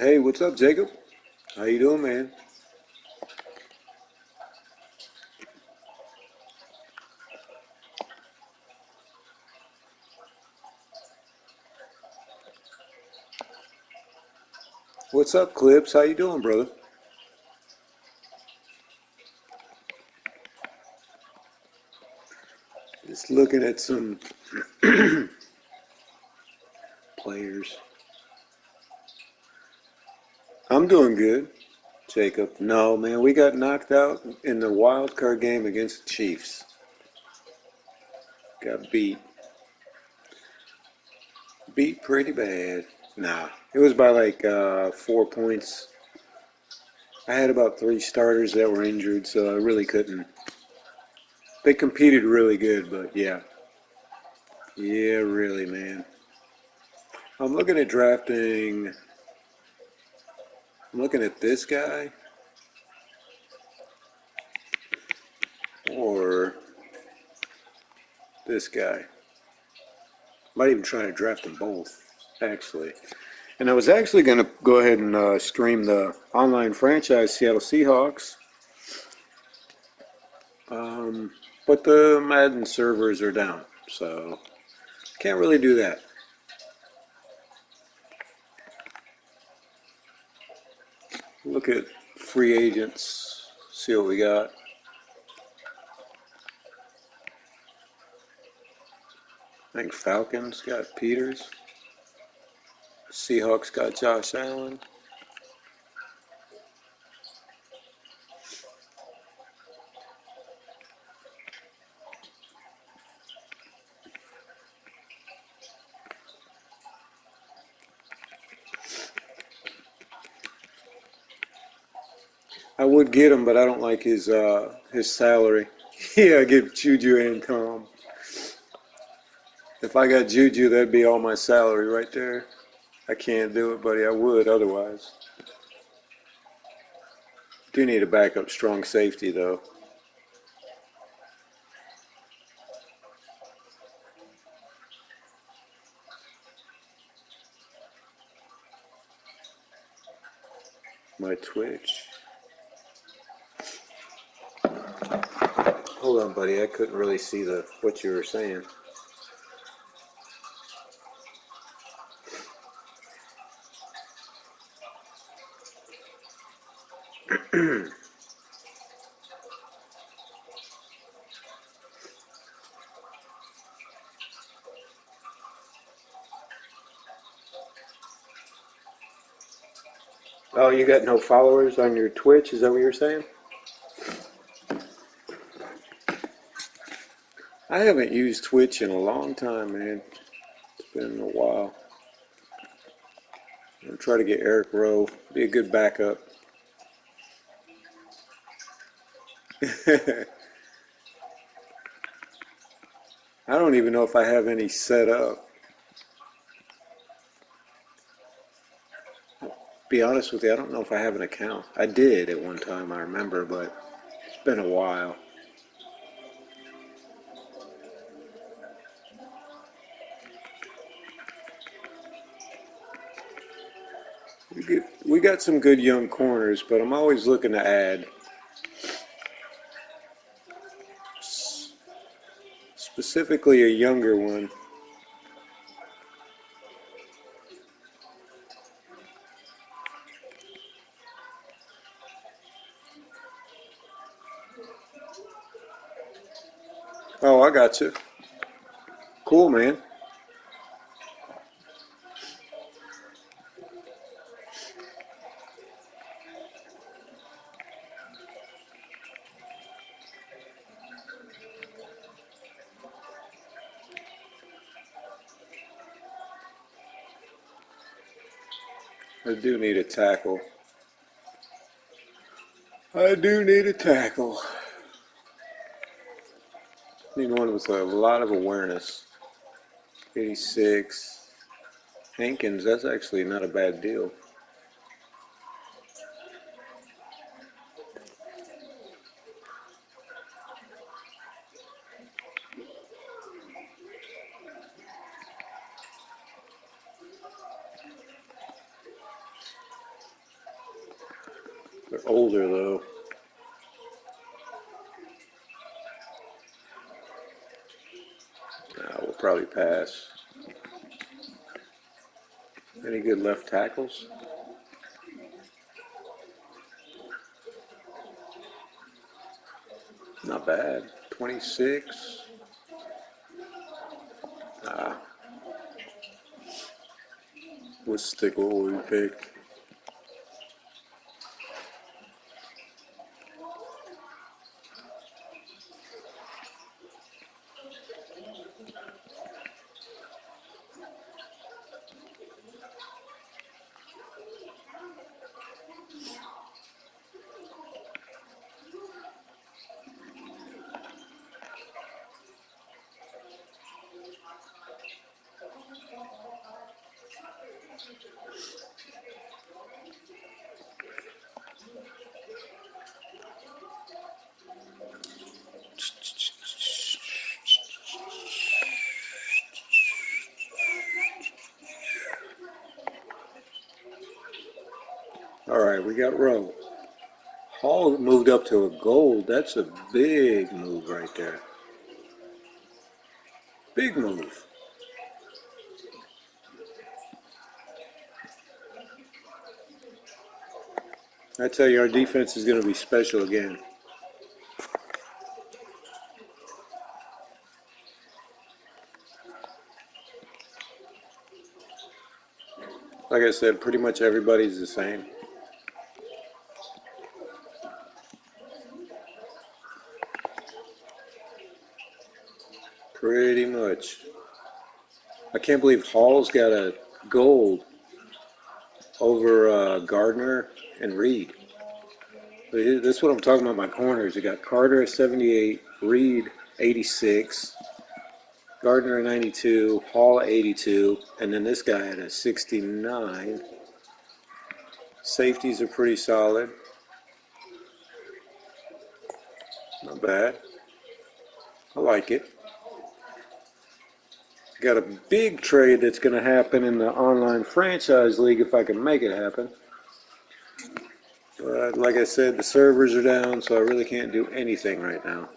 Hey, what's up, Jacob? How you doing, man? What's up, Clips? How you doing, brother? Just looking at some players. I'm doing good, Jacob. No, man, we got knocked out in the wild card game against the Chiefs. Got beat pretty bad. Nah, it was by like 4 points. I had about three starters that were injured, so I really couldn't. They competed really good, but yeah, really, man. I'm looking at drafting. I'm looking at this guy or this guy. Might even try to draft them both, actually. And I was actually going to go ahead and stream the online franchise Seattle Seahawks, um, but the Madden servers are down, so can't really do that. Look at free agents, see what we got. I think Falcons got Peters. Seahawks got Josh Allen. I would get him, but I don't like his salary. Yeah, I give Juju and Tom. If I got Juju, that'd be all my salary right there. I can't do it, buddy. I would otherwise. Do need a backup strong safety, though. My Twitch. Hold on, buddy. I couldn't really see the what you were saying. Oh, you got no followers on your Twitch? Is that what you're saying? I haven't used Twitch in a long time, man. It's been a while. I'm trying to get Eric Rowe. Be a good backup. I don't even know if I have any set up. Be honest with you, I don't know if I have an account. I did at one time, I remember, but it's been a while. We got some good young corners, but I'm always looking to add. Specifically a younger one. Oh, I got you. Cool, man. I do need a tackle. I do need a tackle. Need one with a lot of awareness. 86. Hankins, that's actually not a bad deal. They're older though. We'll probably pass. Any good left tackles? Not bad. 26. We'll stick with what we picked. All right, we got Rowe. Hall moved up to a gold. That's a big move right there. Big move. I tell you, our defense is going to be special again. Like I said, pretty much everybody's the same. Pretty much. I can't believe Hall's got a gold over Gardner and Reed. That's what I'm talking about, my corners. You got Carter at 78, Reed 86, Gardner at 92, Hall at 82, and then this guy at a 69. Safeties are pretty solid. Not bad. I like it. Got a big trade that's going to happen in the online franchise league if I can make it happen. But like I said, the servers are down, so I really can't do anything right now.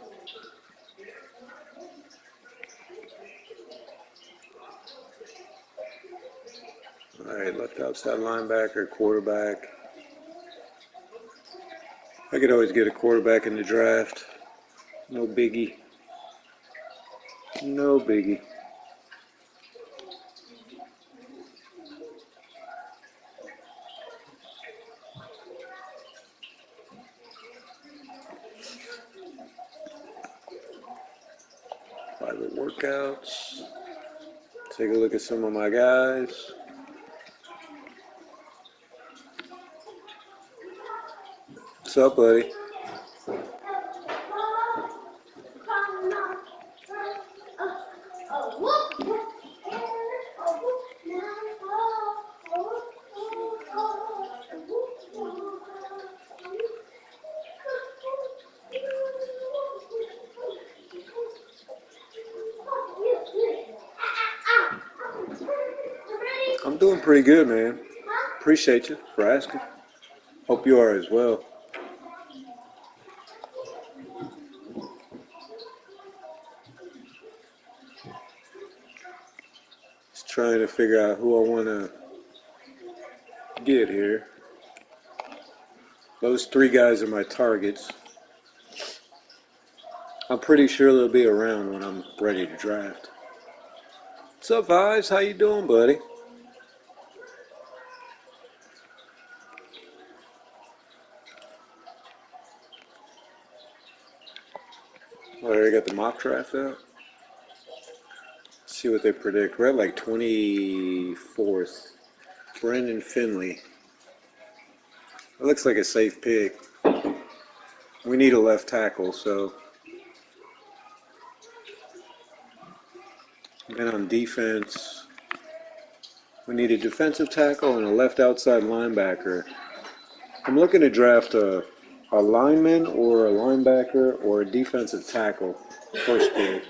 All right, left outside linebacker, quarterback. I could always get a quarterback in the draft. No biggie. No biggie. Private workouts. Take a look at some of my guys. What's up, buddy? I'm doing pretty good, man. Appreciate you for asking. Hope you are as well. Just trying to figure out who I want to get here. Those three guys are my targets. I'm pretty sure they'll be around when I'm ready to draft. What's up, Vibes? How you doing, buddy? Oh, I got the mock draft out. Let's see what they predict. We're at like 24th. Brendan Finley. It looks like a safe pick. We need a left tackle, so. And on defense, we need a defensive tackle and a left outside linebacker. I'm looking to draft a lineman or a linebacker or a defensive tackle. First pick.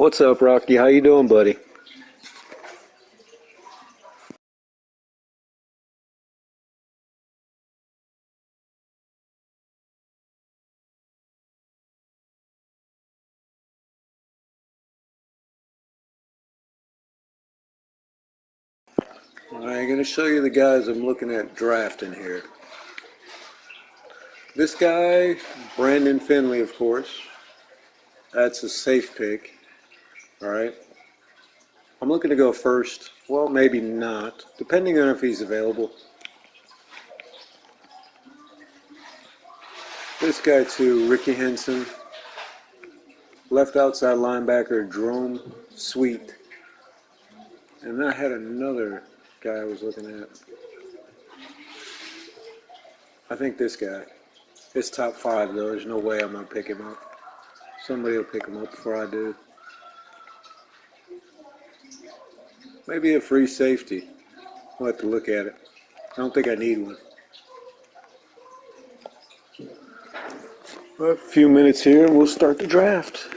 What's up, Rocky? How you doing, buddy? I'm going to show you the guys I'm looking at drafting here. This guy, Brandon Finley, of course. That's a safe pick. All right. I'm looking to go first. Well, maybe not, depending on if he's available. This guy, too, Ricky Henson. Left outside linebacker, Jerome Sweet. And I had another guy I was looking at. I think this guy. It's top 5, though. There's no way I'm going to pick him up. Somebody will pick him up before I do. Maybe a free safety. We'll have to look at it. I don't think I need one. A few minutes here and we'll start the draft.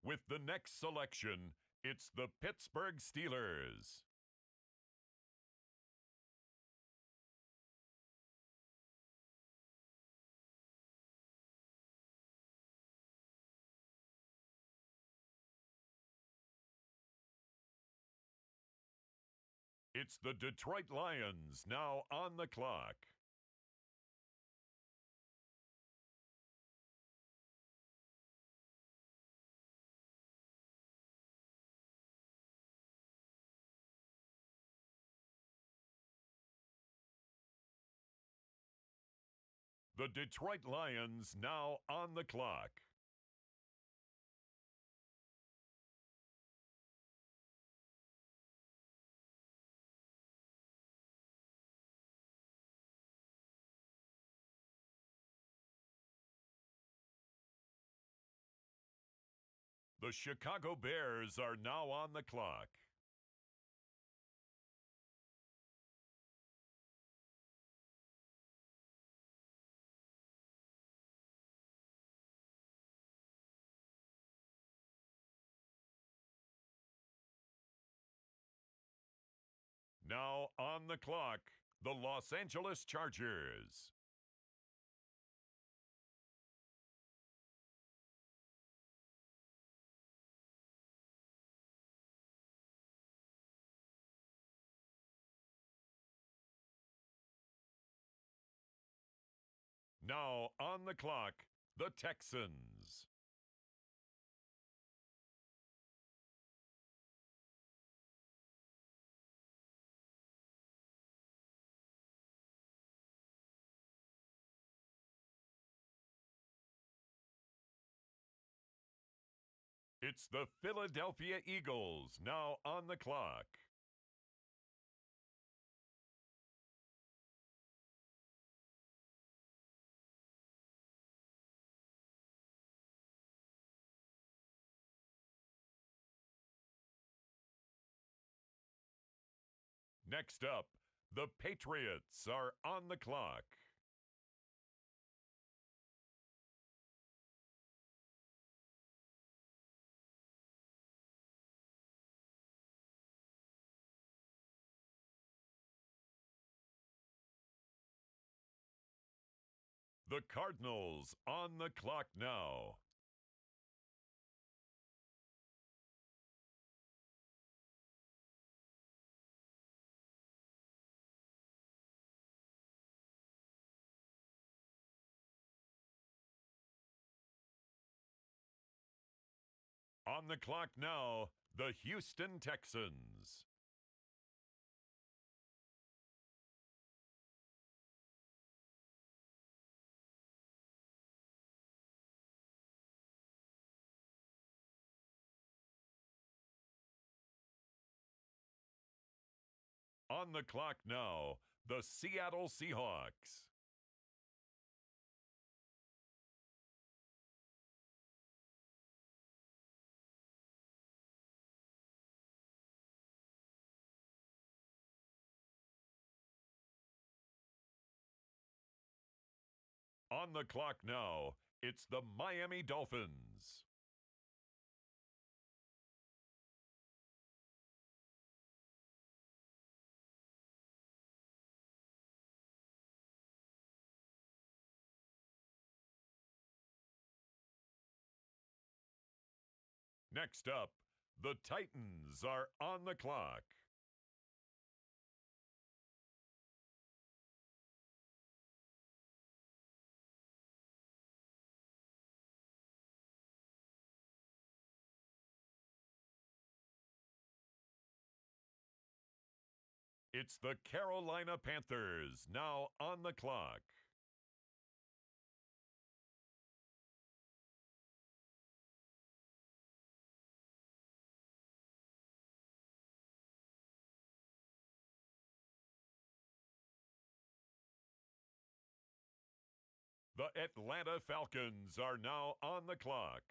With the next selection, it's the Pittsburgh Steelers. It's the Detroit Lions now on the clock. The Detroit Lions now on the clock. The Chicago Bears are now on the clock. Now on the clock, the Los Angeles Chargers. Now on the clock, the Texans. It's the Philadelphia Eagles now on the clock. Next up, the Patriots are on the clock. The Cardinals on the clock now. On the clock now, the Houston Texans. On the clock now, the Seattle Seahawks. On the clock now, it's the Miami Dolphins. Next up, the Titans are on the clock. It's the Carolina Panthers now on the clock. The Atlanta Falcons are now on the clock.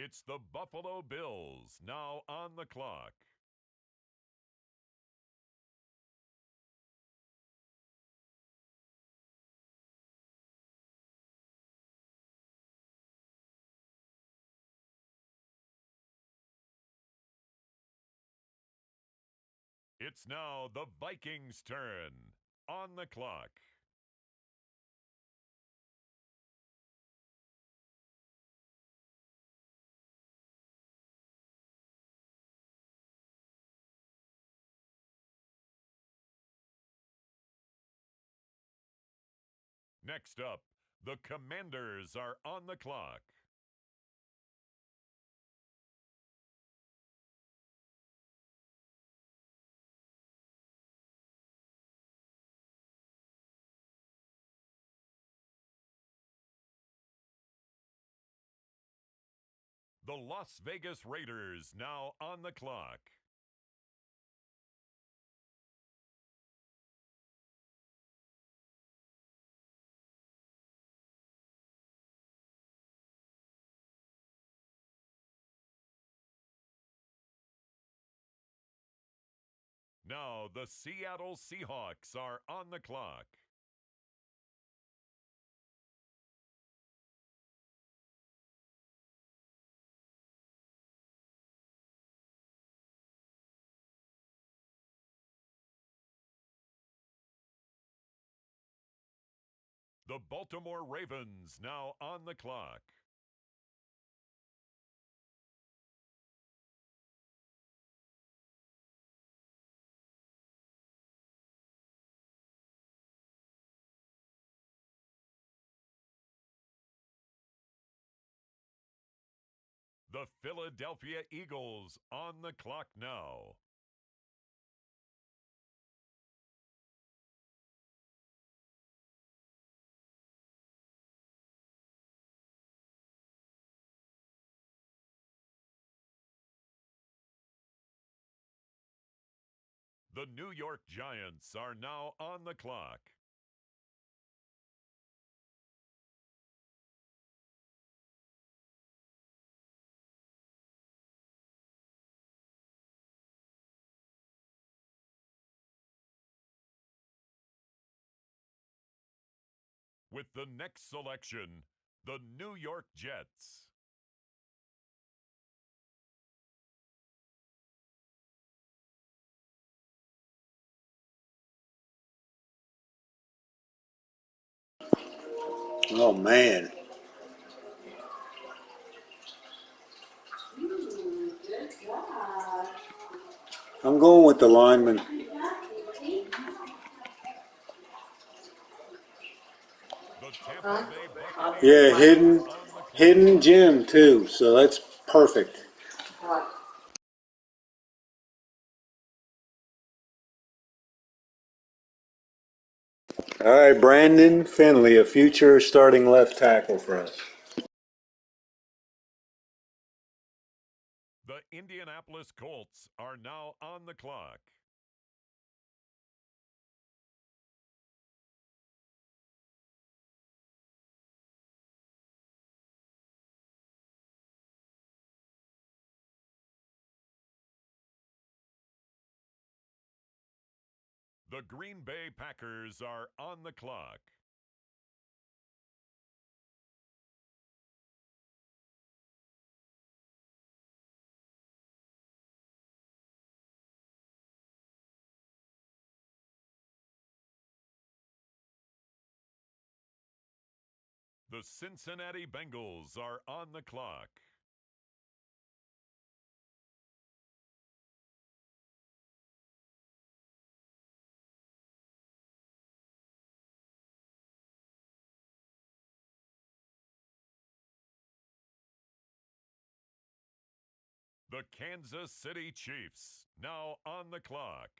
It's the Buffalo Bills now on the clock. It's now the Vikings' turn on the clock. Next up, the Commanders are on the clock. The Las Vegas Raiders now on the clock. Now the Seattle Seahawks are on the clock. The Baltimore Ravens now on the clock. The Philadelphia Eagles on the clock now. The New York Giants are now on the clock. With the next selection, the New York Jets. Oh, man. I'm going with the lineman. The Tampa Bay Buccaneers Yeah, hidden, are on the clock. hidden gem, too. So that's perfect. All right, Brandon Finley, a future starting left tackle for us. The Indianapolis Colts are now on the clock. The Green Bay Packers are on the clock. The Cincinnati Bengals are on the clock. The Kansas City Chiefs now on the clock.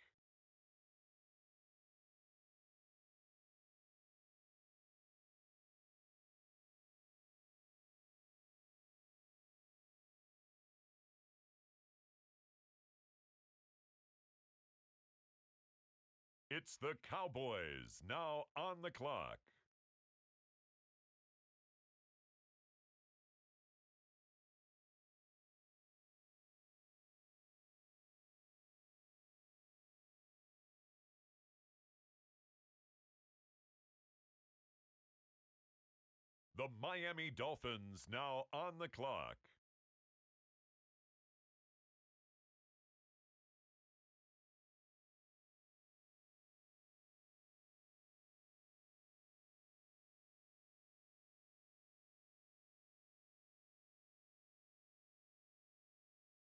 It's the Cowboys now on the clock. The Miami Dolphins now on the clock.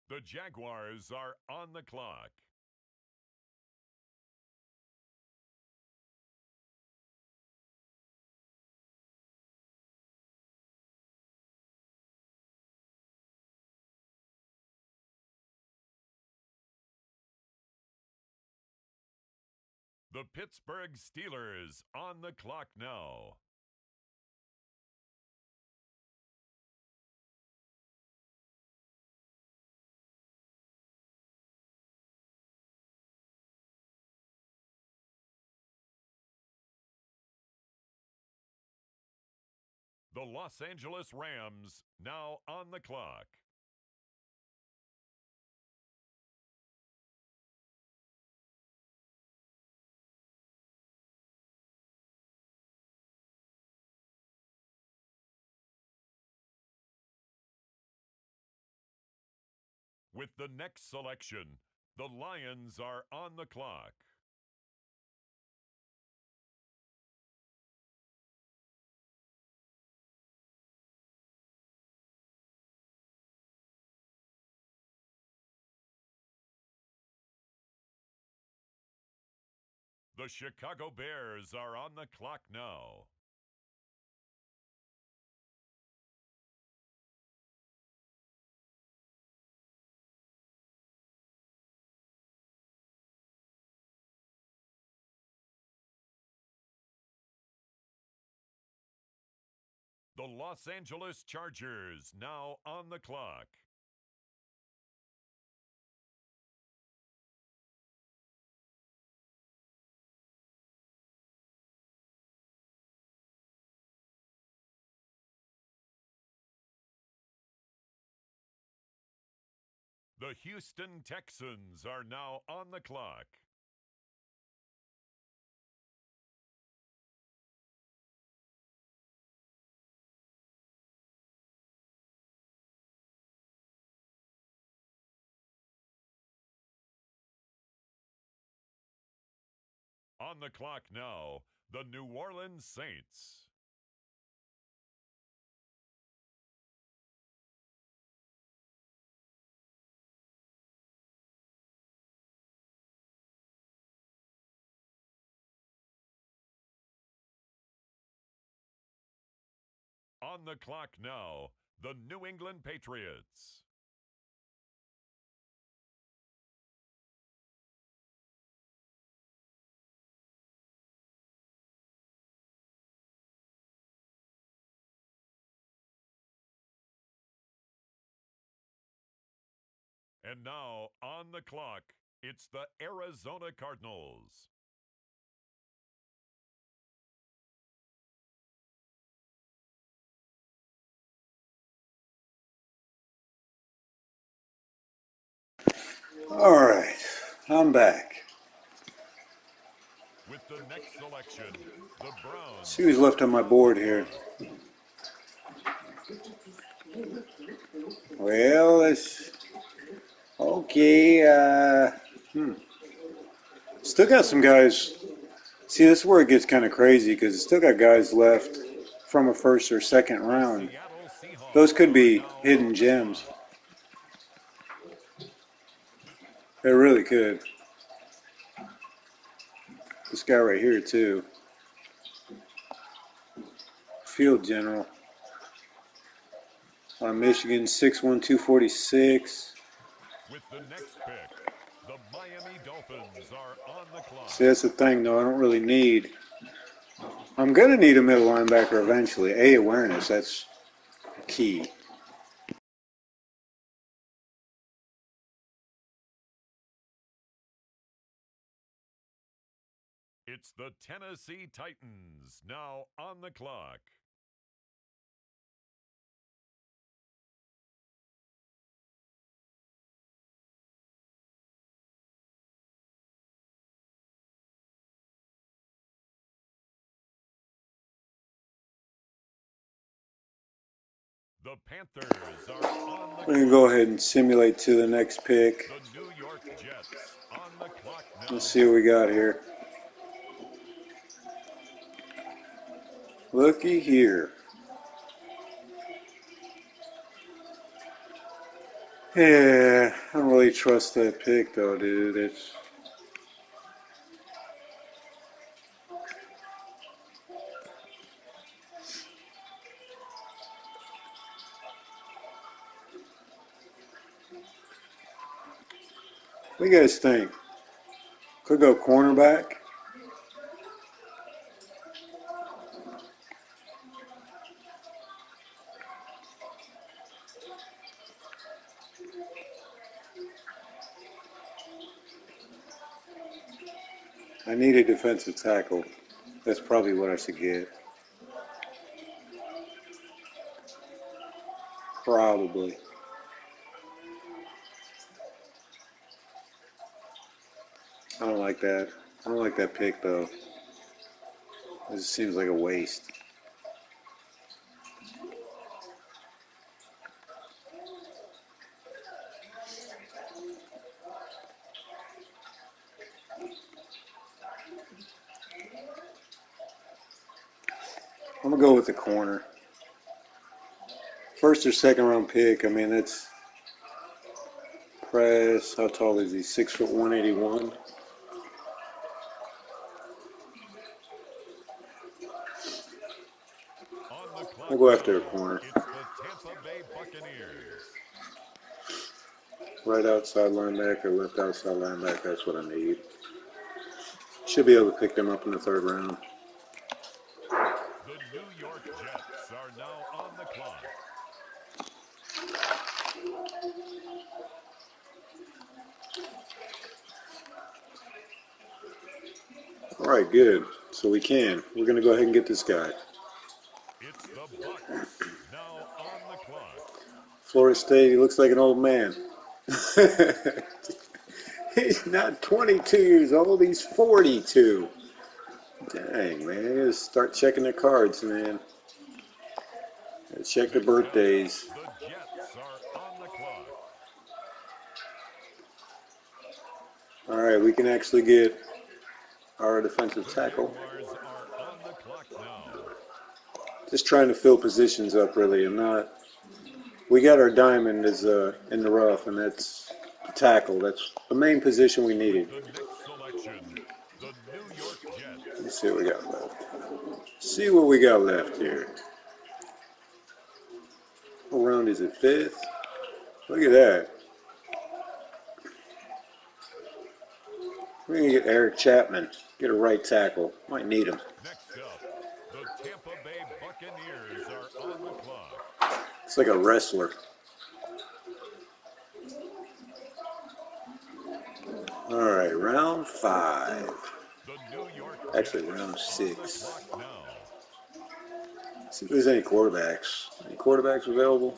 The Jaguars are on the clock. The Pittsburgh Steelers on the clock now. The Los Angeles Rams now on the clock. With the next selection, the Lions are on the clock. The Chicago Bears are on the clock now. The Los Angeles Chargers now on the clock. The Houston Texans are now on the clock. On the clock now, the New Orleans Saints. On the clock now, the New England Patriots. And now, on the clock, it's the Arizona Cardinals. All right, I'm back. With the next selection, the Browns. See who's left on my board here. Well, it's okay. Still got some guys. See, this is where it gets kind of crazy because it's still got guys left from a first or second round. Those could be hidden gems. They really could. This guy right here, too. Field General. Michigan, 6'1", 246. With the next pick, the Miami Dolphins are on the clock. See, that's the thing, though. I don't really need. I'm going to need a middle linebacker eventually. Awareness. That's key. It's the Tennessee Titans now on the clock. The Panthers are on the We can clock. go ahead and simulate to the next pick. The New York Jets on the clock now. Let's see what we got here. Looky here. Yeah, I don't really trust that pick though, dude. What do you guys think? Could go cornerback. I need a defensive tackle. That's probably what I should get. Probably. I don't like that. I don't like that pick though. This seems like a waste. I'm gonna go with the corner. First or second round pick. I mean, that's press. How tall is he? 6'1", 181. On the clock I'll go after a now, corner. it's the Tampa Bay Buccaneers. Right outside linebacker, left outside linebacker. That's what I need. Should be able to pick them up in the third round. The New York Jets are now on the clock. All right, good. So we're going to go ahead and get this guy. It's the Bucks now on the clock. Florida State, he looks like an old man. He's not 22 years old, he's 42. Dang, man. Just start checking their cards, man. Check the Next up, birthdays. the Jets are on the clock. All right, we can actually get our defensive The tackle. Jaguars are on the clock now. Just trying to fill positions up, really. I'm not. We got our diamond is in the rough, and that's the tackle. That's the main position we needed. With the next selection, the New York Jets. Let's see what we got left. See what we got left here. What round is it? Fifth? Look at that. We're going to get Eric Chapman. Get a right tackle. Might need him. Next up, the Tampa Bay Buccaneers are on the clock. It's like a wrestler. All right, round 5. The New York Actually, Jets round on 6. the clock now. See if there's any quarterbacks. Any quarterbacks available?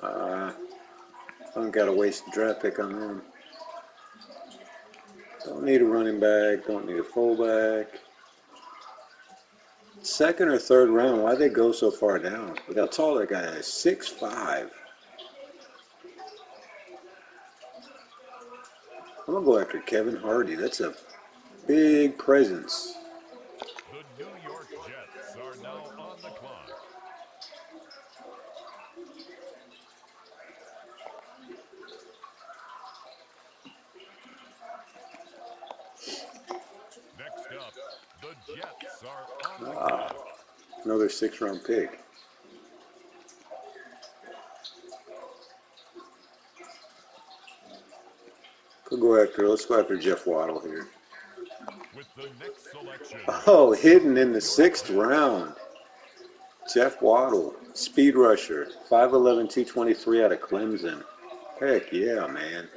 I don't got to waste a draft pick on them. Don't need a running back. Don't need a fullback. Second or third round, why'd they go so far down? Look how tall that guy is. 6'5". I'm going to go after Kevin Hardy. That's a big presence. The New York Jets are now on the clock. Next up, the Jets are on the clock. Another 6th-round pick. Let's go after Jeff Waddle here. With the next selection. Oh, hidden in the 6th round. Jeff Waddle, speed rusher, 5'11", 223 out of Clemson. Heck yeah, man.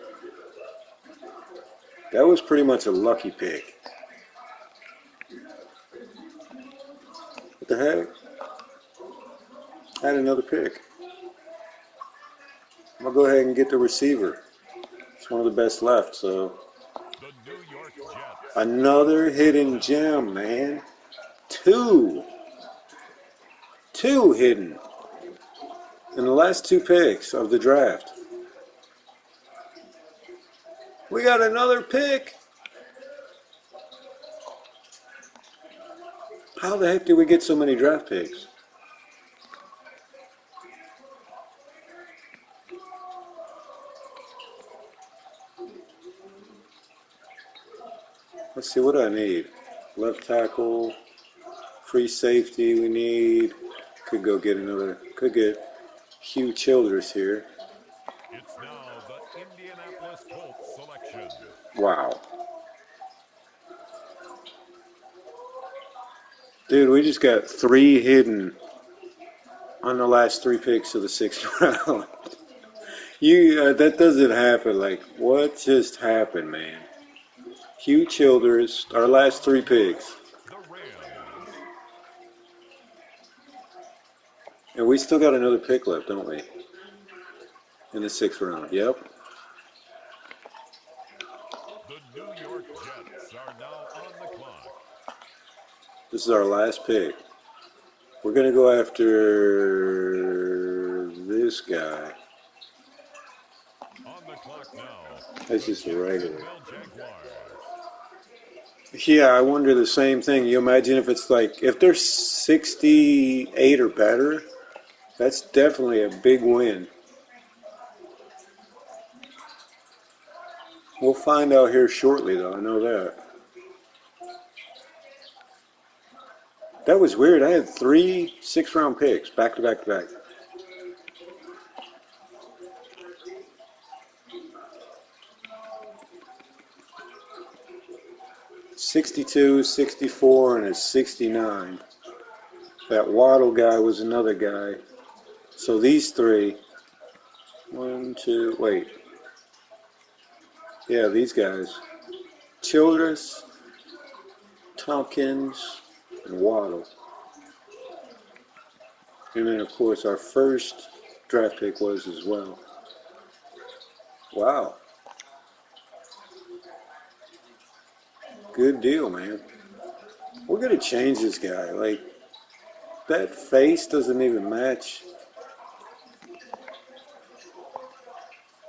That was pretty much a lucky pick. What the heck? I had another pick. I'm going to go ahead and get the receiver. It's one of the best left, so. The New York Jets. Another hidden gem, man. 2. 2 hidden in the last 2 picks of the draft. We got another pick. How the heck did we get so many draft picks? Let's see, what do I need? Left tackle, free safety we need. Could go get another, could get Hugh Childress here. It's now the Indianapolis Colts selection. Wow. Dude, we just got 3 hidden on the last 3 picks of the 6th round. That doesn't happen. Like, what just happened, man? Hugh Childress, our last 3 picks. The Rams. And we still got another pick left, don't we? In the 6th round. Yep. The New York Jets are now on the clock. This is our last pick. We're going to go after this guy. On the clock now. That's just a regular. Jaguars. Yeah, I wonder the same thing. You imagine if it's like, if they're 68 or better, that's definitely a big win. We'll find out here shortly, though. I know that. That was weird. I had 3 6th-round picks back to back to back. '62, '64, and a '69. That Waddle guy was another guy. So these 3. 1, 2, wait. Yeah, these guys. Childress, Tompkins, and Waddle. And then, of course, our first draft pick was as well. Wow. Good deal, man. We're going to change this guy. Like, that face doesn't even match.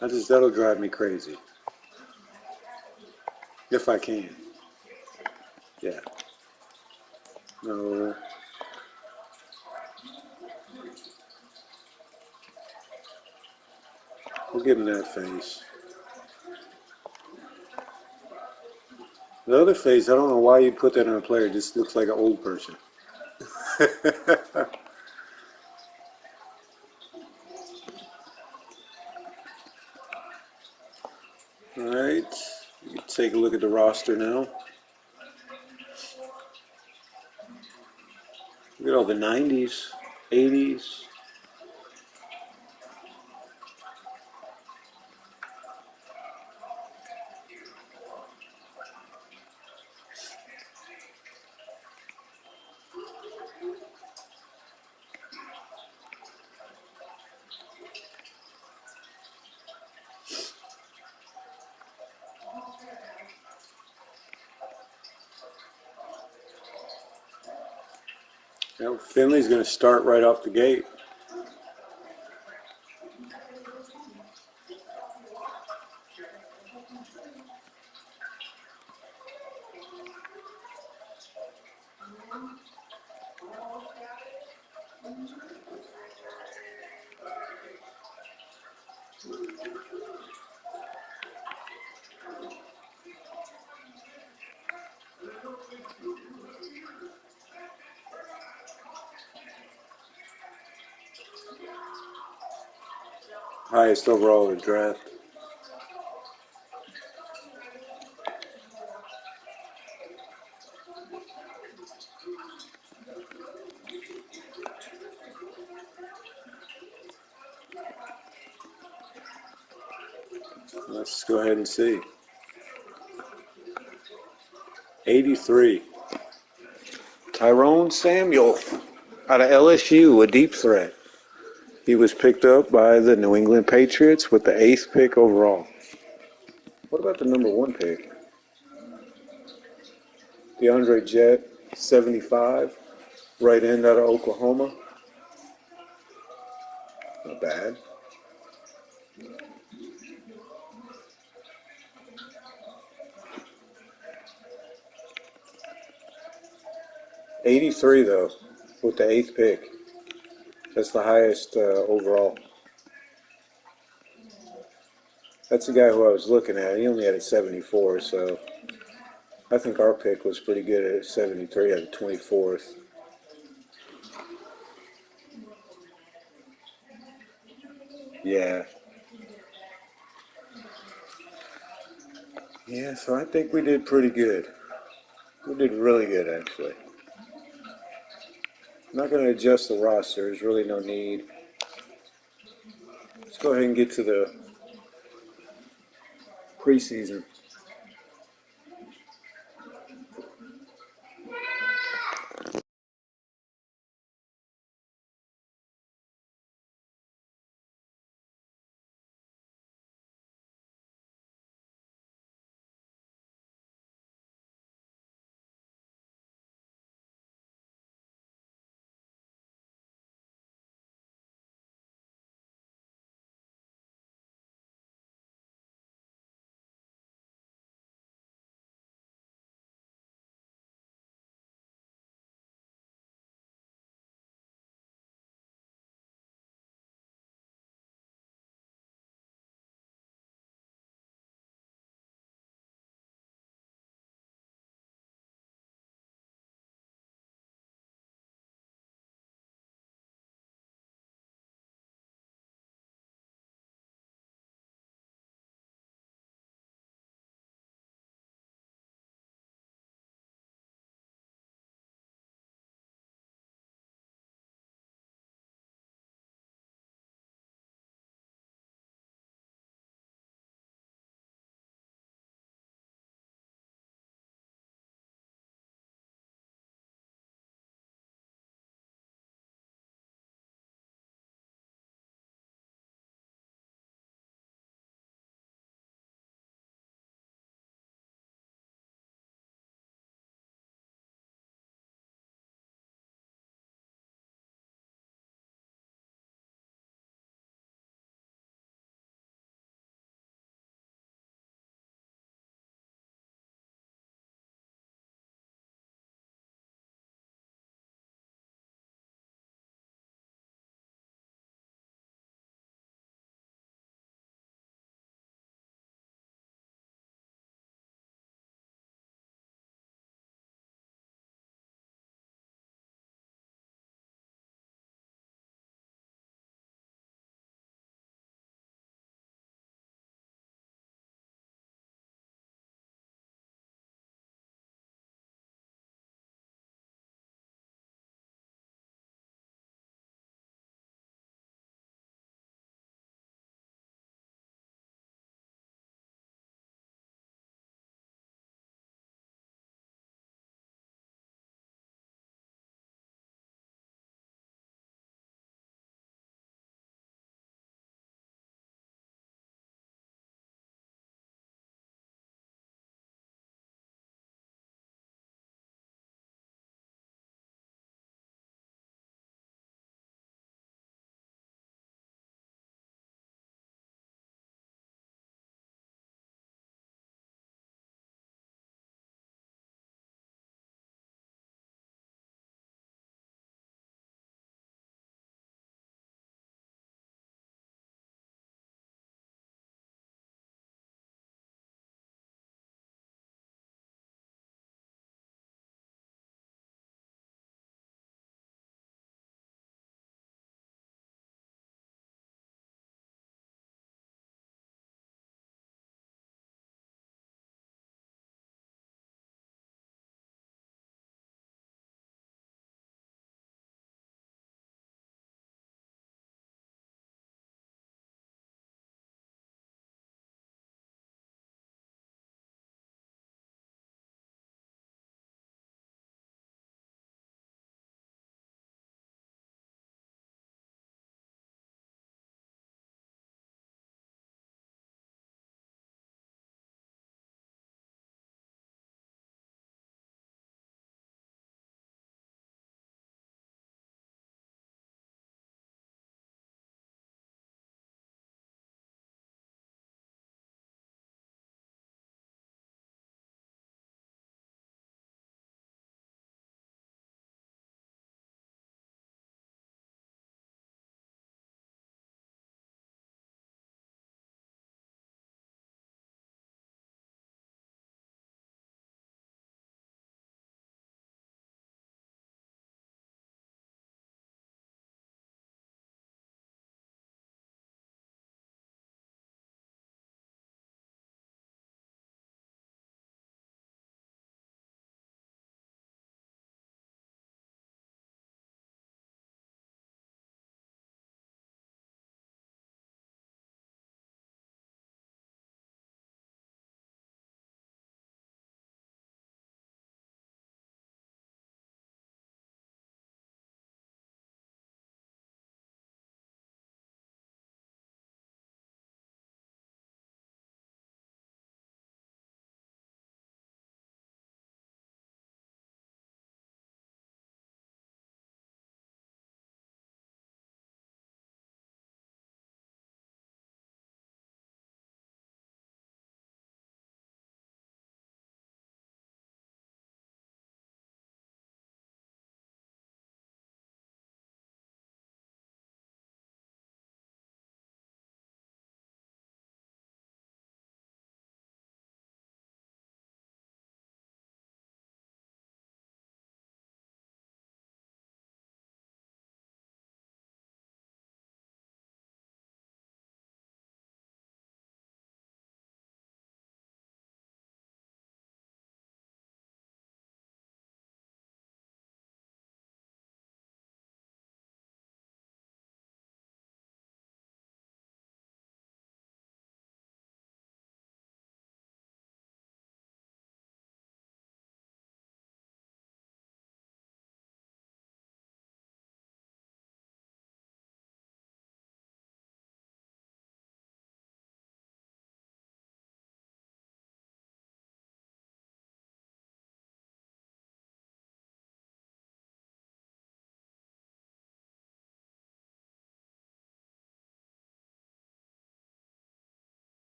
That'll drive me crazy. If I can. Yeah. No. We'll give him that face. The other face, I don't know why you put that on a player. It just looks like an old person. All right. You can take a look at the roster now. Look at all the 90s, 80s. Now, Finley's going to start right off the gate. Highest overall in the draft. Let's go ahead and see. 83. Tyrone Samuel out of LSU, a deep threat. He was picked up by the New England Patriots with the 8th pick overall. What about the number 1 pick? DeAndre Jett, 75, right end out of Oklahoma. not bad. '83 though, with the 8th pick. That's the highest overall. That's the guy who I was looking at. He only had a 74, so I think our pick was pretty good at 73 at the 24th. Yeah. Yeah, so I think we did pretty good. We did really good, actually. I'm not going to adjust the roster. There's really no need. Let's go ahead and get to the preseason.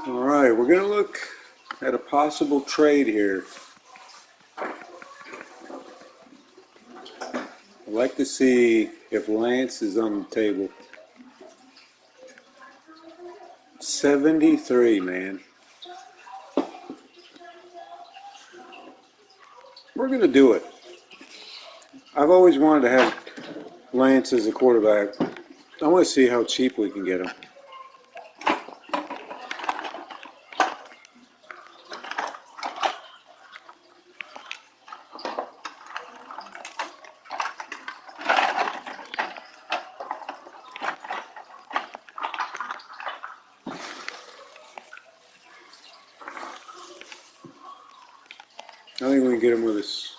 All right, we're going to look at a possible trade here. I'd like to see if Lance is on the table. 73, man. We're going to do it. I've always wanted to have Lance as a quarterback. I want to see how cheap we can get him. I think we can get him with us.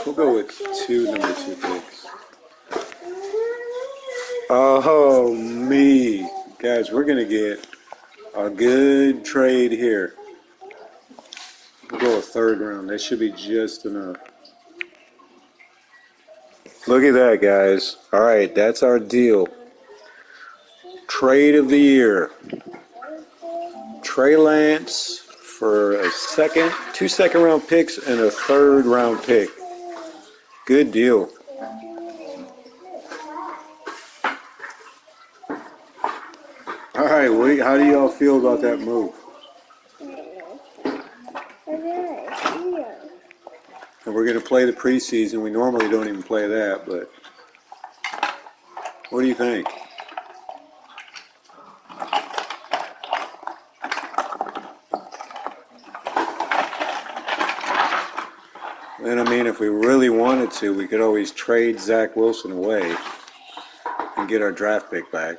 We'll go with number 2 picks. Oh, me. Guys, we're going to get a good trade here. We'll go a 3rd round. That should be just enough. Look at that, guys. All right, that's our deal. Trade of the year. Trey Lance for a 2 second-round picks and a 3rd-round pick. Good deal. All right, how do y'all feel about that move? And we're going to play the preseason. We normally don't even play that, but what do you think? And I mean, if we really wanted to, we could always trade Zach Wilson away and get our draft pick back.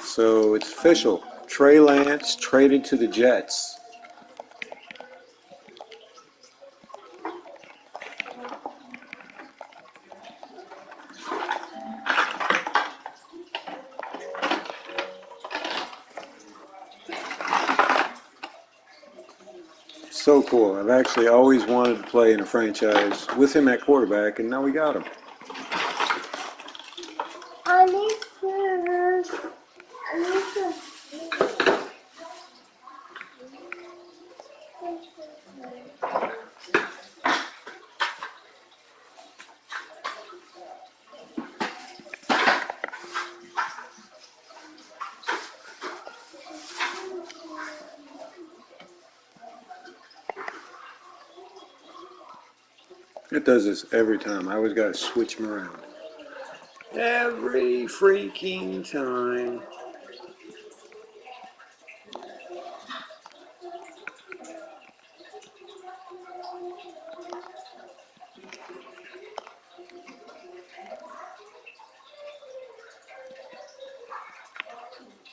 So it's official. Trey Lance traded to the Jets. So cool. I've actually always wanted to play in a franchise with him at quarterback, and now we got him. It does this every time. I always got to switch him around. Every freaking time.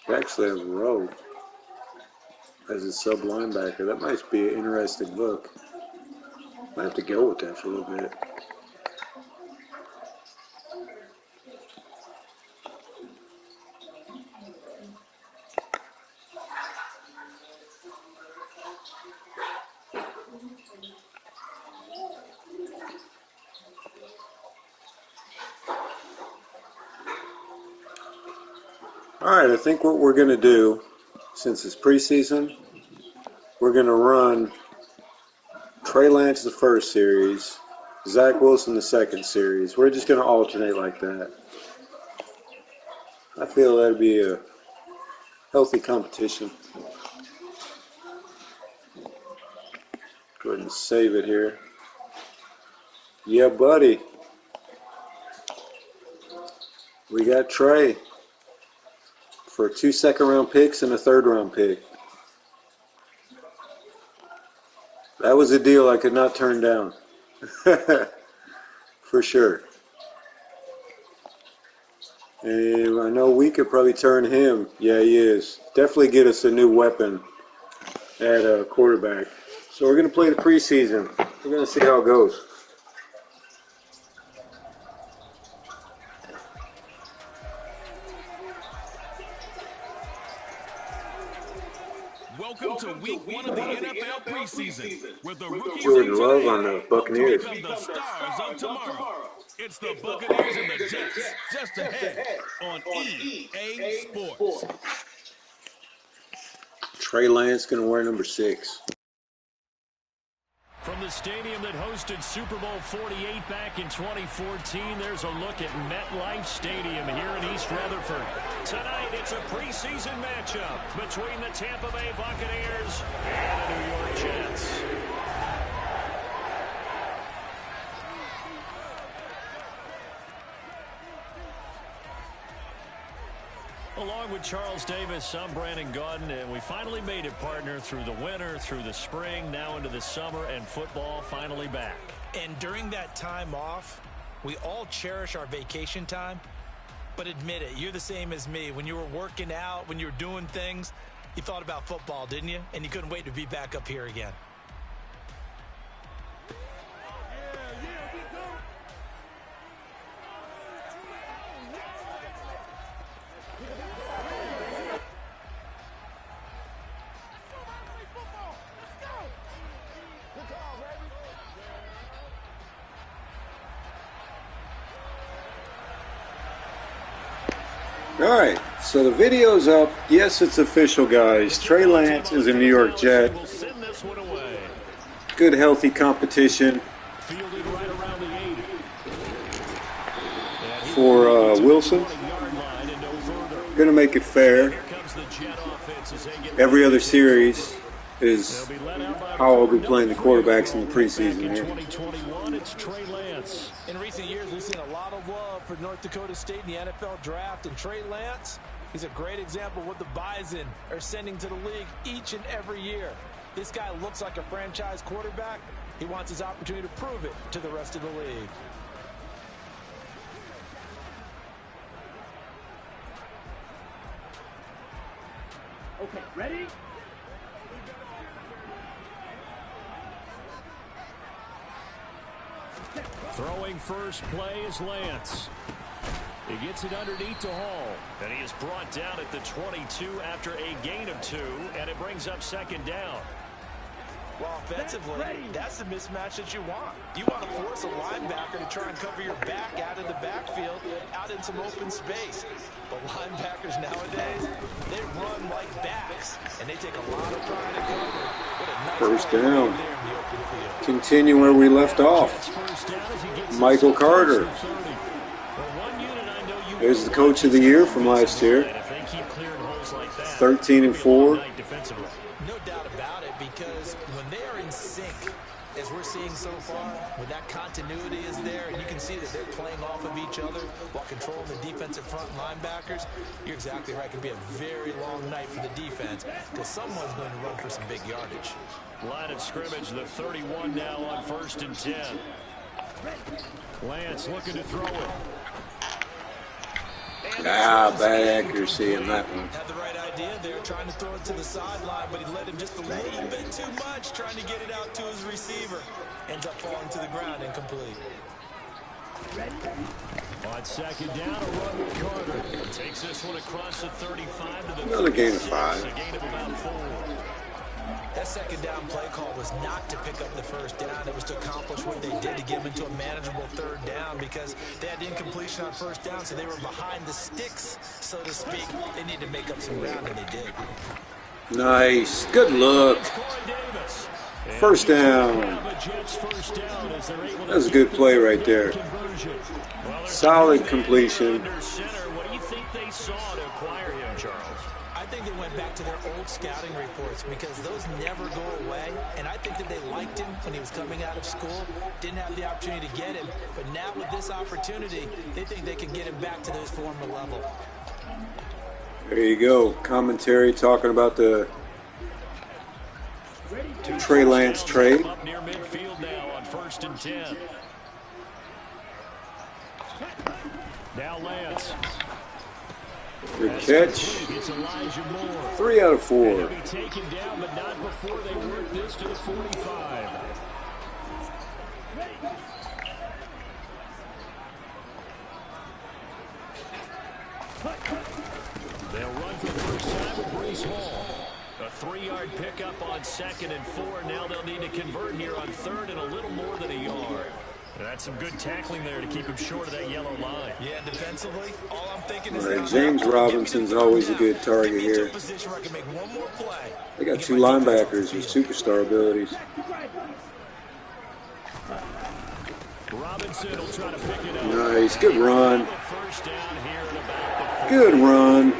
We actually have Rowe as a sub linebacker. That might be an interesting look. Might have to go with that for a little bit. All right, I think what we're going to do, since it's preseason, we're going to run Trey Lance the first series, Zach Wilson the second series. We're just going to alternate like that. I feel that'd be a healthy competition. Go ahead and save it here. Yeah, buddy. We got Trey for 2 second-round picks and a 3rd-round pick. That was a deal I could not turn down. for sure. And I know we could probably turn him. Yeah, he is. Definitely get us a new weapon at quarterback. So we're going to play the preseason. We're going to see how it goes. Welcome to week one of the NFL preseason, where the rookies Jordan of Love today on the hope to Buccaneers. become the stars of tomorrow. It's the Buccaneers and the Jets, just ahead on EA Sports. Trey Lance going to wear number 6. From the stadium that hosted Super Bowl 48 back in 2014, there's a look at MetLife Stadium here in East Rutherford. Tonight, it's a preseason matchup between the Tampa Bay Buccaneers and the New York Jets. Along with Charles Davis, I'm Brandon Gaudin, and we finally made it, partner, through the winter, through the spring, now into the summer, and football finally back. And during that time off, we all cherish our vacation time. But admit it, you're the same as me. When you were working out, when you were doing things, you thought about football, didn't you? And you couldn't wait to be back up here again. All right, so the video's up. Yes, it's official, guys. Trey Lance is a New York Jet. Good, healthy competition for Wilson. Going to make it fair. Every other series is how I'll be playing the quarterbacks in the preseason here. In recent years, we've seen a lot of love for North Dakota State in the NFL draft, and Trey Lance, he's a great example of what the Bison are sending to the league each and every year. This guy looks like a franchise quarterback. He wants his opportunity to prove it to the rest of the league. Okay, ready? Throwing first play is Lance. He gets it underneath to Hall, and he is brought down at the 22 after a gain of 2, and it brings up second down. Well, offensively, that's the mismatch that you want. You want to force a linebacker to try and cover your back out of the backfield, out in some open space. But linebackers nowadays, they run like backs, and they take a lot of pride in cover. What a nice First play down. right there in the open field. Continue where we left off. Michael Carter. There's the coach of the year from last year. 13-4. No doubt about it, because when they are in sync, as we're seeing so far, when that continuity is there, and you can see that they're playing off of each other while controlling the defensive front linebackers, you're exactly right. It can be a very long night for the defense, because someone's going to run for some big yardage. Line of scrimmage, the 31 now on 1st and 10. Lance looking to throw it. Bad accuracy in that one. Had the right idea there, trying to throw it to the sideline, but he let him just a little bit too much, trying to get it out to his receiver. Ends up falling to the ground, incomplete. On second down, a run with Carter. Takes this one across the 35 to the Another gain of 5. A gain of about 4. That second down play call was not to pick up the first down. It was to accomplish what they did, to get them into a manageable third down, because they had incompletion on first down, so they were behind the sticks, so to speak. They needed to make up some ground, and they did. Nice. Good look. First down. That was a good play right there. Solid completion. What do you think they saw to acquire him, Charles? I think they went back to their old scouting reports, because those never go away. And I think that they liked him when he was coming out of school. Didn't have the opportunity to get him. But now with this opportunity, they think they can get him back to this former level. There you go. Commentary talking about the Trey Lance trade. Up near midfield now on 1st and 10. Now Lance. Good catch. 3 out of 4. He'll be taken down, but not before they work this to the 45. They'll run for the first time with Brees Hall. A 3-yard pickup on 2nd and 4. Now they'll need to convert here on 3rd and a little more than a yard. That's some good tackling there to keep him short of that yellow line. Yeah, defensively, all I'm thinking is Right, James Robinson's always a good target here. They got 2 linebackers with superstar abilities. Robinson will try to pick it up. Nice, good run. Good run.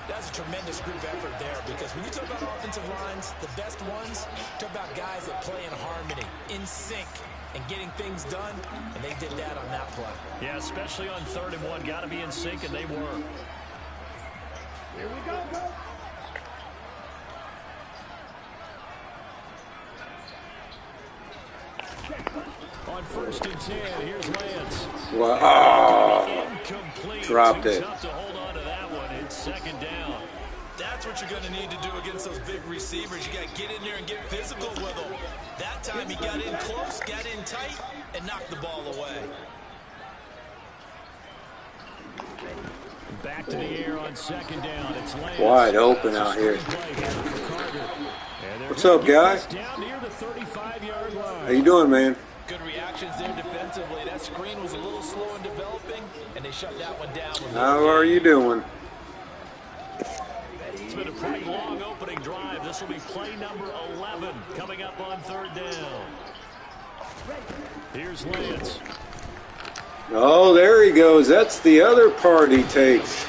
That's a tremendous group effort there, because when you talk about offensive lines, the best ones, talk about guys that play in harmony, in sync, and getting things done, and they did that on that play. Yeah, especially on 3rd and 1. Got to be in sync, and they were. Here we go. On 1st and 10, here's Lance. Wow. Incomplete. Dropped it. Tough to hold on to that one. It's 2nd down. That's what you're going to need to do against those big receivers. You got to get in there and get physical with them. That time he got in close, got in tight, and knocked the ball away. Back to the air on 2nd down. It's Lance. Wide open out here. What's up, guy? Down near the 35-yard line. How you doing, man? Good reactions there defensively. That screen was a little slow in developing, and they shut that one down. How are you doing? It's been a pretty long opening drive. This will be play number 11 coming up on 3rd down. Here's Lance. Oh, there he goes. That's the other part he takes.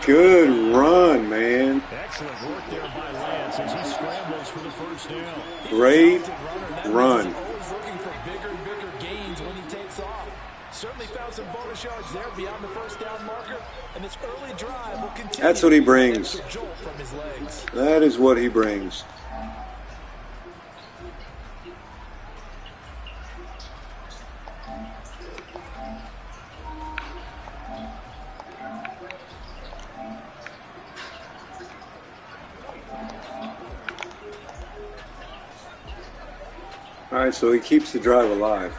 Good run, man. Excellent work there by Lance as he scrambles for the first down. Great run. Always looking for bigger and bigger gains when he takes off. Certainly found some bonus yards there beyond the first down marker, and this early drive will continue. That's what he brings. Jolt from his legs. That is what he brings. All right, so he keeps the drive alive.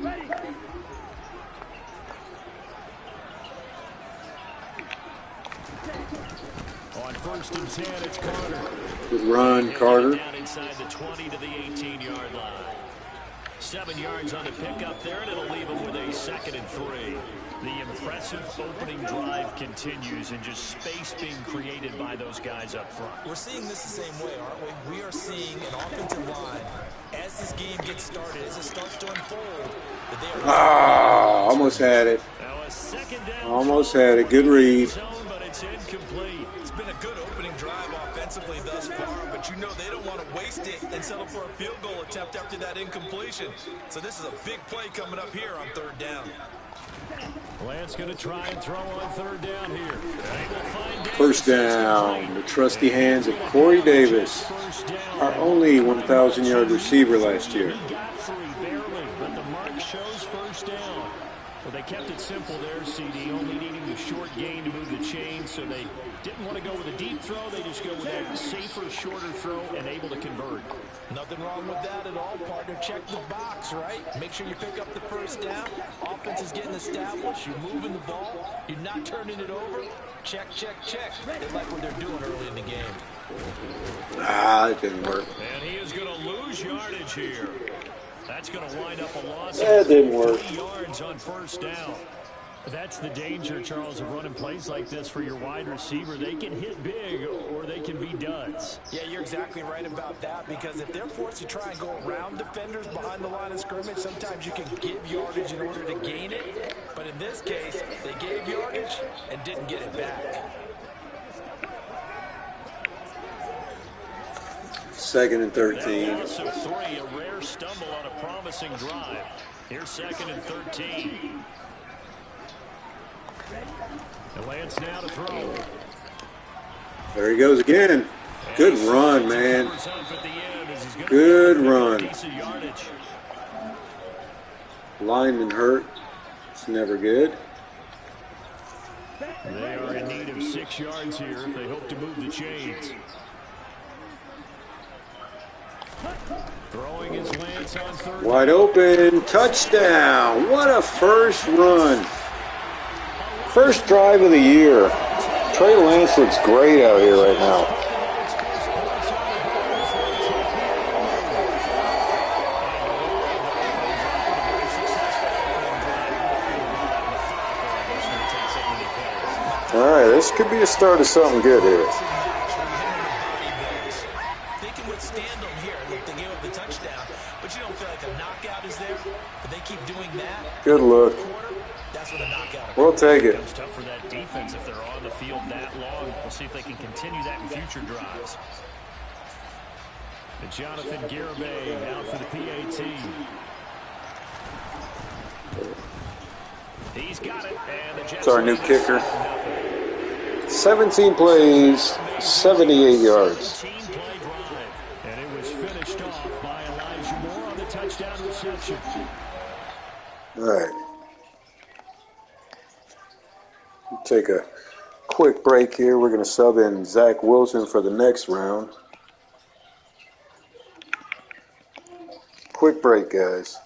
Ready. On 1st and 10, it's Carter. Good run, Carter. Down inside the 20 to the 18-yard line. 7 yards on the pickup there, and it'll leave him with a 2nd and 3. The impressive opening drive continues, and just space being created by those guys up front. We're seeing this the same way, aren't we? We are seeing an offensive line, as this game gets started, as it starts to unfold, that they are... Almost had it. Now a 2nd down. Almost had it. Good read. But it's incomplete. It's been a good opening drive offensively thus far, but you know they don't want to waste it and settle for a field goal attempt after that incompletion. So this is a big play coming up here on 3rd down. Lance going to try and throw on 3rd down here. First down. The trusty hands of Corey Davis, our only 1,000-yard receiver last year. He got 3 barely, but the mark shows first down. Well, they kept it simple there, CD, only needing the short gain to move the chain, so they didn't want to go with a deep throw. They just go with that safer, shorter throw and able to convert. Nothing wrong with that at all, partner. Check the box, right? Make sure you pick up the first down. Offense is getting established. You're moving the ball. You're not turning it over. Check. They like what they're doing early in the game. It didn't work. And he is going to lose yardage here. That's going to wind up a loss That didn't work. 3 yards on first down. That's the danger, Charles, of running plays like this for your wide receiver. They can hit big or they can be duds. Yeah, you're exactly right about that, because if they're forced to try and go around defenders behind the line of scrimmage, sometimes you can give yardage in order to gain it. But in this case, they gave yardage and didn't get it back. 2nd and 13. Loss of 3, a rare stumble on a promising drive. Here's 2nd and 13. The Lance now to throw. There he goes again. Good run, man. Good run. Lineman hurt. It's never good. They are in need of 6 yards here if they hope to move the chains. Throwing his Lance on 3rd. Wide open. Touchdown. What a first run. First drive of the year. Trey Lance looks great out here right now. All right, this could be a start of something good here. They can withstand them here. Look, they gave up the touchdown, but you don't feel like a knockout is there. But they keep doing that. Good look. That's what a knockout. We'll take it. It's tough for that defense if they're on the field that long. We'll see if they can continue that in future drives. And Jonathan Garibay out for the PAT. He's got it. And the Jets. It's our new kicker. 17 plays, 78 yards. And it was finished off by Elijah Moore on the touchdown reception. All right. Take a quick break here. We're going to sub in Zach Wilson for the next round. Quick break, guys.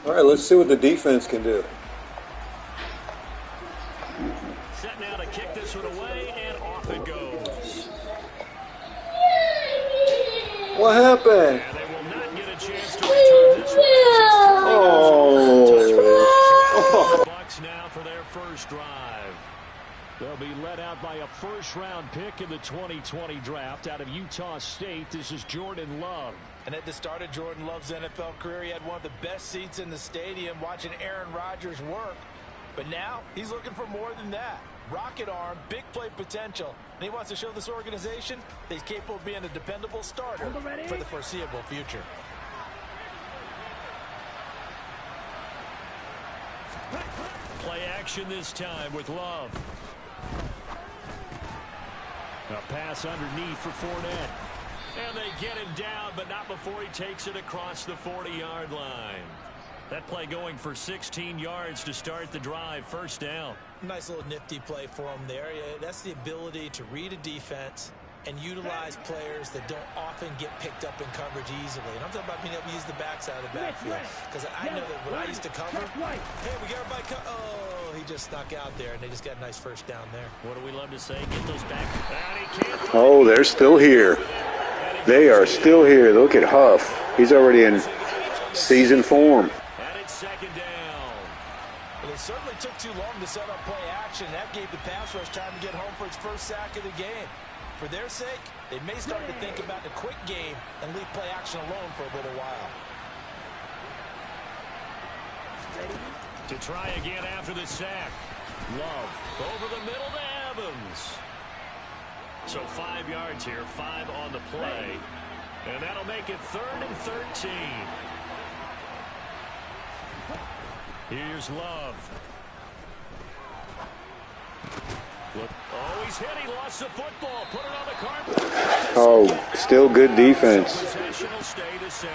All right, let's see what the defense can do. Set now to kick this one away, and off it goes. What happened? And they will not get a chance to return this one. Oh. Bucks now for their first drive. They'll be led out by a first-round pick in the 2020 draft out of Utah State. This is Jordan Love. And at the start of Jordan Love's NFL career, he had one of the best seats in the stadium watching Aaron Rodgers work. But now he's looking for more than that. Rocket arm, big play potential. And he wants to show this organization that he's capable of being a dependable starter for the foreseeable future. Play action this time with Love. A pass underneath for Fournette. And they get him down, but not before he takes it across the 40-yard line. That play going for 16 yards to start the drive. First down. Nice little nifty play for him there. That's the ability to read a defense and utilize players that don't often get picked up in coverage easily. And I'm talking about being able to use the backside of the backfield. Because I know that when I used to cover, hey, we got everybody oh, he just snuck out there, and they just got a nice first down there. What do we love to say? Get those back. Oh, they're still here. They are still here. Look at Huff. He's already in season form. And it's second down. Well, it certainly took too long to set up play action. That gave the pass rush time to get home for its first sack of the game. For their sake, they may start to think about the quick game and leave play action alone for a little while. To try again after the sack. Love over the middle to Evans. So 5 yards here, 5 on the play. And that'll make it 3rd and 13. Here's Love. Oh, he's hit. He lost the football. Put it on the carpet. Oh, still good defense. Possession will stay the same.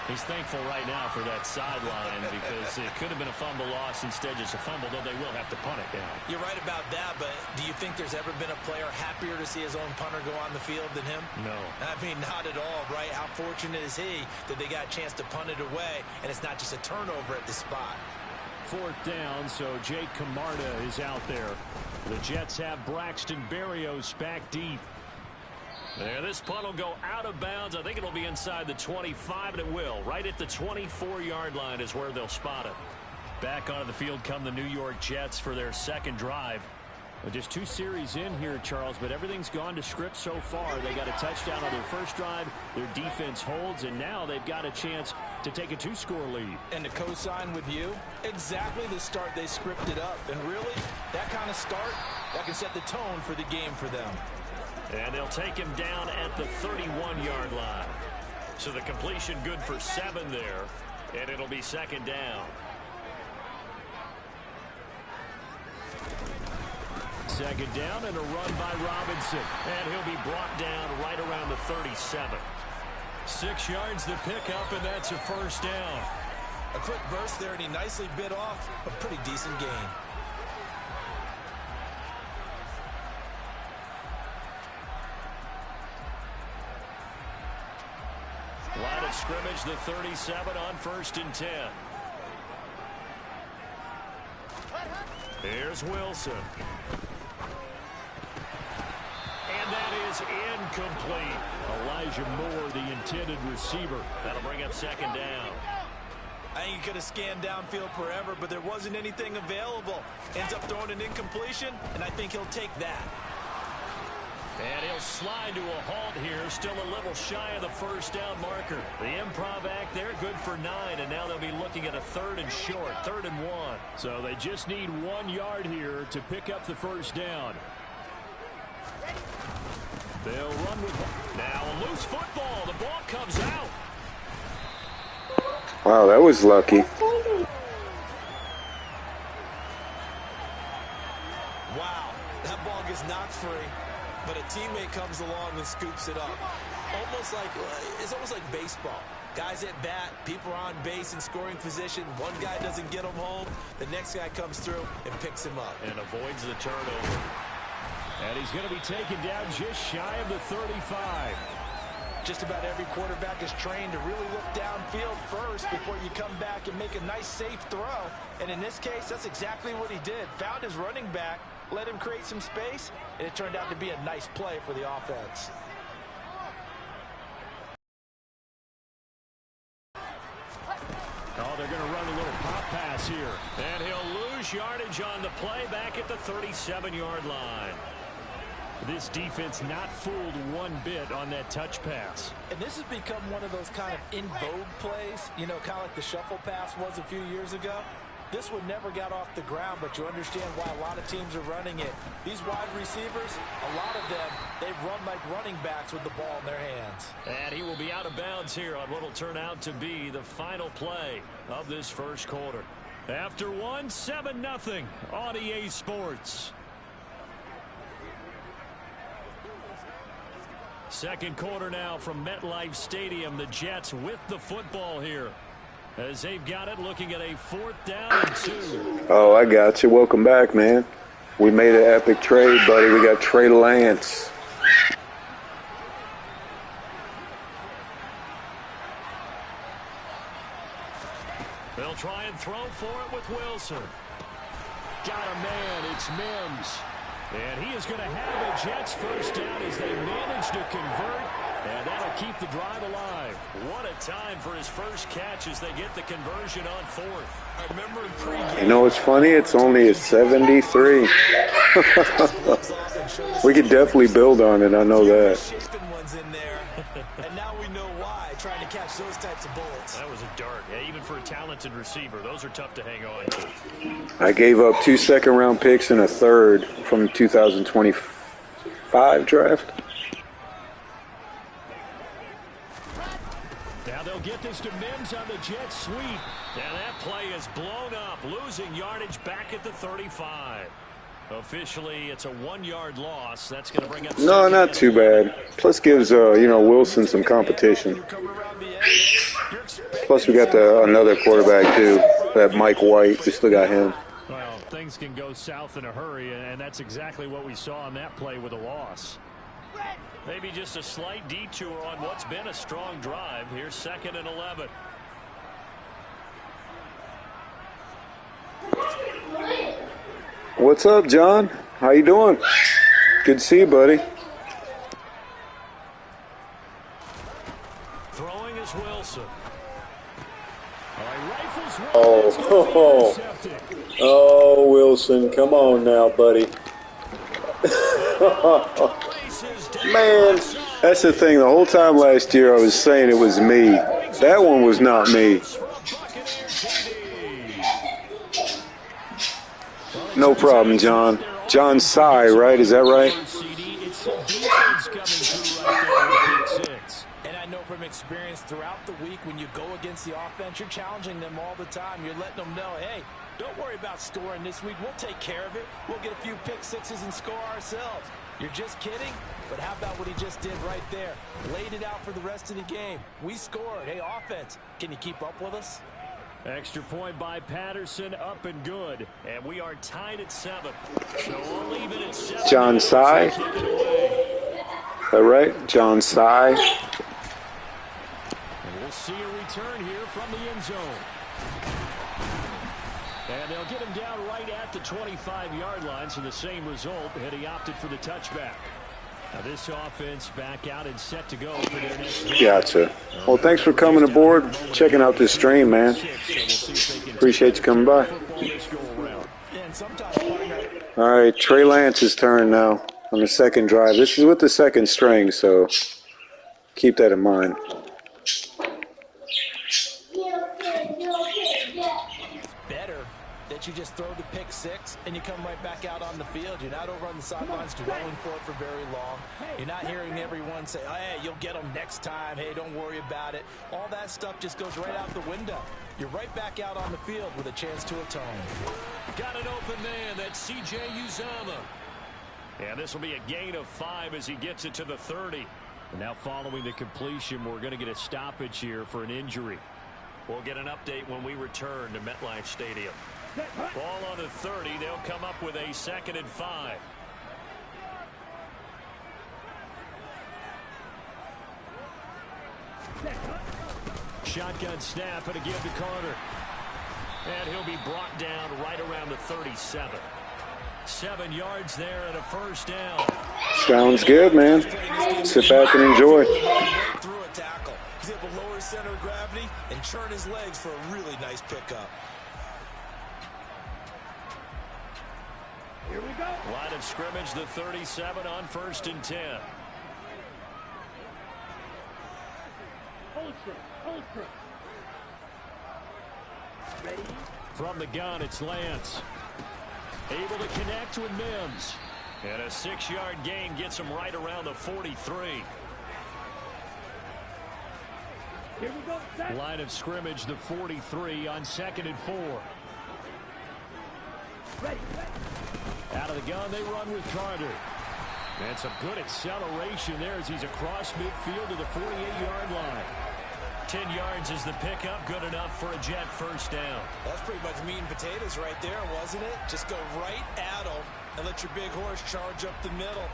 He's thankful right now for that sideline because it could have been a fumble loss, instead just a fumble, though they will have to punt it down. You're right about that, but do you think there's ever been a player happier to see his own punter go on the field than him? No. I mean, not at all, right? How fortunate is he that they got a chance to punt it away, and it's not just a turnover at the spot. 4th down, so Jake Camarda is out there. The Jets have Braxton Berrios back deep. There, this punt will go out of bounds. I think it'll be inside the 25, and it will. Right at the 24-yard line is where they'll spot it. Back onto the field come the New York Jets for their second drive. Well, just 2 series in here, Charles, but everything's gone to script so far. They got a touchdown on their first drive. Their defense holds, and now they've got a chance to take a 2-score lead. And to co-sign with you, exactly the start they scripted up. And really, that kind of start, that can set the tone for the game for them. And they'll take him down at the 31-yard line. So the completion good for 7 there, and it'll be second down. Second down and a run by Robinson. And he'll be brought down right around the 37. 6 yards to pick up, and that's a first down. A quick burst there, and he nicely bit off a pretty decent gain. Line of scrimmage, the 37 on 1st and 10. Here's Wilson. And that is incomplete. Elijah Moore, the intended receiver. That'll bring up second down. I think he could have scanned downfield forever, but there wasn't anything available. Ends up throwing an incompletion, and I think he'll take that. And he'll slide to a halt here, still a little shy of the first down marker. The improv act there, good for 9, and now they'll be looking at a 3rd and short, 3rd and 1. So they just need 1 yard here to pick up the first down. They'll run with it. Now a loose football. The ball comes out. Wow, that was lucky. Wow, that ball gets knocked free, but a teammate comes along and scoops it up. It's almost like baseball. Guys at bat, people are on base in scoring position. One guy doesn't get him home. The next guy comes through and picks him up. And avoids the turnover. And he's going to be taken down just shy of the 35. Just about every quarterback is trained to really look downfield first before you come back and make a nice, safe throw. And in this case, that's exactly what he did. Found his running back, let him create some space, and it turned out to be a nice play for the offense. Oh, they're going to run a little pop pass here. And he'll lose yardage on the play back at the 37-yard line. This defense not fooled one bit on that touch pass. And this has become one of those kind of in vogue plays, you know, kind of like the shuffle pass was a few years ago. This one never got off the ground, but you understand why a lot of teams are running it. These wide receivers, a lot of them, they've run like running backs with the ball in their hands. And he will be out of bounds here on what will turn out to be the final play of this first quarter. After one, 7-0 on EA Sports. Second quarter now from MetLife Stadium. The Jets with the football here, as they've got it, looking at a 4th down and 2. Oh, I got you. Welcome back, man. We made an epic trade, buddy. We got Trey Lance. They'll try and throw for it with Wilson. Got a man. It's Mims. And he is going to have a Jets first down as they manage to convert. And that'll keep the drive alive. What a time for his first catch as they get the conversion on 4th. I remember in pregame. You know what's funny? It's only a 73. We could definitely build on it. I know that. And now we know why, trying to catch those types of bullets. That was a dart. Yeah, even for a talented receiver, those are tough to hang on to. I gave up 2 second-round picks and a third from the 2025 draft. Now they'll get this to Mims on the jet sweep. And that play is blown up, losing yardage back at the 35. Officially, it's a 1-yard loss. That's going to bring up. No, not too bad. Plus gives Wilson some competition. Plus we got another quarterback too, that Mike White. We still got him. Well, things can go south in a hurry, and that's exactly what we saw on that play with a loss. Maybe just a slight detour on what's been a strong drive. Here's 2nd and 11. What's up, John? How you doing? Good to see you, buddy. Throwing is Wilson. Oh, Wilson, come on now, buddy. Man, that's the thing. The whole time last year I was saying it was me. That one was not me. No problem, John. John Sy, right? Is that right? And I know from experience throughout the week, when you go against the offense, you're challenging them all the time. You're letting them know, hey, don't worry about scoring this week. We'll take care of it. We'll get a few pick sixes and score ourselves. You're just kidding? But how about what he just did right there? Laid it out for the rest of the game. We scored. Hey, offense, can you keep up with us? Extra point by Patterson, up and good. And we are tied at 7. So we'll leave it at 7. John Sy. Is that right? John Sy. And we'll see a return here from the end zone. And they'll get him down right at the 25-yard line, so the same result, and he opted for the touchback. Now this offense back out and set to go for their next drive. Gotcha. Well, thanks for coming aboard, checking out this stream, man. Appreciate you coming by. All right, Trey Lance's turn now on the second drive. This is with the second string, so keep that in mind. Better that you just throw the pick six and you come right back out on the field. You're not over on the sidelines dwelling for it for very long. You're not hearing everyone say, oh, hey, you'll get them next time. Hey, don't worry about it. All that stuff just goes right out the window. You're right back out on the field with a chance to atone. Got an open man. That's C.J. Uzama. And this will be a gain of 5 as he gets it to the 30. And now following the completion, we're going to get a stoppage here for an injury. We'll get an update when we return to MetLife Stadium. Ball on the 30. They'll come up with a 2nd and 5. Shotgun snap and a give to Carter. And he'll be brought down right around the 37. 7 yards there and a first down. Sounds good, man. Sit back and enjoy. Right through a tackle. He's able to lower his center of gravity and turn his legs for a really nice pickup. Here we go. Line of scrimmage, the 37 on 1st and 10. Hold trip. Ready? From the gun, it's Lance. Able to connect with Mims. And a 6-yard gain gets him right around the 43. Here we go. Set. Line of scrimmage, the 43 on 2nd and 4. Ready. Out of the gun, they run with Carter. And some good acceleration there as he's across midfield to the 48-yard line. 10 yards is the pickup, good enough for a Jet first down. That's pretty much meat and potatoes right there, wasn't it? Just go right at him and let your big horse charge up the middle.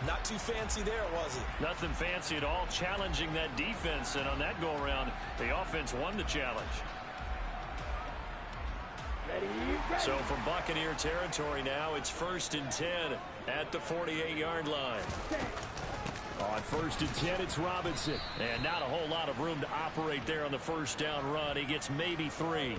Not too fancy there, was it? Nothing fancy at all, challenging that defense, and on that go-around, the offense won the challenge. Ready. So from Buccaneer territory now, it's 1st and 10 at the 48-yard line. On 1st and 10, it's Robinson. And not a whole lot of room to operate there on the first down run. He gets maybe 3.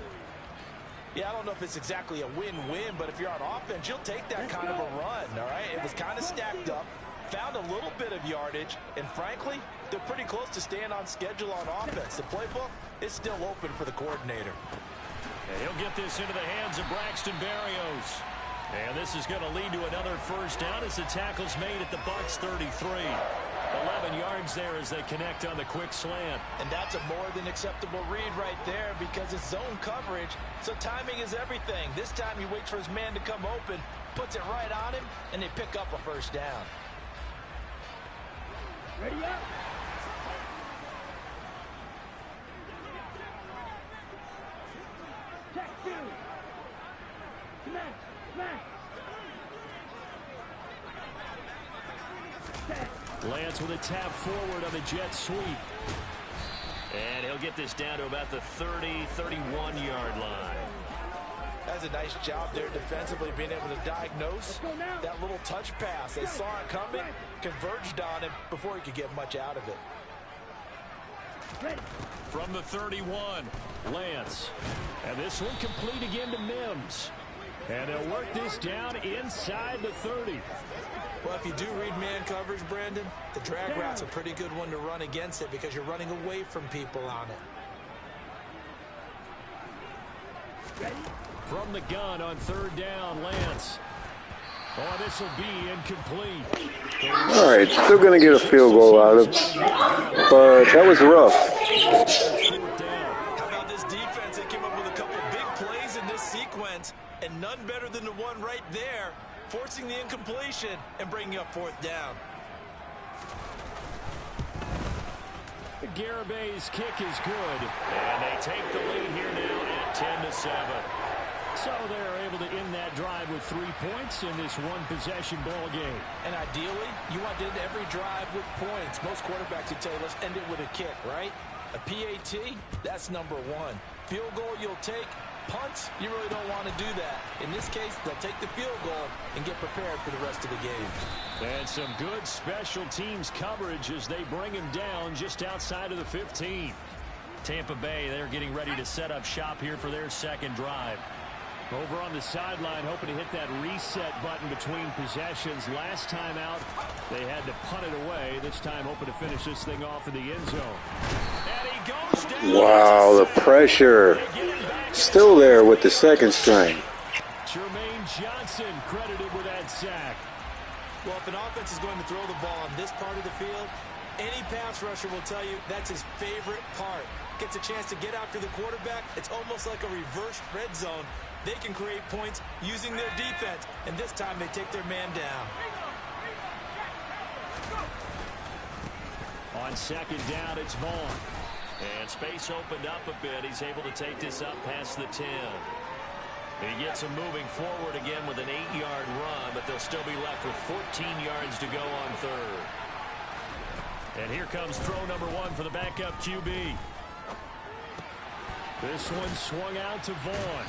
Yeah, I don't know if it's exactly a win-win, but if you're on offense, you'll take that kind of a run, all right? It was kind of stacked up, found a little bit of yardage, and frankly, they're pretty close to staying on schedule on offense. The playbook is still open for the coordinator. And he'll get this into the hands of Braxton Berrios. And this is going to lead to another first down as the tackle's made at the Bucs 33. 11 yards there as they connect on the quick slant. And that's a more than acceptable read right there because it's zone coverage, so timing is everything. This time he waits for his man to come open, puts it right on him, and they pick up a first down. Ready up. Check 2. Smash. Lance with a tap forward on the jet sweep. And he'll get this down to about the 30, 31-yard line. That's a nice job there defensively, being able to diagnose that little touch pass. They saw it coming, converged on him before he could get much out of it. From the 31, Lance. And this one complete again to Mims. And they'll work this down inside the 30. Well, if you do read man coverage, Brandon, the drag route's a pretty good one to run against it because you're running away from people on it. From the gun on 3rd down, Lance. Oh, this will be incomplete. All right, still going to get a field goal out of it, but that was rough. How about this defense? They came up with a couple big plays in this sequence, and none better than the one right there, forcing the incompletion and bringing up 4th down. Garabay's kick is good, and they take the lead here now at 10-7. So they're able to end that drive with 3 points in this one-possession ball game. And ideally, you want to end every drive with points. Most quarterbacks would tell you, let's end it with a kick, right? A PAT, that's number 1. Field goal you'll take. Punts, you really don't want to do that. In this case, they'll take the field goal and get prepared for the rest of the game. And some good special teams coverage as they bring him down just outside of the 15. Tampa Bay, they're getting ready to set up shop here for their second drive. Over on the sideline, hoping to hit that reset button between possessions. Last time out, they had to punt it away. This time, hoping to finish this thing off in the end zone. And he goes down. Wow, the pressure. Still there with the second string. Jermaine Johnson credited with that sack. Well, if an offense is going to throw the ball on this part of the field, any pass rusher will tell you that's his favorite part. Gets a chance to get after the quarterback. It's almost like a reverse red zone. They can create points using their defense, and this time they take their man down. On 2nd down, it's Vaughn. And space opened up a bit. He's able to take this up past the 10. He gets him moving forward again with an 8-yard run, but they'll still be left with 14 yards to go on 3rd. And here comes throw number 1 for the backup QB. This one swung out to Vaughn.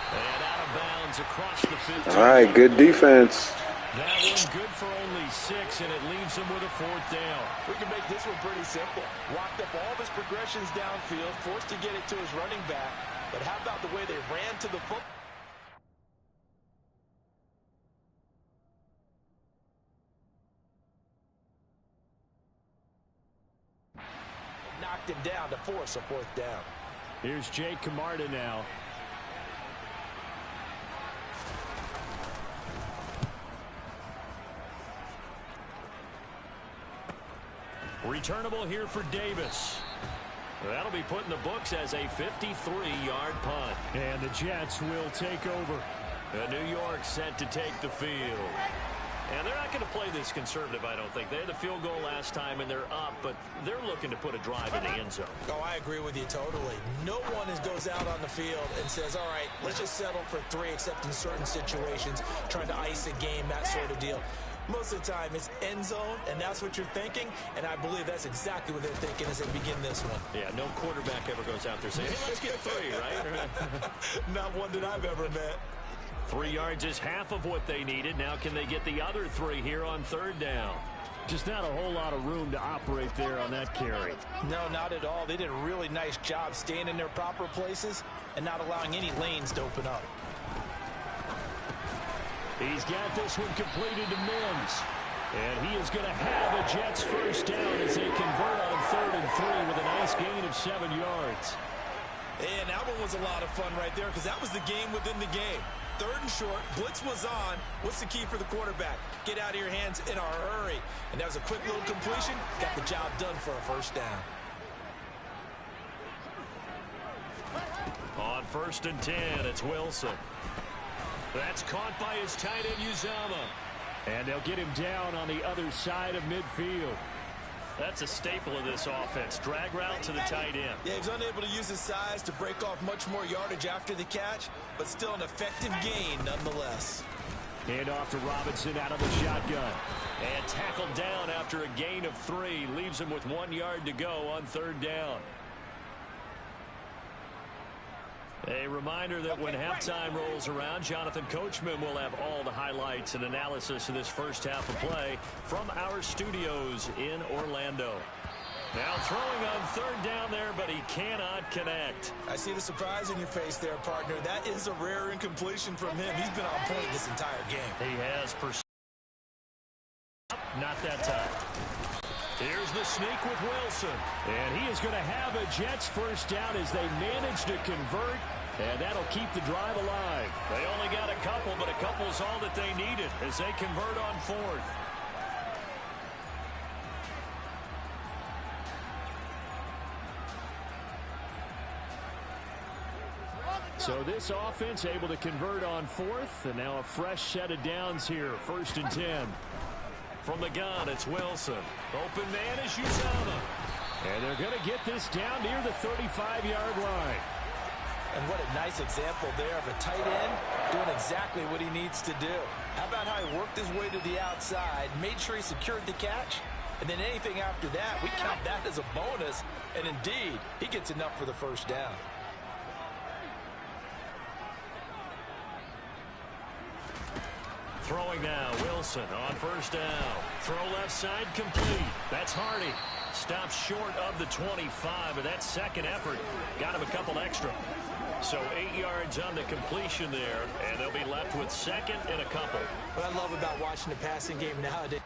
And out of bounds across the 15. All right, good defense. That one good for only 6, and it leaves him with a 4th down. We can make this one pretty simple. Locked up all of his progressions downfield, forced to get it to his running back. But how about the way they ran to the football? Knocked him down to force a 4th down. Here's Jake Camarda now. Returnable here for Davis. That'll be put in the books as a 53-yard punt. And the Jets will take over. New York set to take the field. And they're not going to play this conservative, I don't think. They had the field goal last time, and they're up, but they're looking to put a drive in the end zone. Oh, I agree with you totally. No one goes out on the field and says, all right, let's just settle for 3, except in certain situations, trying to ice a game, that sort of deal. Most of the time, it's end zone, and that's what you're thinking, and I believe that's exactly what they're thinking as they begin this one. Yeah, no quarterback ever goes out there saying, hey, let's get 3, right? Not one that I've ever met. 3 yards is half of what they needed. Now can they get the other 3 here on 3rd down? Just not a whole lot of room to operate there on that carry. No, not at all. They did a really nice job staying in their proper places and not allowing any lanes to open up. He's got this one completed to Mims. And he is going to have a Jets 1st down as they convert on 3rd and 3 with a nice gain of 7 yards. And that one was a lot of fun right there because that was the game within the game. 3rd and short, blitz was on. What's the key for the quarterback? Get out of your hands in a hurry. And that was a quick little completion. Got the job done for a 1st down. On 1st and 10, it's Wilson. That's caught by his tight end, Uzama. And they'll get him down on the other side of midfield. That's a staple of this offense. Drag route to the tight end. Yeah, he was unable to use his size to break off much more yardage after the catch, but still an effective gain nonetheless. Hand off to Robinson out of the shotgun. And tackled down after a gain of 3. Leaves him with 1 yard to go on 3rd down. A reminder that when halftime rolls around, Jonathan Coachman will have all the highlights and analysis of this first half of play from our studios in Orlando. Now throwing on 3rd down there, but he cannot connect. I see the surprise in your face there, partner. That is a rare incompletion from him. He's been on point this entire game. He has not that time. Here's the sneak with Wilson. And he is going to have a Jets 1st down as they manage to convert. And that'll keep the drive alive. They only got a couple, but a couple's all that they needed as they convert on 4th. So this offense able to convert on 4th, and now a fresh set of downs here, 1st and 10. From the gun, it's Wilson. Open man is Uzama. And they're going to get this down near the 35-yard line. And what a nice example there of a tight end doing exactly what he needs to do. How about how he worked his way to the outside, made sure he secured the catch, and then anything after that, we count that as a bonus. And indeed, he gets enough for the 1st down. Throwing now, Wilson on 1st down. Throw left side complete. That's Hardy. Stops short of the 25, but that second effort got him a couple extra. So 8 yards on the completion there, and they'll be left with 2nd and a couple. What I love about watching the passing game nowadays,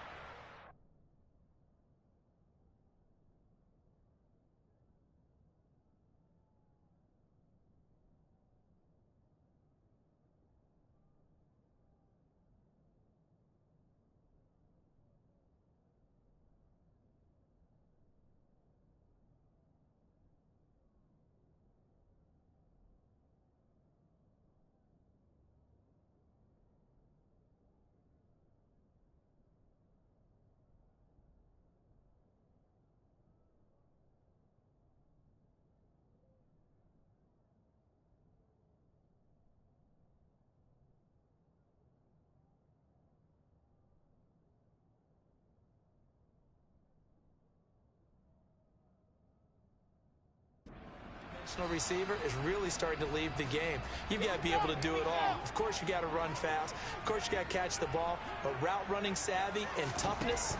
one-dimensional receiver is really starting to leave the game. You've got to be able to do it all. Of course, you got to run fast. Of course, you got to catch the ball. But route running savvy and toughness,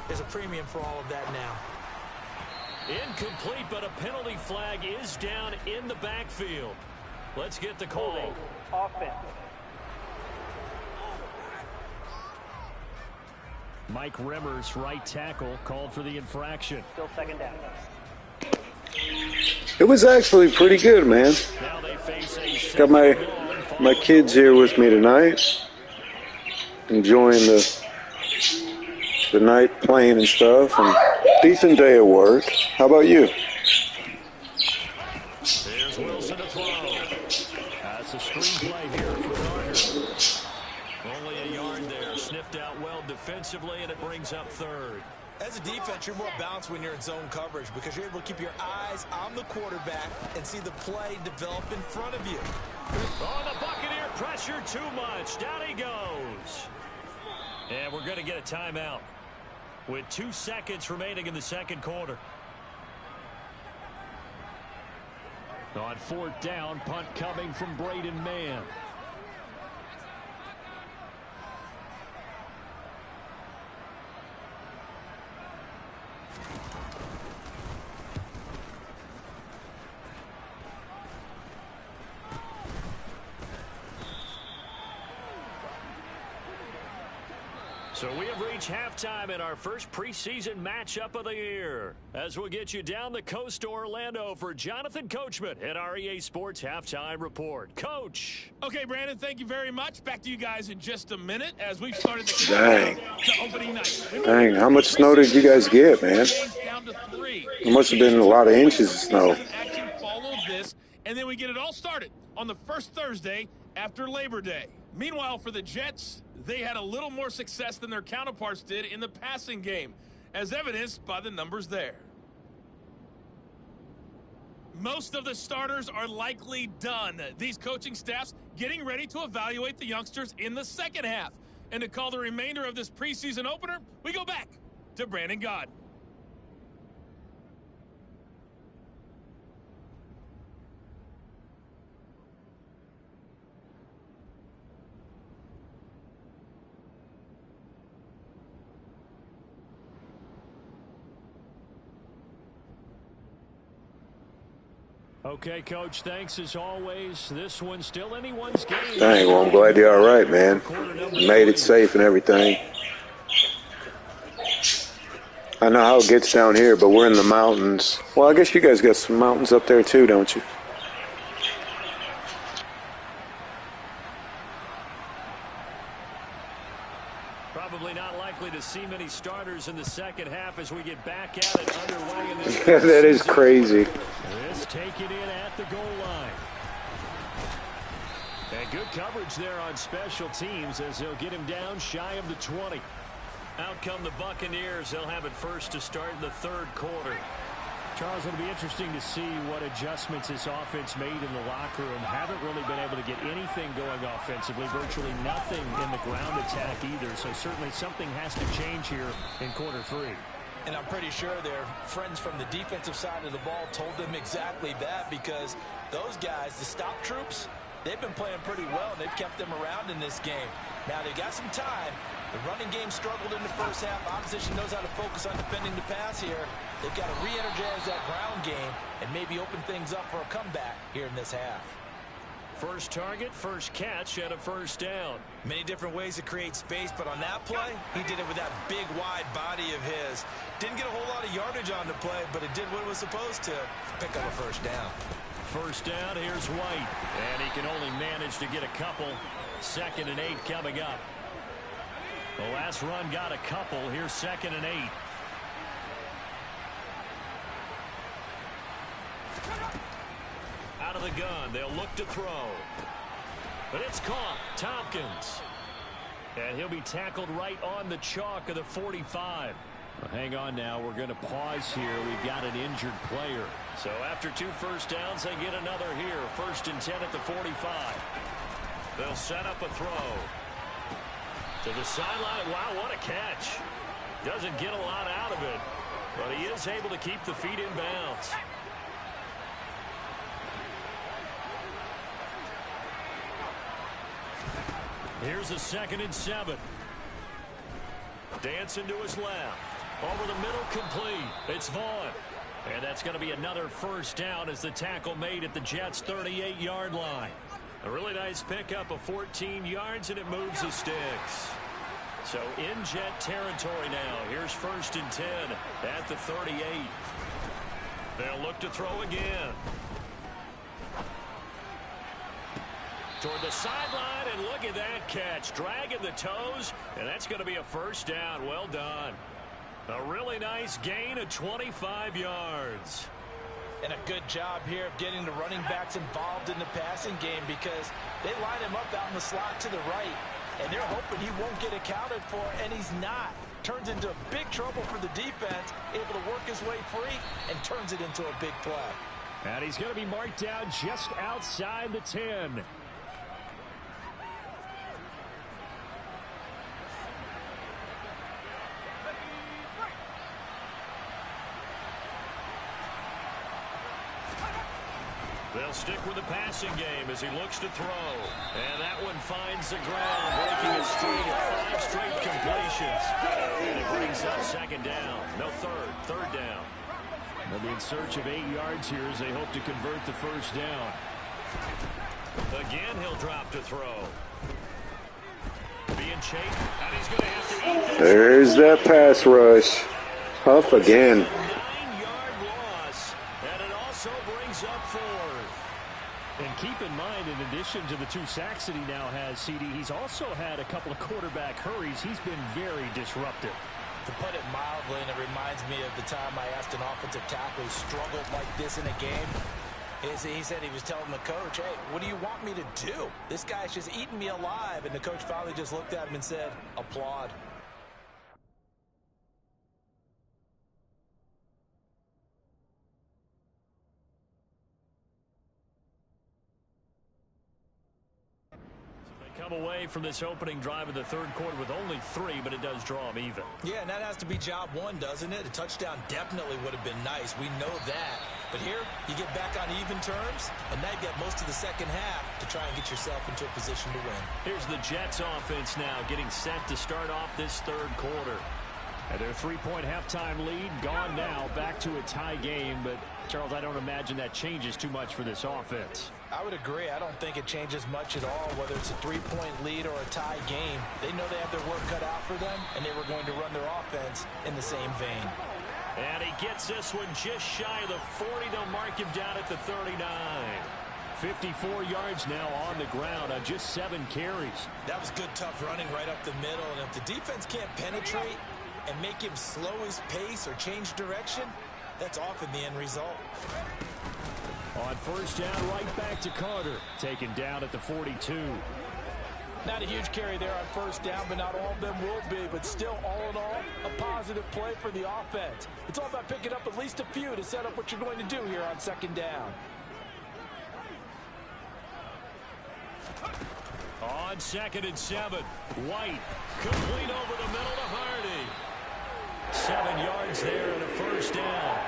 there's a premium for all of that now. Incomplete, but a penalty flag is down in the backfield. Let's get the call. Offense. Mike Remmers, right tackle, called for the infraction. Still second down. It was actually pretty good, man. Now they face a Got my kids here with me tonight, enjoying the night playing and stuff, and decent day at work. How about you? There's Wilson to throw. That's a screenplay here for Gardner. Only a yard there. Sniffed out well defensively, and it brings up third. As a defense, you're more balanced when you're in zone coverage because you're able to keep your eyes on the quarterback and see the play develop in front of you. Oh, the Buccaneer pressure too much. Down he goes. And we're going to get a timeout with 2 seconds remaining in the second quarter. On 4th down, punt coming from Braden Mann. So we have reached halftime in our first preseason matchup of the year. As we'll get you down the coast to Orlando for Jonathan Coachman at our EA Sports Halftime Report. Coach. Okay, Brandon, thank you very much. Back to you guys in just a minute as we've started the Dang. countdown to opening night. Dang, how much snow did you guys get, man? Down to 3. It must have been a lot of inches of snow. Action follows this, and then we get it all started on the first Thursday after Labor Day. Meanwhile, for the Jets, they had a little more success than their counterparts did in the passing game, as evidenced by the numbers there. Most of the starters are likely done. These coaching staffs getting ready to evaluate the youngsters in the second half. And to call the remainder of this preseason opener, we go back to Brandon Gaudin. Okay, Coach, thanks as always. This one's still anyone's game. Dang, well, I'm glad you're all right, man. You made it safe and everything. I know how it gets down here, but we're in the mountains. Well, I guess you guys got some mountains up there too, don't you? Probably not likely to see many starters in the second half as we get back at it underway in this. That is crazy. This taken in at the goal line. And good coverage there on special teams as they'll get him down shy of the 20. Out come the Buccaneers. They'll have it first to start in the third quarter. Charles, it'll be interesting to see what adjustments this offense made in the locker room. Haven't really been able to get anything going offensively. Virtually nothing in the ground attack either. So certainly something has to change here in quarter 3. And I'm pretty sure their friends from the defensive side of the ball told them exactly that because those guys, the stop troops, they've been playing pretty well, and they've kept them around in this game. Now, they've got some time. The running game struggled in the first half. Opposition knows how to focus on defending the pass here. They've got to re-energize that ground game and maybe open things up for a comeback here in this half. First target, first catch, and a first down. Many different ways to create space, but on that play, he did it with that big, wide body of his. Didn't get a whole lot of yardage on the play, but it did what it was supposed to pick up a first down. First down, here's White. And he can only manage to get a couple. 2nd and 8 coming up. The last run got a couple. Here's 2nd and 8. Out of the gun. They'll look to throw. But it's caught. Tompkins. And he'll be tackled right on the chalk of the 45. Well, hang on now. We're going to pause here. We've got an injured player. So after 2 first downs, they get another here. 1st and 10 at the 45. They'll set up a throw. To the sideline. Wow, what a catch. Doesn't get a lot out of it, but he is able to keep the feet in bounds. Here's a 2nd and 7. Dancing to his left. Over the middle, complete. It's Vaughn. And that's going to be another first down as the tackle made at the Jets' 38-yard line. A really nice pickup of 14 yards, and it moves the sticks. So in Jet territory now. Here's 1st and 10 at the 38. They'll look to throw again. Toward the sideline, and look at that catch. Dragging the toes, and that's going to be a first down. Well done. A really nice gain of 25 yards. And a good job here of getting the running backs involved in the passing game because they line him up out in the slot to the right, and they're hoping he won't get accounted for, and he's not. Turns into big trouble for the defense, able to work his way free, and turns it into a big play. And he's going to be marked down just outside the 10. They'll stick with the passing game as he looks to throw. And that one finds the ground, breaking a streak of 5 straight completions. And it brings up 2nd down. No, third down. They'll be in search of 8 yards here as they hope to convert the first down. Again, he'll drop to throw. Being chased, and he's going to have to eat this. There's that pass rush. Huff again. 9-yard loss, and it also brings up 4th. And keep in mind, in addition to the 2 sacks that he now has, CD, he's also had a couple of quarterback hurries. He's been very disruptive. To put it mildly, and it reminds me of the time I asked an offensive tackle who struggled like this in a game. He said he was telling the coach, hey, what do you want me to do? This guy's just eating me alive. And the coach finally just looked at him and said, applaud. Come away from this opening drive of the 3rd quarter with only 3, but it does draw them even. Yeah, and that has to be job 1, doesn't it? A touchdown definitely would have been nice. We know that. But here, you get back on even terms, and now you get most of the second half to try and get yourself into a position to win. Here's the Jets offense now getting set to start off this 3rd quarter. And their 3-point halftime lead gone now, back to a tie game. But, Charles, I don't imagine that changes too much for this offense. I would agree. I don't think it changes much at all, whether it's a 3-point lead or a tie game. They know they have their work cut out for them, and they were going to run their offense in the same vein. And he gets this one just shy of the 40. They'll mark him down at the 39. 54 yards now on the ground on just 7 carries. That was good, tough running right up the middle. And if the defense can't penetrate and make him slow his pace or change direction, that's often the end result. On first down, right back to Carter. Taken down at the 42. Not a huge carry there on first down, but not all of them will be. But still, all in all, a positive play for the offense. It's all about picking up at least a few to set up what you're going to do here on 2nd down. On 2nd and 7, White. Complete over the middle to Hardy. 7 yards there and a first down.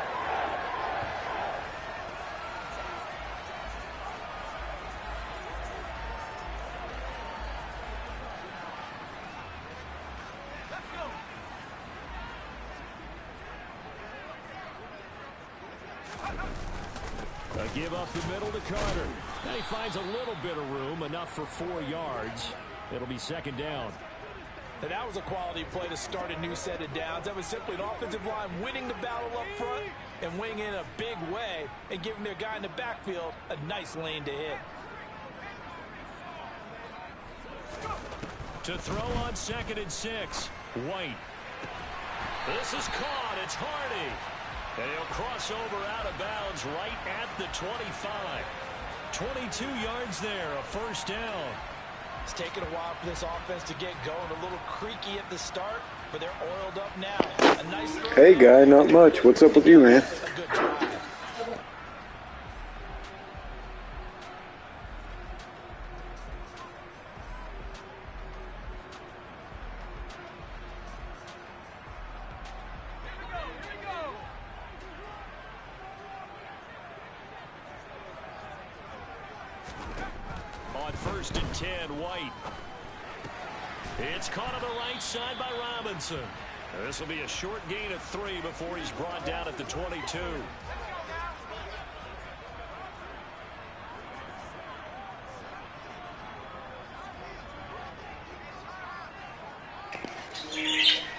A give up the middle to Carter. And he finds a little bit of room, enough for 4 yards. It'll be 2nd down. And that was a quality play to start a new set of downs. That was simply an offensive line winning the battle up front and winning in a big way and giving their guy in the backfield a nice lane to hit. To throw on 2nd and 6, White. This is caught. It's Hardy. And he'll cross over out of bounds right at the 25. 22 yards there, a first down. It's taken a while for this offense to get going. A little creaky at the start, but they're oiled up now. A nice throw. Hey, guy, not much. What's up with you, man? A good drive. On 1st and 10, White. It's caught on the right side by Robinson. This will be a short gain of 3 before he's brought down at the 22.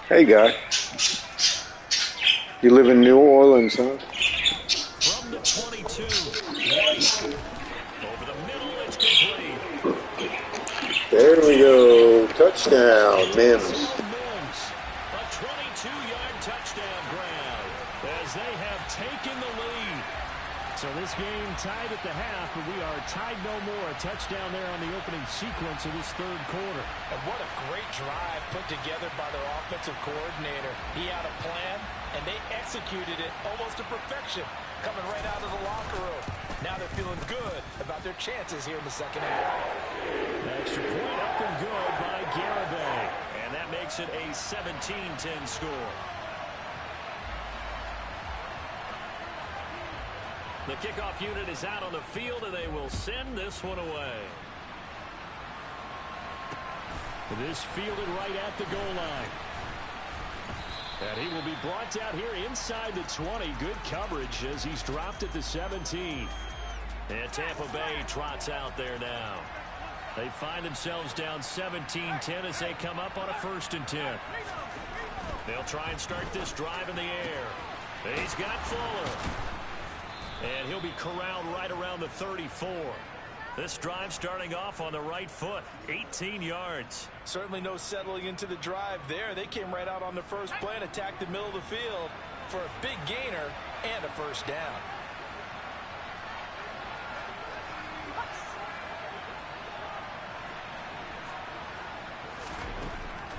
Hey, guy. You live in New Orleans, huh? From the 22, White. Over the middle, it's complete. There we go. Touchdown, Mims. A 22-yard touchdown grab as they have taken the lead. So this game tied at the half, but we are tied no more. A touchdown there on the opening sequence of this third quarter. And what a great drive put together by their offensive coordinator. He had a plan, and they executed it almost to perfection, coming right out of the locker room. Now they're feeling good about their chances here in the second half. Extra point up and good by Garibay. And that makes it a 17-10 score. The kickoff unit is out on the field, and they will send this one away. This fielded right at the goal line. And he will be brought down here inside the 20. Good coverage as he's dropped at the 17. And Tampa Bay trots out there now. They find themselves down 17-10 as they come up on a 1st and 10. They'll try and start this drive in the air. He's got Fuller. And he'll be corralled right around the 34. This drive starting off on the right foot, 18 yards. Certainly no settling into the drive there. They came right out on the first play and attacked the middle of the field for a big gainer and a 1st down.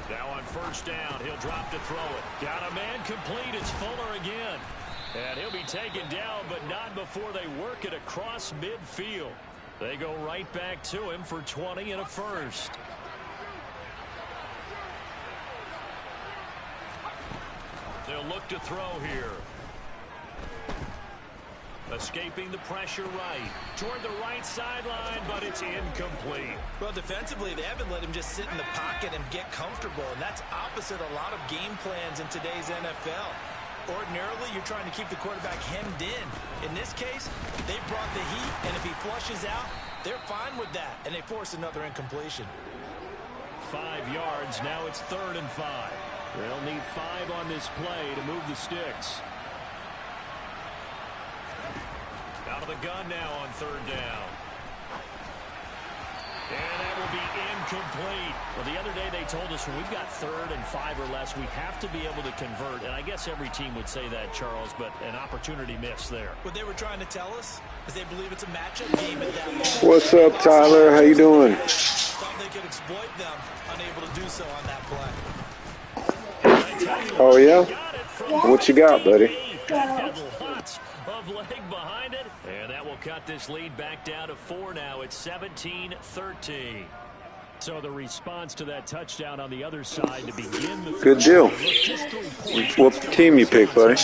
Now on 1st down, he'll drop to throw it. Got a man complete. It's Fuller again. And he'll be taken down, but not before they work it across midfield. They go right back to him for 20 and a 1st. They'll look to throw here. Escaping the pressure right. Toward the right sideline, but it's incomplete. Well, defensively, they haven't let him just sit in the pocket and get comfortable, and that's opposite a lot of game plans in today's NFL. Ordinarily, you're trying to keep the quarterback hemmed in. In this case, they brought the heat, and if he flushes out, they're fine with that, and they force another incompletion. 5 yards. Now it's 3rd and 5. They'll need 5 on this play to move the sticks. Out of the gun now on 3rd down. And that will be incomplete. Well, the other day they told us when we've got 3rd and 5 or less, we have to be able to convert. And I guess every team would say that, Charles, but an opportunity missed there. What they were trying to tell us is they believe it's a matchup game at that moment. What's up, Tyler? How you doing? Thought they could exploit them, unable to do so on that play. Oh, yeah? What you got, buddy? Lots of leg behind it. And that will cut this lead back down to 4 now. It's 17-13. So the response to that touchdown on the other side to begin the Good deal. What team you pick, buddy?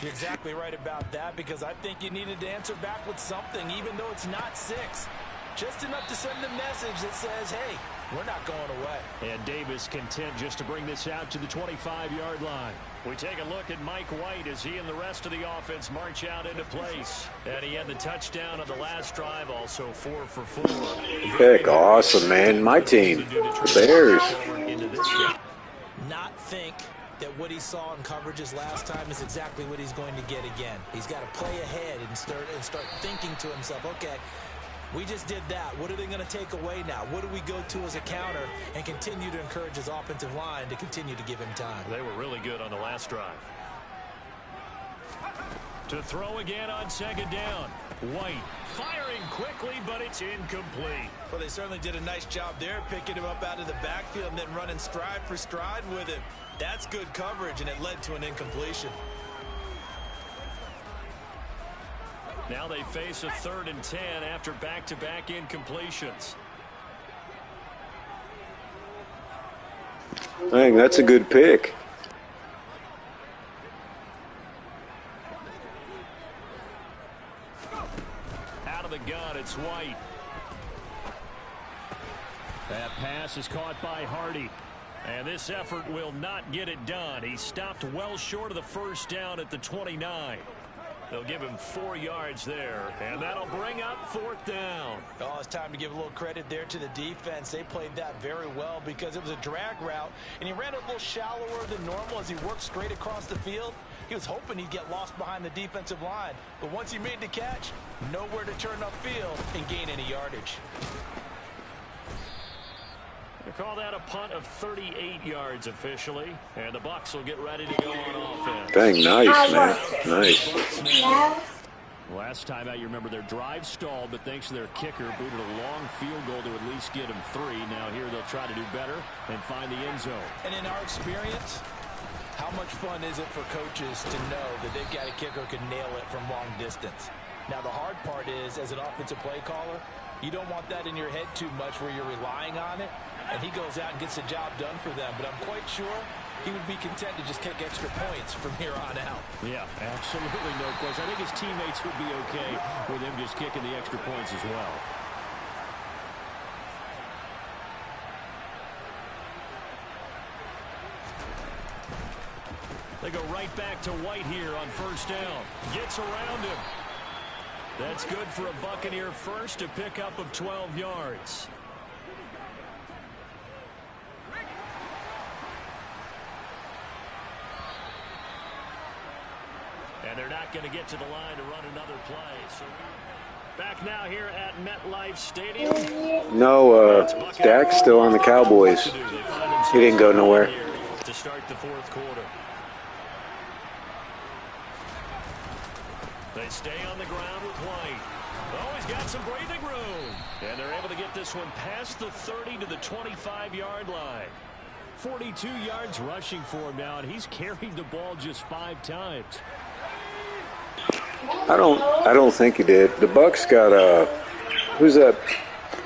You're exactly right about that, because I think you needed to answer back with something, even though it's not 6. Just enough to send a message that says, hey, we're not going away. And Davis content just to bring this out to the 25-yard line. We take a look at Mike White as he and the rest of the offense march out into place. And he had the touchdown on the last drive, also 4 for 4. Heck, awesome, man. My team, the Bears. Not think that what he saw in coverages last time is exactly what he's going to get again. He's got to play ahead and start thinking to himself, okay, we just did that. What are they going to take away now? What do we go to as a counter? And continue to encourage his offensive line to continue to give him time. They were really good on the last drive. To throw again on 2nd down. White firing quickly, but it's incomplete. Well, they certainly did a nice job there, picking him up out of the backfield and then running stride for stride with him. That's good coverage, and it led to an incompletion. Now they face a 3rd and 10 after back-to-back incompletions. Dang, that's a good pick. Out of the gun, it's White. That pass pass is caught by Hardy. And this effort will not get it done. He stopped well short of the first down at the 29. They'll give him 4 yards there, and that'll bring up 4th down. Oh, it's time to give a little credit there to the defense. They played that very well because it was a drag route, and he ran a little shallower than normal as he worked straight across the field. He was hoping he'd get lost behind the defensive line, but once he made the catch, nowhere to turn upfield and gain any yardage. They call that a punt of 38 yards officially, and the Bucs will get ready to go on offense. Dang, nice, man. Nice. Last time out, you remember their drive stalled, but thanks to their kicker, booted a long field goal to at least get them 3. Now here they'll try to do better and find the end zone. And in our experience, how much fun is it for coaches to know that they've got a kicker who can nail it from long distance? Now the hard part is, as an offensive play caller, you don't want that in your head too much where you're relying on it, and he goes out and gets the job done for them. But I'm quite sure he would be content to just kick extra points from here on out. Yeah, absolutely no question. I think his teammates would be okay with him just kicking the extra points as well. They go right back to White here on 1st down. Gets around him. That's good for a Buccaneer first, a pickup of 12 yards. And they're not going to get to the line to run another play. So back now here at MetLife Stadium. No, Dak's still on the Cowboys. He didn't go nowhere. To start the 4th quarter. They stay on the ground with White. Oh, he's got some breathing room. And they're able to get this one past the 30 to the 25-yard line. 42 yards rushing for him now, and he's carried the ball just 5 times. I don't think he did. The Bucs got who's that?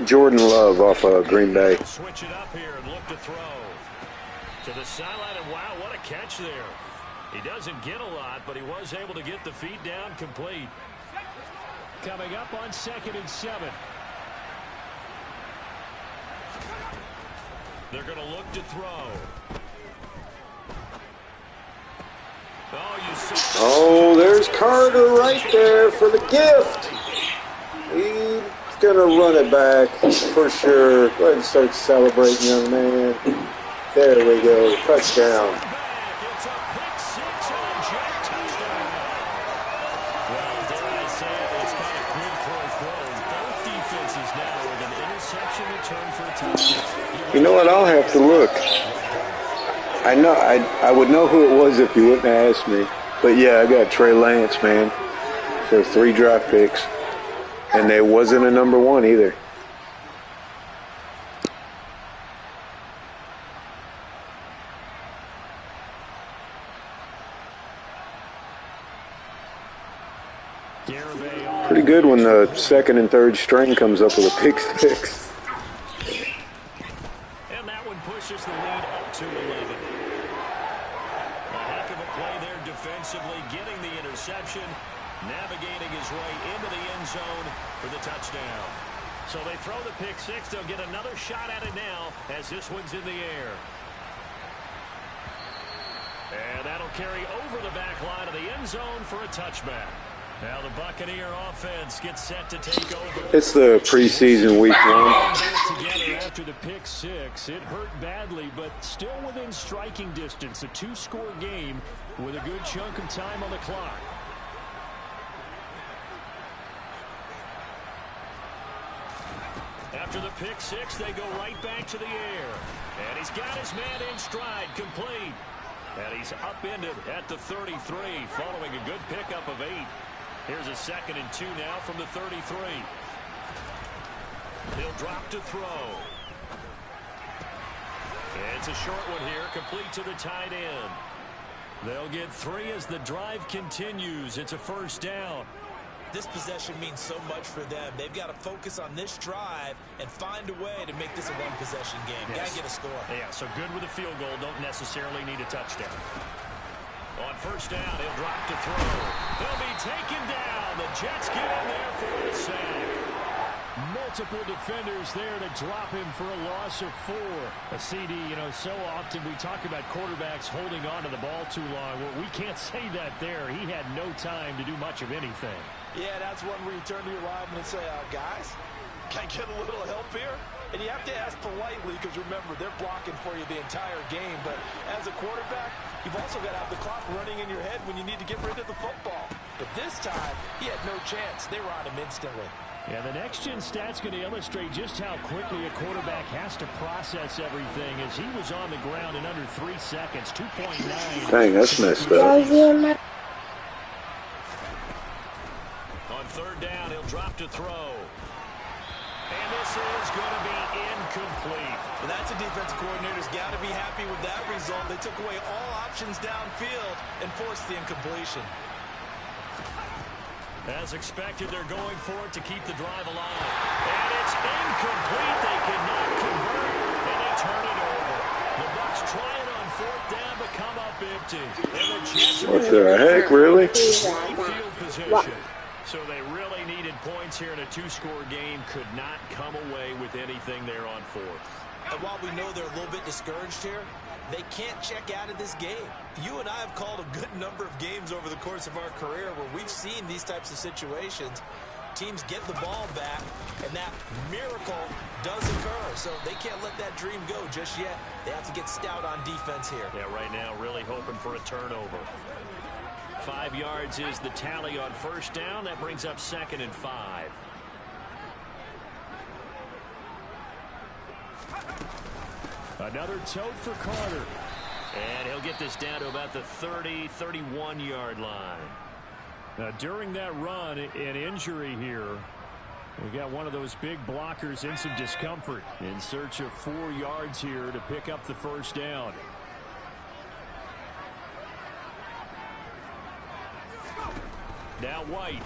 Jordan Love off of Green Bay. Switch it up here and look to throw to the sideline, and wow, what a catch there. He doesn't get a lot, but he was able to get the feet down complete. Coming up on 2nd and 7. They're going to look to throw. Oh, there's Carter right there for the gift. He's going to run it back for sure. Go ahead and start celebrating, young man. There we go. Touchdown. It's a pick 6 on a jet touchdown. Well, dare I say it, it's kind of quid pro quo. Both defenses now with an interception return for a touchdown. You know what? I'll have to look. I know I would know who it was if you wouldn't have asked me. But yeah, I got Trey Lance, man. So 3 draft picks. And there wasn't a number 1 either. Pretty good when the 2nd and 3rd string comes up with a pick 6. And that one pushes the lead up to 11. A heck of a play there defensively, getting the interception, navigating his way into the end zone for the touchdown. So they throw the pick 6. They'll get another shot at it now as this one's in the air. And that'll carry over the back line of the end zone for a touchback. Now the Buccaneer offense gets set to take over. It's the preseason week 1. Together after the pick 6. It hurt badly, but still within striking distance. A 2-score game with a good chunk of time on the clock. After the pick 6, they go right back to the air. And he's got his man in stride, complete. And he's upended at the 33, following a good pickup of 8. Here's a 2nd and 2 now from the 33. He'll drop to throw. It's a short one here, complete to the tight end. They'll get 3 as the drive continues. It's a 1st down. This possession means so much for them. They've got to focus on this drive and find a way to make this a one-possession game. Yes. Got to get a score. Yeah, so good with a field goal. Don't necessarily need a touchdown. On 1st down, he'll drop to throw. He'll be taken down. The Jets get in there for the sack. Multiple defenders there to drop him for a loss of 4. A CD, you know, so often we talk about quarterbacks holding on to the ball too long. Well, we can't say that there. He had no time to do much of anything. Yeah, that's one where you turn to your lineman and say, guys, can I get a little help here? And you have to ask politely because, remember, they're blocking for you the entire game. But as a quarterback, you've also got to have the clock running in your head when you need to get rid of the football. But this time, he had no chance. They were on him instantly. Yeah, the next-gen stat's going to illustrate just how quickly a quarterback has to process everything as he was on the ground in under 3 seconds, 2.9. Dang, that's messed up. On third down, he'll drop to throw. And this is going to be incomplete. Well, that's a defensive coordinator's got to be happy with that result. They took away all options downfield and forced the incompletion. As expected, they're going for it to keep the drive alive. And it's incomplete. They cannot convert, and they turn it over. The Bucs try it on fourth down, but come up empty. And the Jets What the heck, really? field position. So they really needed points here in a 2-score game. Could not come away with anything there on fourth. And while we know they're a little bit discouraged here, they can't check out of this game. You and I have called a good number of games over the course of our career where we've seen these types of situations. Teams get the ball back, and that miracle does occur. So they can't let that dream go just yet. They have to get stout on defense here. Yeah, right now really hoping for a turnover. 5 yards is the tally on first down. That brings up 2nd and 5. Another tote for Carter. And he'll get this down to about the 30, 31-yard line. Now, during that run, an injury here. We got one of those big blockers in some discomfort. In search of 4 yards here to pick up the first down. Now White.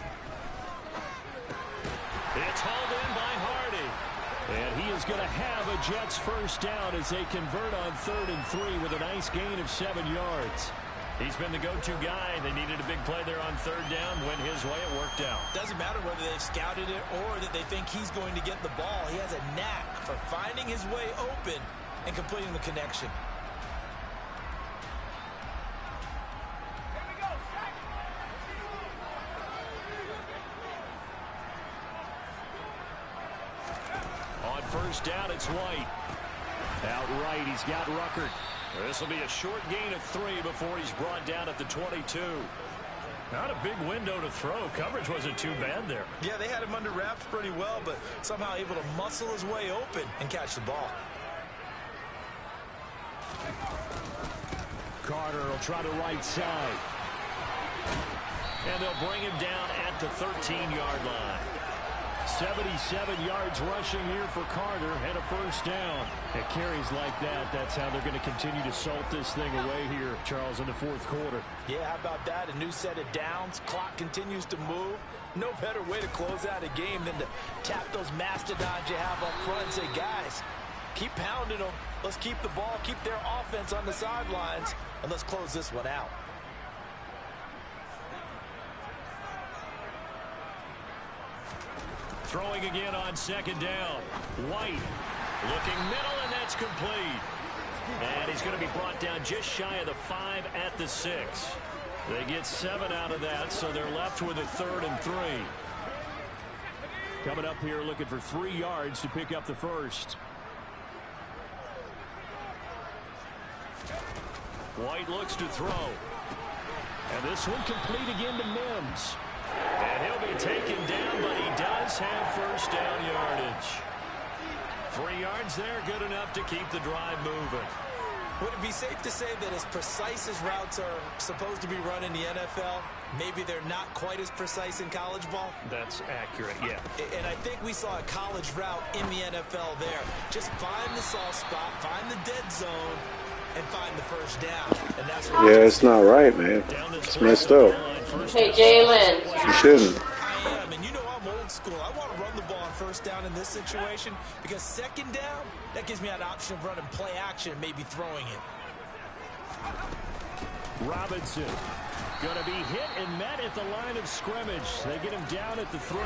It's hauled in by Hardy. And he is going to have a Jets first down as they convert on 3rd and 3 with a nice gain of 7 yards. He's been the go-to guy. They needed a big play there on 3rd down. Went his way. It worked out. Doesn't matter whether they've scouted it or that they think he's going to get the ball. He has a knack for finding his way open and completing the connection. First down, it's White. Out right, he's got Ruckert. This will be a short gain of 3 before he's brought down at the 22. Not a big window to throw. Coverage wasn't too bad there. Yeah, they had him under wraps pretty well, but somehow able to muscle his way open and catch the ball. Carter will try the right side. And they'll bring him down at the 13-yard line. 77 yards rushing here for Carter and a first down. At carries like that, that's how they're going to continue to salt this thing away here, Charles, in the 4th quarter. Yeah, how about that? A new set of downs. Clock continues to move. No better way to close out a game than to tap those mastodons you have up front and say, guys, keep pounding them. Let's keep the ball, keep their offense on the sidelines, and let's close this one out. Throwing again on 2nd down. White looking middle, and that's complete. And he's going to be brought down just shy of the 5 at the 6. They get 7 out of that, so they're left with a 3rd and 3. Coming up here looking for 3 yards to pick up the first. White looks to throw. And this one complete again to Mims. And he'll be taken down, but he does have first down yardage. 3 yards there, good enough to keep the drive moving. Would it be safe to say that as precise as routes are supposed to be run in the NFL, maybe they're not quite as precise in college ball? That's accurate, yeah. And I think we saw a college route in the NFL there. Just find the soft spot, find the dead zone, and find the first down. And that's what it's not right, man. It's messed up. Hey, Jalen. You shouldn't. I am, and you know I'm old school. I want to run the ball on first down in this situation because 2nd down, that gives me an option of running play action and maybe throwing it. Robinson Going to be hit and met at the line of scrimmage. They get him down at the 3.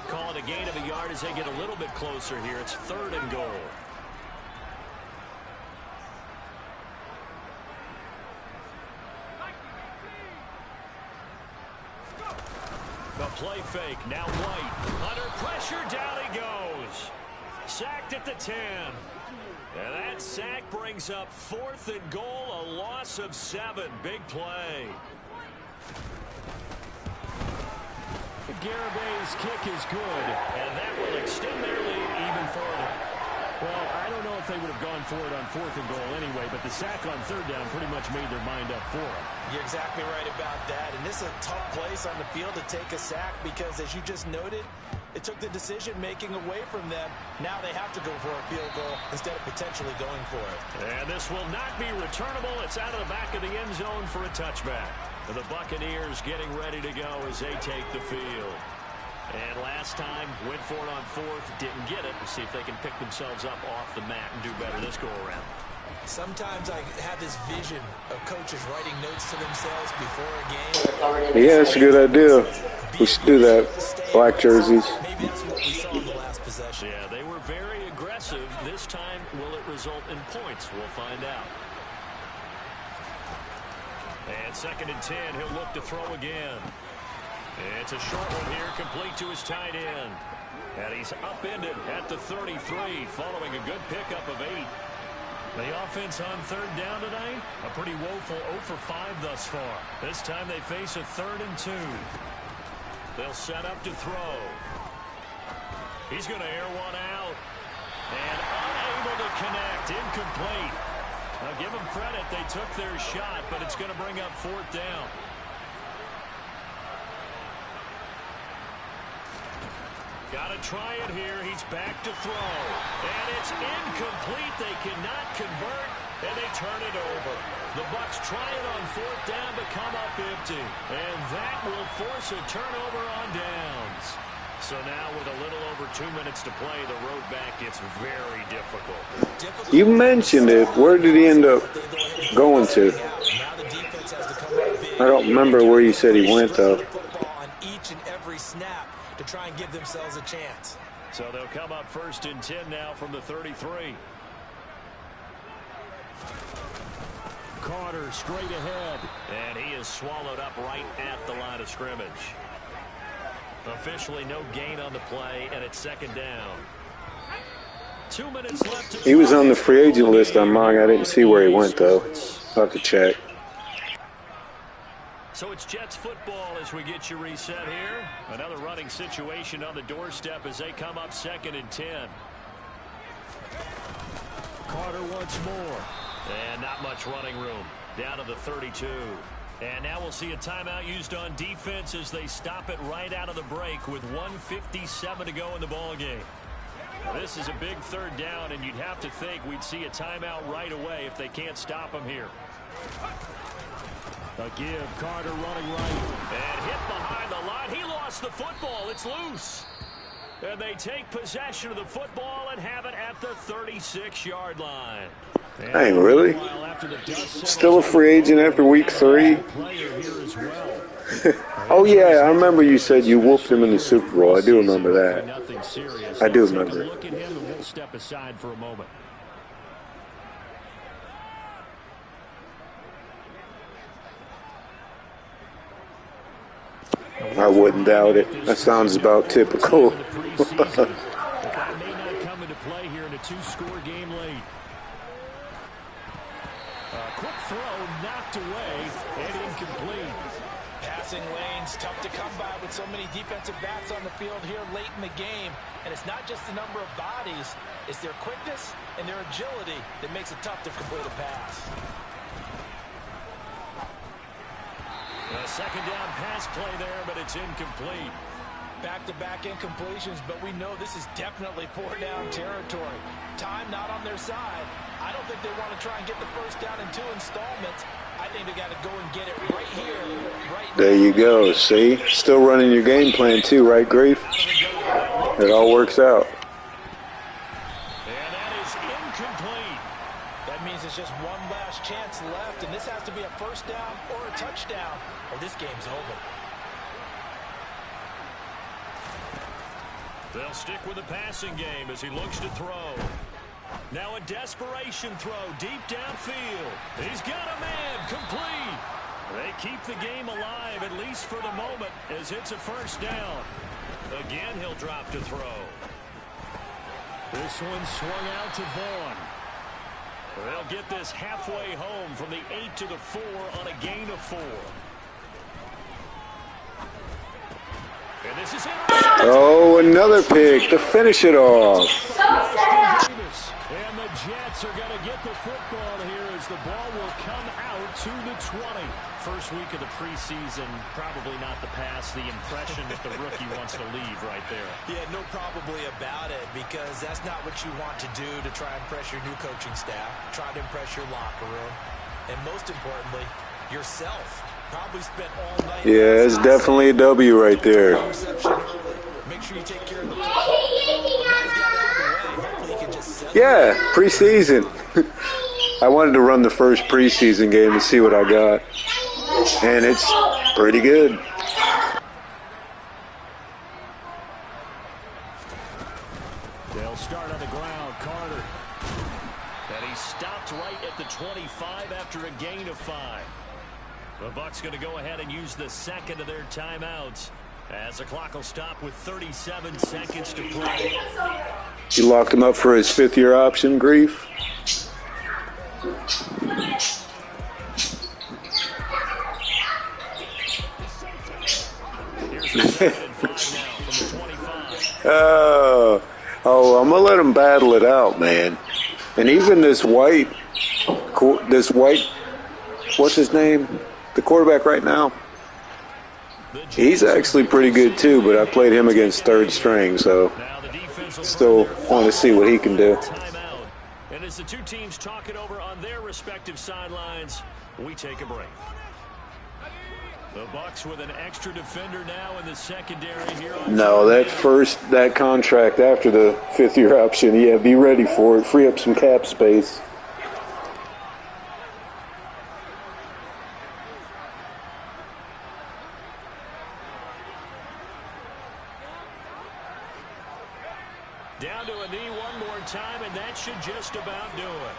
Call it a gain of a yard as they get a little bit closer here. It's 3rd and goal. The play fake, now White. Under pressure, down he goes. Sacked at the 10. And that sack brings up 4th and goal, a loss of 7. Big play. Garabay's kick is good, and that will extend their lead even further. Well, I don't know if they would have gone for it on 4th and goal anyway, but the sack on 3rd down pretty much made their mind up for it. You're exactly right about that, and this is a tough place on the field to take a sack because, as you just noted, it took the decision-making away from them. Now they have to go for a field goal instead of potentially going for it. And this will not be returnable. It's out of the back of the end zone for a touchback. The Buccaneers getting ready to go as they take the field. And last time, went for it on 4th, didn't get it. We'll see if they can pick themselves up off the mat and do better this go-around. Sometimes I have this vision of coaches writing notes to themselves before a game. Yeah, that's a good idea. We should do that. Black jerseys. Maybe that's what we saw in the last possession. Yeah, they were very aggressive. This time, will it result in points? We'll find out. And 2nd and 10, he'll look to throw again. It's a short one here, complete to his tight end. And he's upended at the 33, following a good pickup of 8. The offense on 3rd down tonight, a pretty woeful 0 for 5 thus far. This time they face a 3rd and 2. They'll set up to throw. He's going to air one out. And unable to connect, incomplete. Now give them credit, they took their shot, but it's going to bring up 4th down. Got to try it here. He's back to throw. And it's incomplete. They cannot convert, and they turn it over. The Bucs try it on 4th down, but come up empty. And that will force a turnover on downs. So now with a little over 2 minutes to play, the road back gets very difficult. You mentioned it. Where did he end up going to? I don't remember where you said he went, though. On each and every snap to try and give themselves a chance. So they'll come up 1st and 10 now from the 33. Carter straight ahead. And he is swallowed up right at the line of scrimmage. Officially no gain on the play, and it's 2nd down. 2 minutes left. He was on the free agent list on mine. I didn't see where he went, though. I'll have to check. So it's Jets football as we get you reset here. Another running situation on the doorstep as they come up 2nd and 10. Carter once more. And not much running room. Down to the 32. And now we'll see a timeout used on defense as they stop it right out of the break with 1:57 to go in the ballgame. This is a big 3rd down, and you'd have to think we'd see a timeout right away if they can't stop him here. A give, Carter running right. And hit behind the line. He lost the football. It's loose. And they take possession of the football and have it at the 36-yard line. Dang, really? Still a free agent after week 3? Oh, yeah, I remember you said you whooped him in the Super Bowl. I do remember that. I do remember. Look at him, and we'll step aside for a moment. I wouldn't doubt it. That sounds about typical. That may not come into play here in a 2-score game late. Quick throw knocked away and incomplete. Passing lanes tough to come by with so many defensive backs on the field here late in the game. And it's not just the number of bodies, it's their quickness and their agility that makes it tough to complete a pass. A 2nd down pass play there, but it's incomplete. Back-to-back incompletions, but we know this is definitely 4-down territory. Time not on their side. I don't think they want to try and get the 1st down in 2 installments. I think they got to go and get it right here, right now. There you go. See? Still running your game plan, too, right, Grief? It all works out. And that is incomplete. That means it's There's just one last chance left, and this has to be a first down or a touchdown, or this game's over. They'll stick with the passing game as he looks to throw. Now a desperation throw deep downfield. He's got a man complete. They keep the game alive, at least for the moment, as it's a first down. Again, he'll drop to throw. This one swung out to Vaughn. They'll get this halfway home from the 8 to the 4 on a gain of 4. And this is it. Oh, another pick to finish it off. And the Jets are going to get the football here as the ball will come out to the 20. First week of the preseason, probably not the pass, the impression that the rookie wants to leave right there. Yeah, no probably about it, because that's not what you want to do to try and impress your new coaching staff, try to impress your locker room, and most importantly, yourself. Probably spent all night. Yeah, it's definitely a W right there. Make sure you take care of the Yeah, preseason. I wanted to run the first preseason game and see what I got. And it's pretty good. They'll start on the ground. Carter. And he stopped right at the 25 after a gain of 5. The Bucs going to go ahead and use the second of their timeouts as the clock will stop with 37 seconds to play. You locked him up for his fifth-year option, Grief? Here's a second and 5 now from the 25. Oh, I'm going to let him battle it out, man. And even this white, what's his name? The quarterback right now, he's actually pretty good too, but I played him against third string, so still want to see what he can do. And as the two teams talk it over on their respective sidelines, we take a break. The Bucs with an extra defender now in the secondary here. No, that contract after the fifth-year option, yeah, be ready for it. Free up some cap space. Down to a knee one more time, and that should just about do it.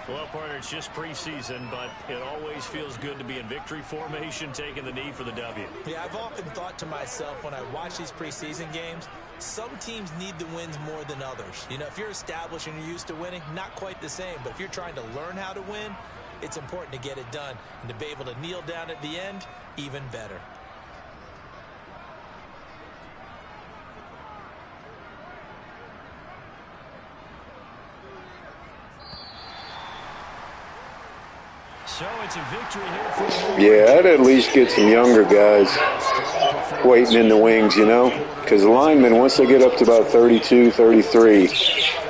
Well, partner, it's just preseason, but it always feels good to be in victory formation, taking the knee for the W. Yeah, I've often thought to myself when I watch these preseason games, some teams need the wins more than others. You know, if you're established and you're used to winning, not quite the same. But if you're trying to learn how to win, it's important to get it done. And to be able to kneel down at the end, even better. So it's a victory here for Yeah, I'd at least get some younger guys waiting in the wings, you know? Because linemen, once they get up to about 32, 33,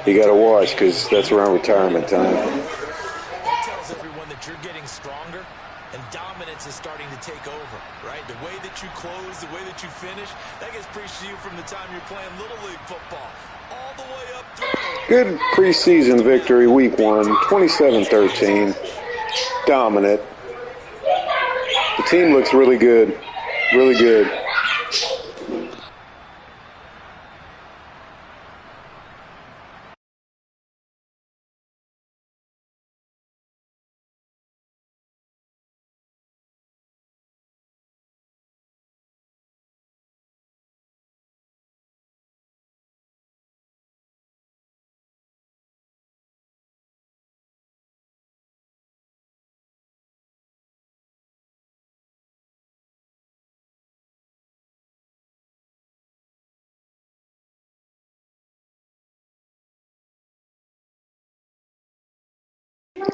you got to watch because that's around retirement time. That tells everyone that you're getting stronger and dominance is starting to take over, right? The way that you close, the way that you finish, that gets preached to you from the time you're playing Little League football all the way up through. Good preseason victory, week 1, 27-13. Dominant. The team looks really good. Really good.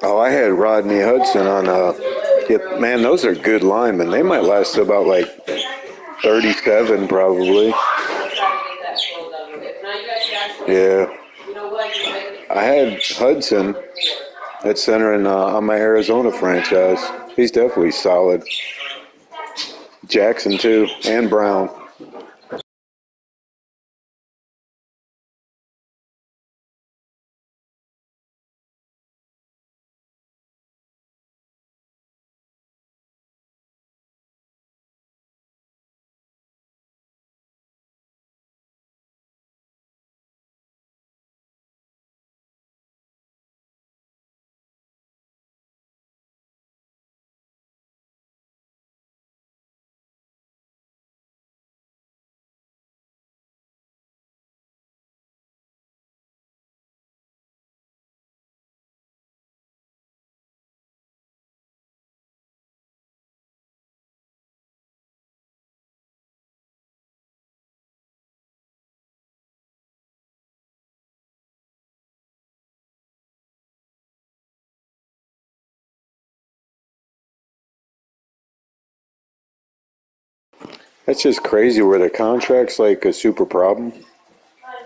Oh, I had Rodney Hudson on. Man, those are good linemen. They might last to about like 37, probably. Yeah. I had Hudson at center on my Arizona franchise. He's definitely solid. Jackson, too, and Brown. That's just crazy where the contract's like a super problem.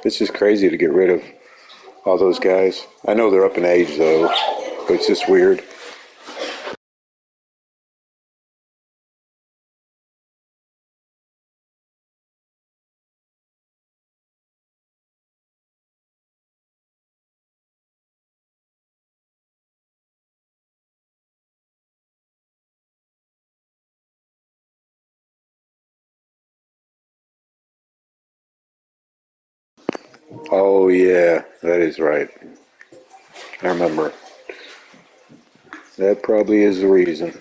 It's just crazy to get rid of all those guys. I know they're up in age though, but it's just weird. Oh yeah, that is right. I remember. That probably is the reason.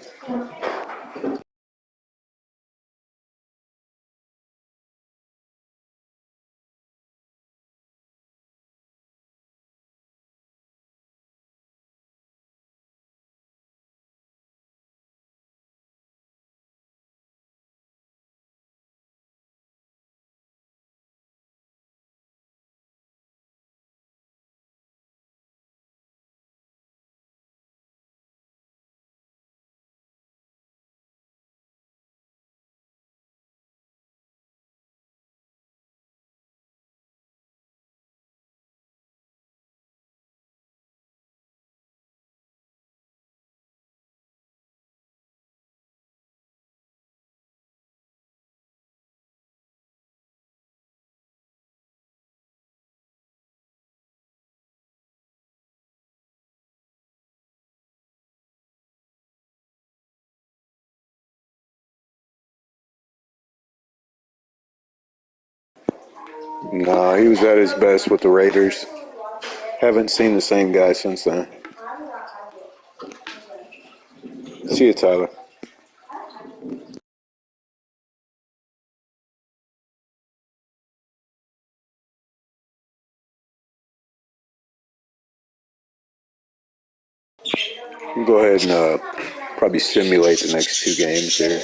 No, he was at his best with the Raiders. Haven't seen the same guy since then. See you, Tyler. Go ahead and probably simulate the next two games here.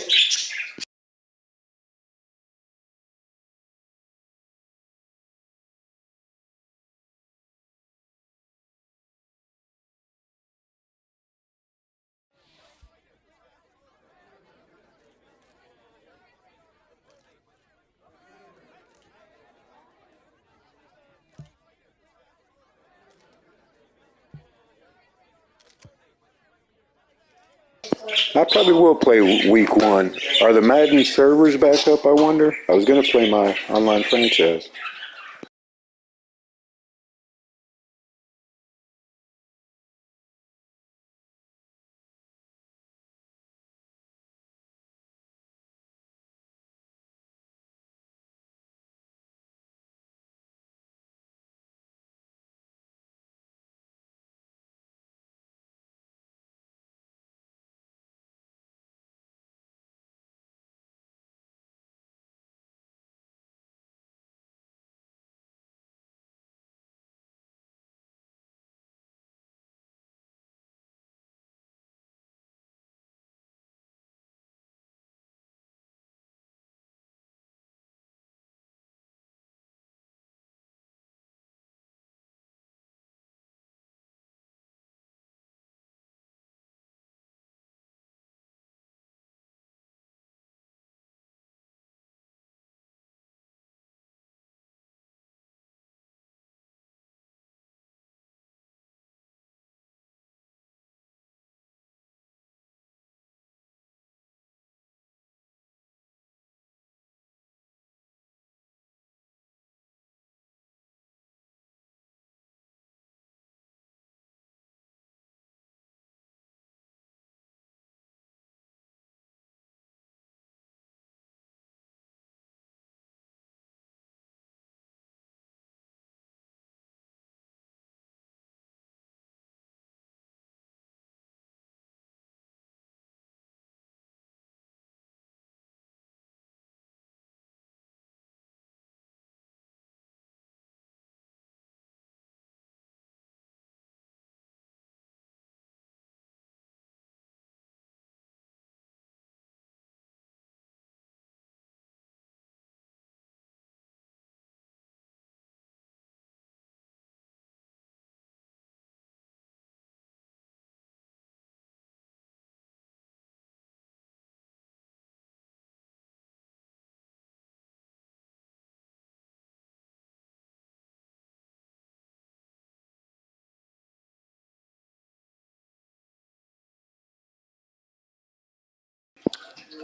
I probably will play week one. Are the Madden servers back up, I wonder? I was going to play my online franchise.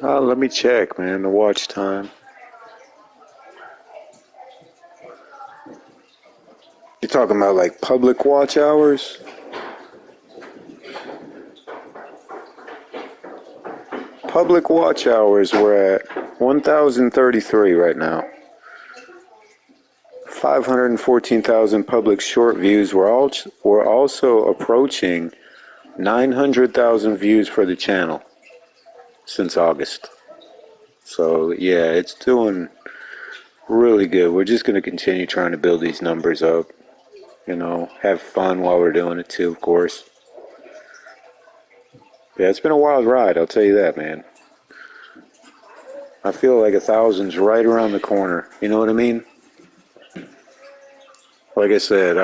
Let me check, man. The watch time. You're talking about like public watch hours? Public watch hours, we're at 1,033 right now. 514,000 public short views. We're also approaching 900,000 views for the channel since August. So yeah, it's doing really good. We're just going to continue trying to build these numbers up. You know, have fun while we're doing it too, of course. Yeah, it's been a wild ride, I'll tell you that, man. I feel like 1,000's right around the corner. You know what I mean? Like I said,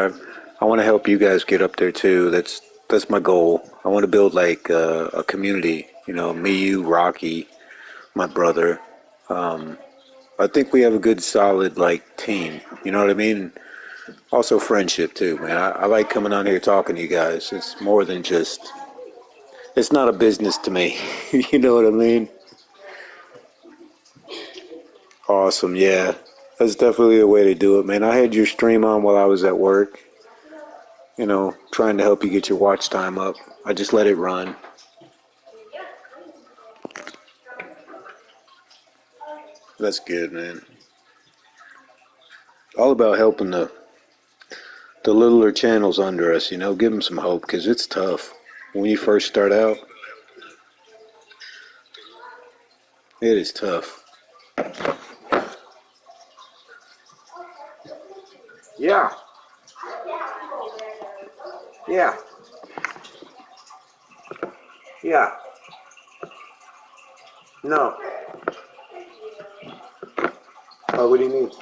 I want to help you guys get up there too. That's my goal. I want to build like a community. You know, me, you, Rocky, my brother. I think we have a good, solid like team. You know what I mean? Also friendship too, man. I like coming on here talking to you guys. It's more than just. It's not a business to me. You know what I mean? Awesome, yeah. That's definitely a way to do it, man. I had your stream on while I was at work. You know, trying to help you get your watch time up. I just let it run. That's good, man. All about helping the littler channels under us, you know, give them some hope because it's tough. When you first start out, it is tough. Yeah. Yeah. Yeah. No. What do you need?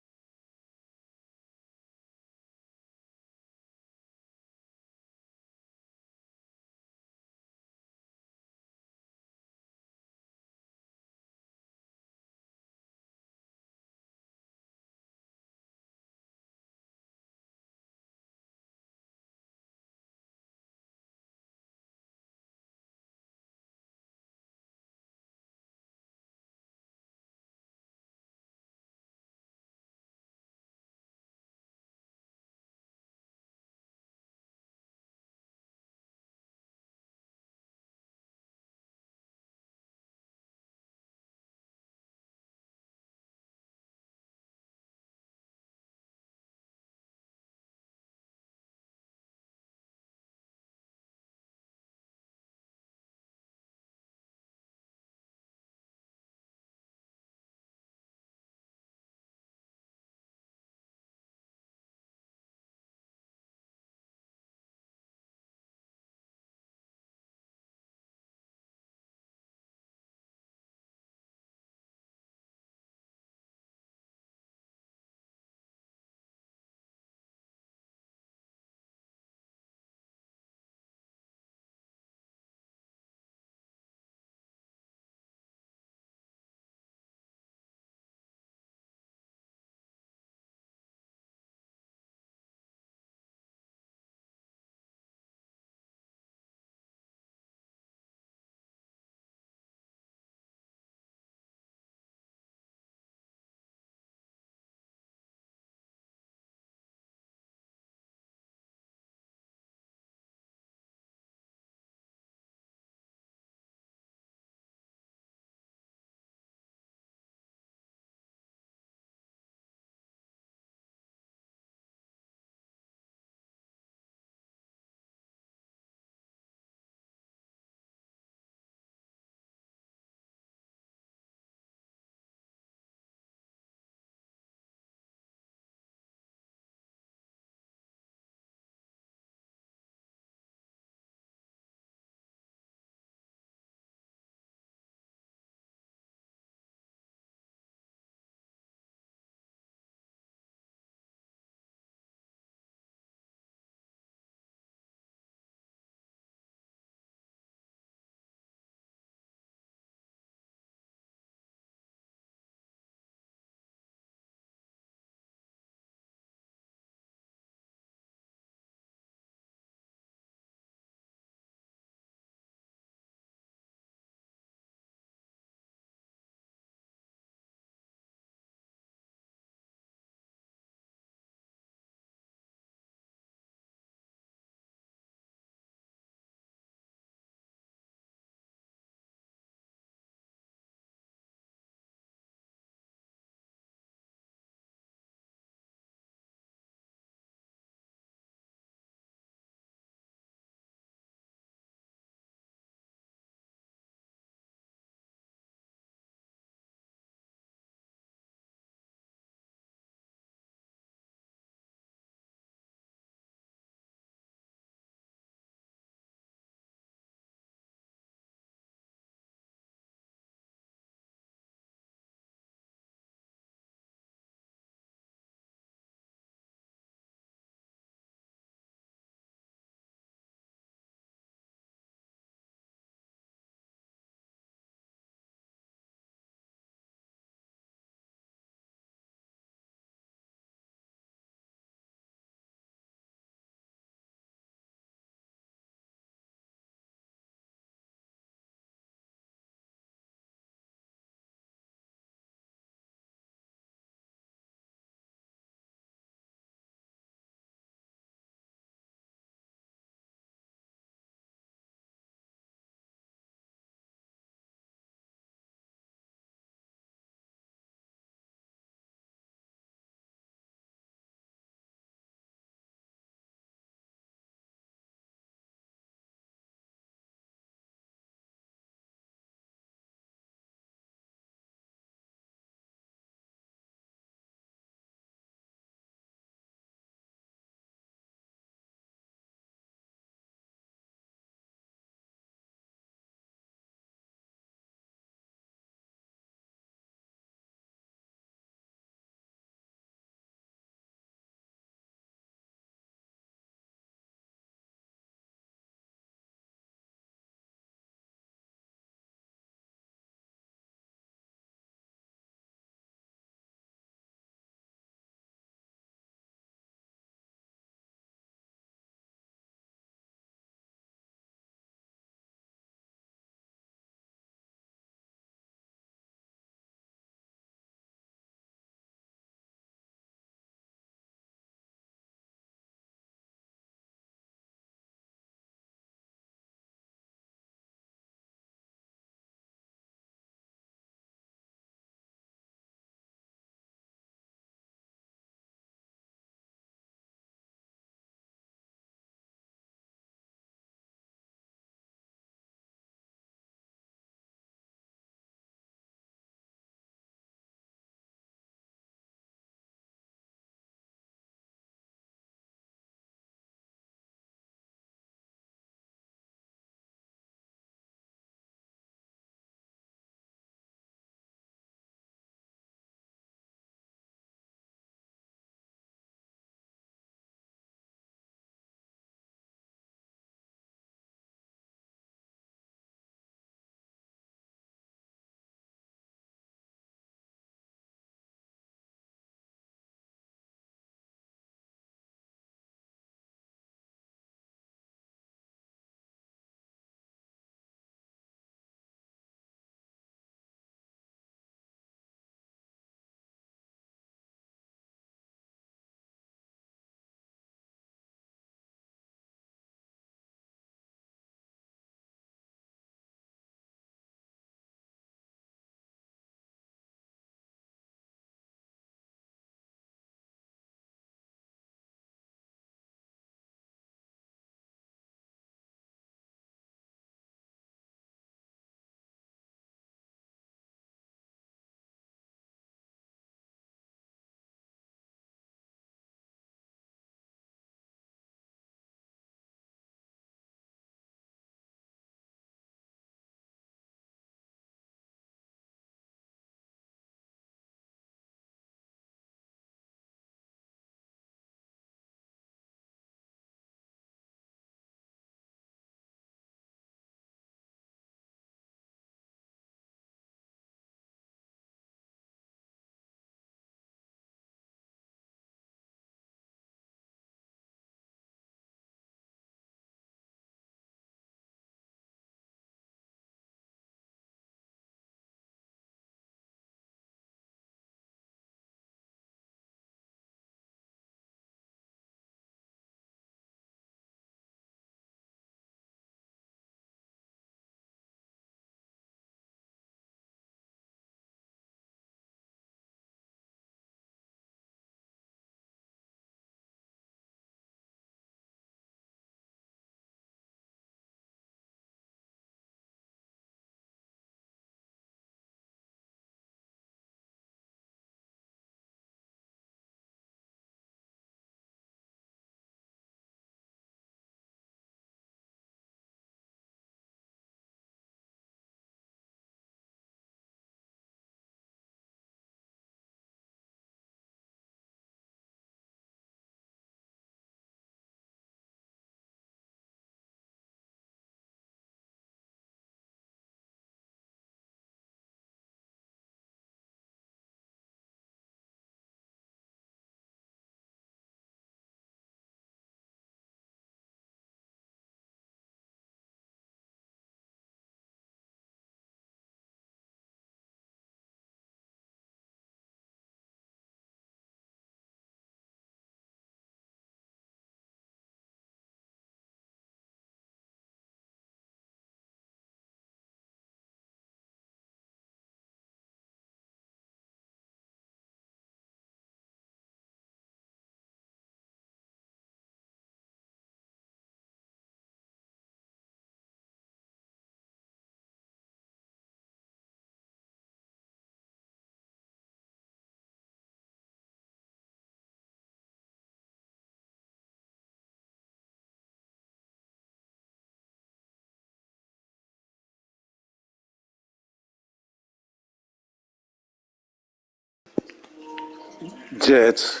Jets,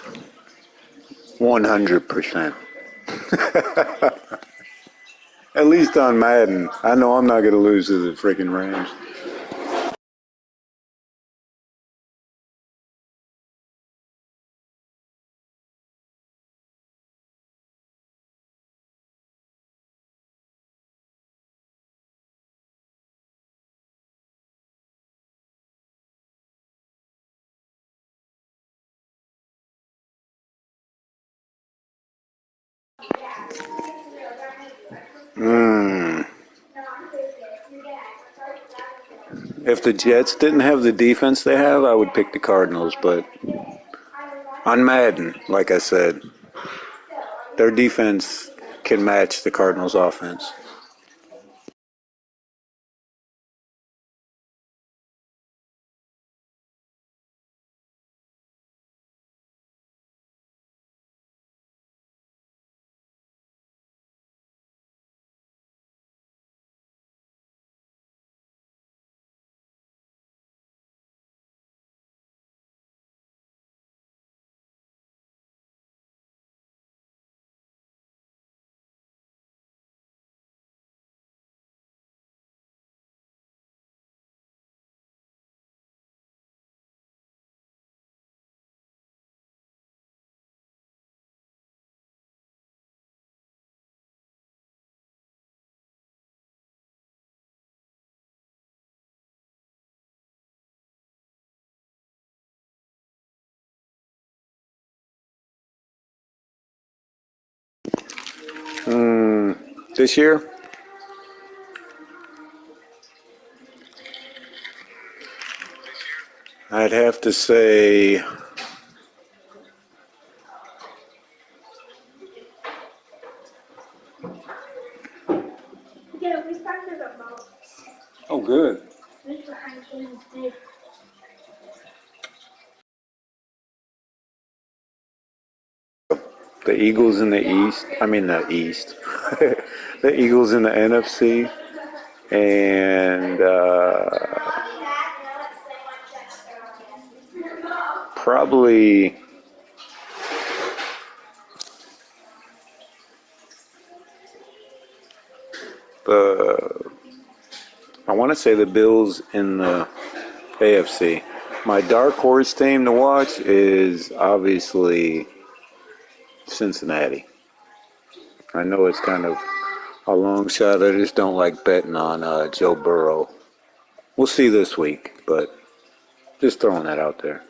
100%. At least on Madden. I know I'm not going to lose to the freaking Rams. If the Jets didn't have the defense they have, I would pick the Cardinals. But on Madden, like I said, their defense can match the Cardinals' offense. This year, I'd have to say oh, good. The Eagles in the East. I mean, the East. The Eagles in the NFC. And probably the, I want to say the Bills in the AFC. My dark horse team to watch is obviously Cincinnati. I know it's kind of a long shot. I just don't like betting on Joe Burrow. We'll see this week, but just throwing that out there.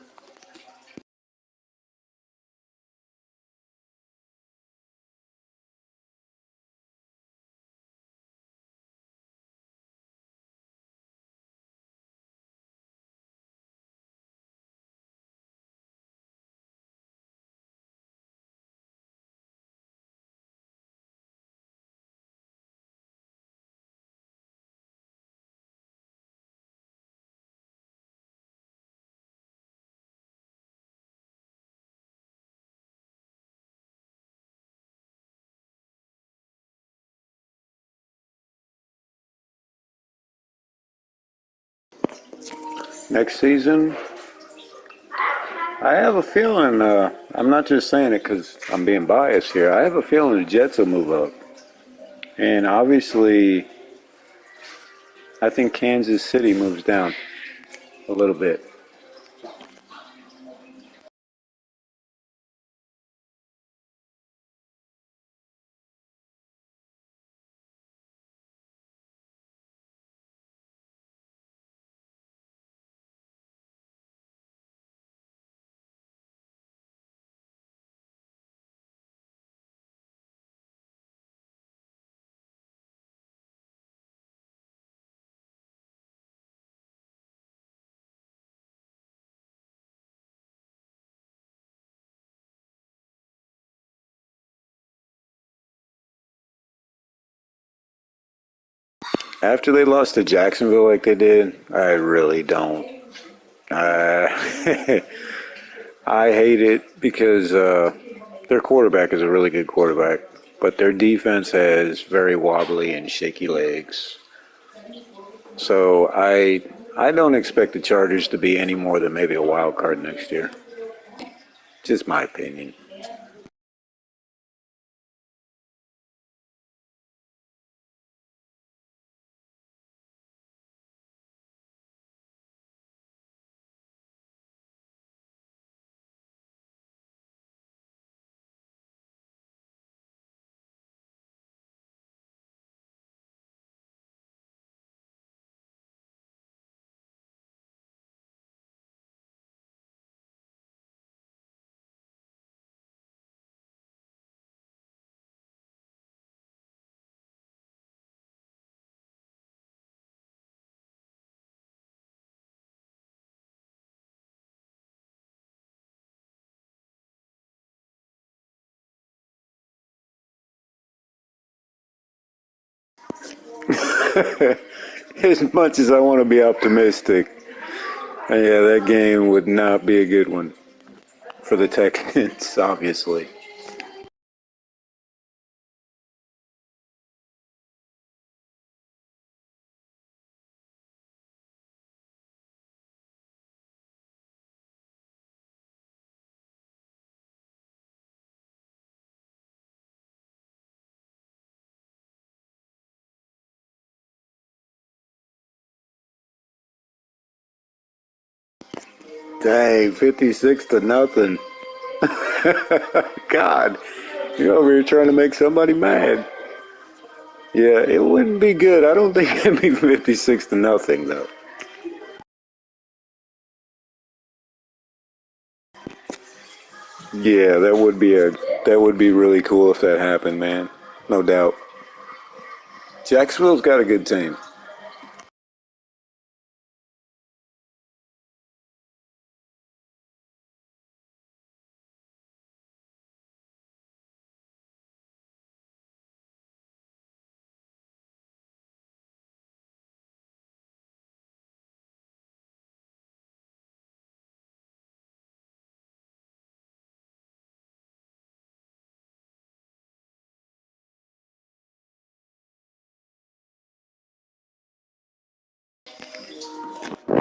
Next season, I have a feeling, I'm not just saying it because I'm being biased here. I have a feeling the Jets will move up. And obviously, I think Kansas City moves down a little bit. After they lost to Jacksonville like they did, I really don't. I I hate it because their quarterback is a really good quarterback, but their defense has very wobbly and shaky legs. So I don't expect the Chargers to be any more than maybe a wild card next year. Just my opinion. As much as I want to be optimistic, yeah, that game would not be a good one for the Texans, obviously. Dang, 56-0. God, you're over here trying to make somebody mad. Yeah, it wouldn't be good. I don't think it'd be 56-0 though. Yeah, that would be really cool if that happened, man. No doubt. Jacksonville's got a good team.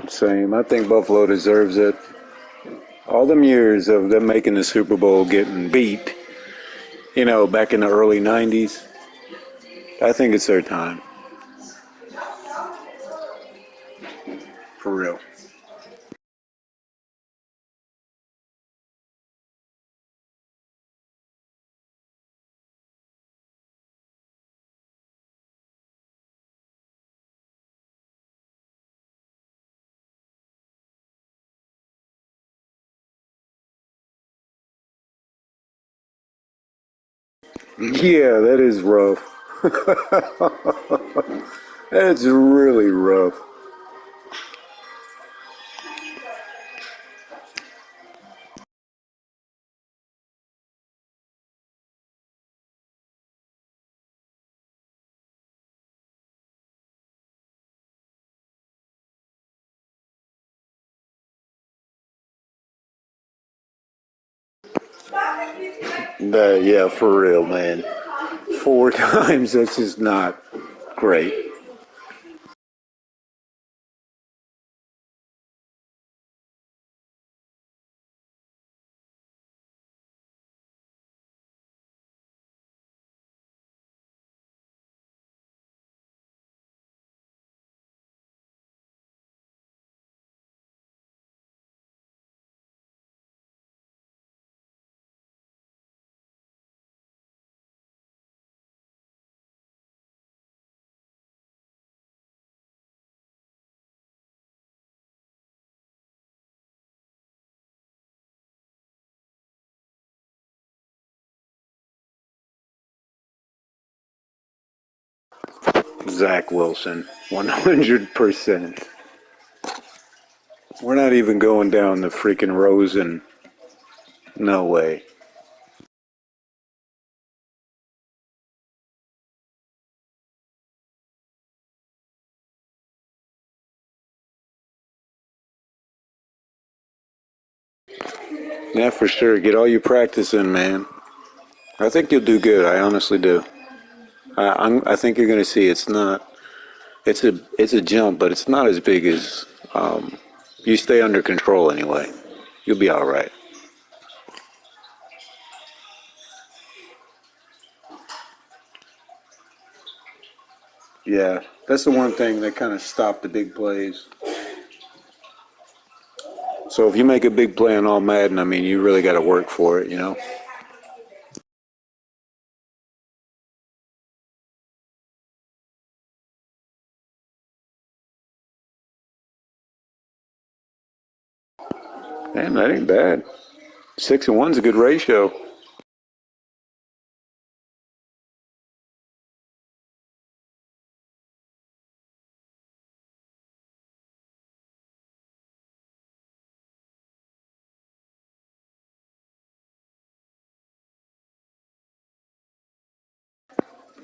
Same. I think Buffalo deserves it. All them years of them making the Super Bowl, getting beat, back in the early 90s, I think it's their time. For real. Yeah, that is rough. That's really rough. Yeah, for real, man. 4 times, that's just not great. Zach Wilson, 100%. We're not even going down the freaking Rosen. No way. Yeah, for sure. Get all your practice in, man. I think you'll do good. I honestly do. I think you're going to see it's not. It's a jump, but it's not as big as. You stay under control anyway. You'll be all right. Yeah, that's the one thing that kind of stopped the big plays. So if you make a big play on all Madden, I mean, you really got to work for it, you know? Damn, that ain't bad. 6-1's a good ratio.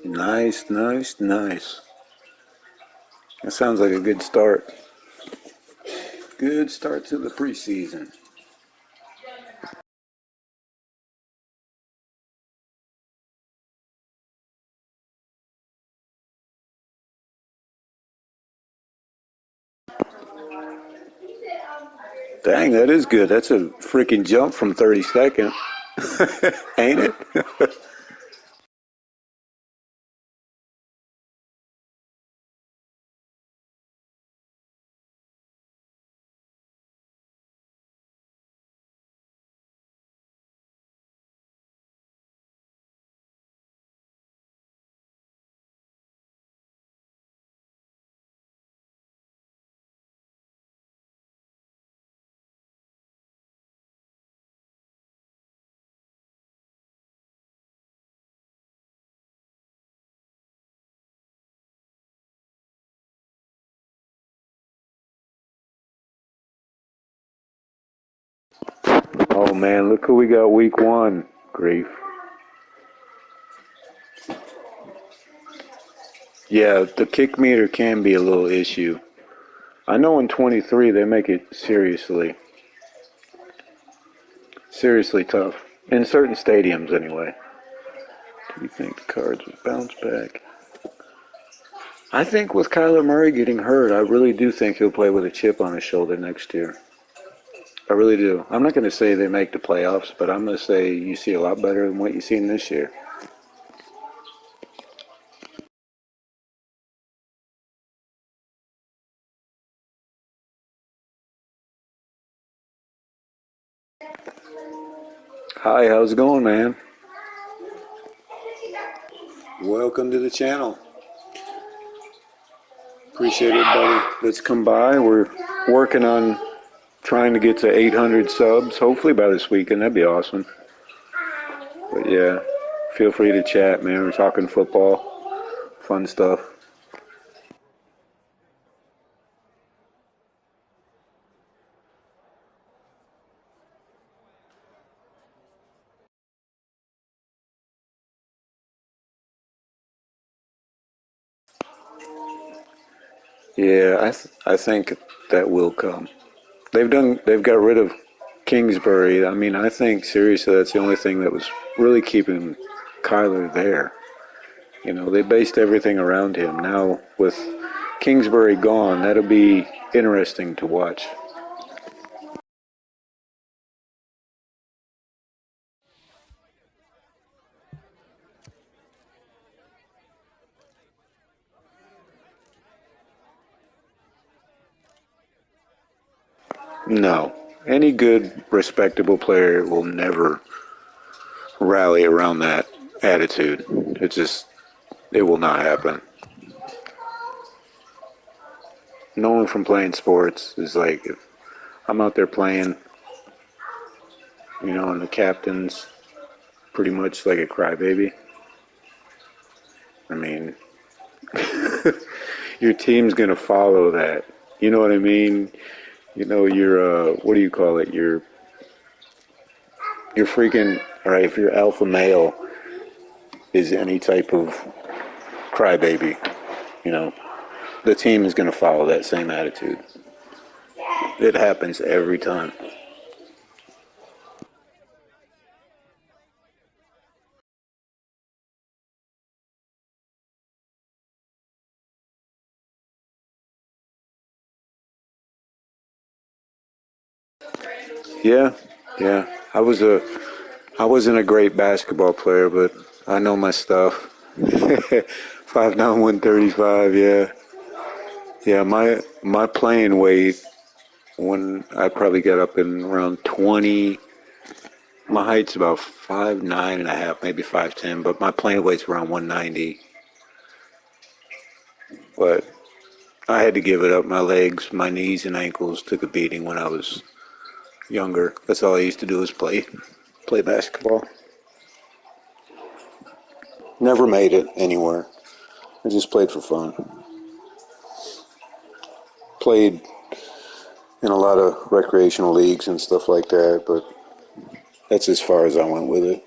Nice, nice, nice. That sounds like a good start. Good start to the preseason. Dang, that is good. That's a freaking jump from 32nd. Ain't it? Oh, man, look who we got week 1. Grief. Yeah, the kick meter can be a little issue. I know in 23 they make it seriously tough. In certain stadiums, anyway. Do you think the Cards would bounce back? I think with Kyler Murray getting hurt, I really do think he'll play with a chip on his shoulder next year. I really do. I'm not going to say they make the playoffs, but I'm going to say you see a lot better than what you've seen this year. Hi, how's it going, man? Welcome to the channel. Appreciate everybody that's come by. We're working on trying to get to 800 subs, hopefully by this weekend. That'd be awesome. But yeah, feel free to chat, man. We're talking football, fun stuff. Yeah, I think that will come. They've got rid of Kingsbury. I mean, I think seriously that's the only thing that was really keeping Kyler there. You know, they based everything around him. Now with Kingsbury gone, that'll be interesting to watch. No, any good, respectable player will never rally around that attitude. It will not happen. No one from playing sports is like, if I'm out there playing, and the captain's pretty much like a crybaby. I mean, your team's going to follow that. You know what I mean? Your, what do you call it? Your freaking, all right, if your alpha male is any type of crybaby, the team is going to follow that same attitude. It happens every time. Yeah, yeah. I wasn't a great basketball player, but I know my stuff. 5'9", 135. Yeah, yeah. My playing weight when I probably got up in around 20. My height's about 5'9" and a half, maybe 5'10", but my playing weight's around 190. But I had to give it up. My legs, my knees, and ankles took a beating when I was younger. That's all I used to do was play basketball. Never made it anywhere. I just played for fun. Played in a lot of recreational leagues and stuff like that, but that's as far as I went with it.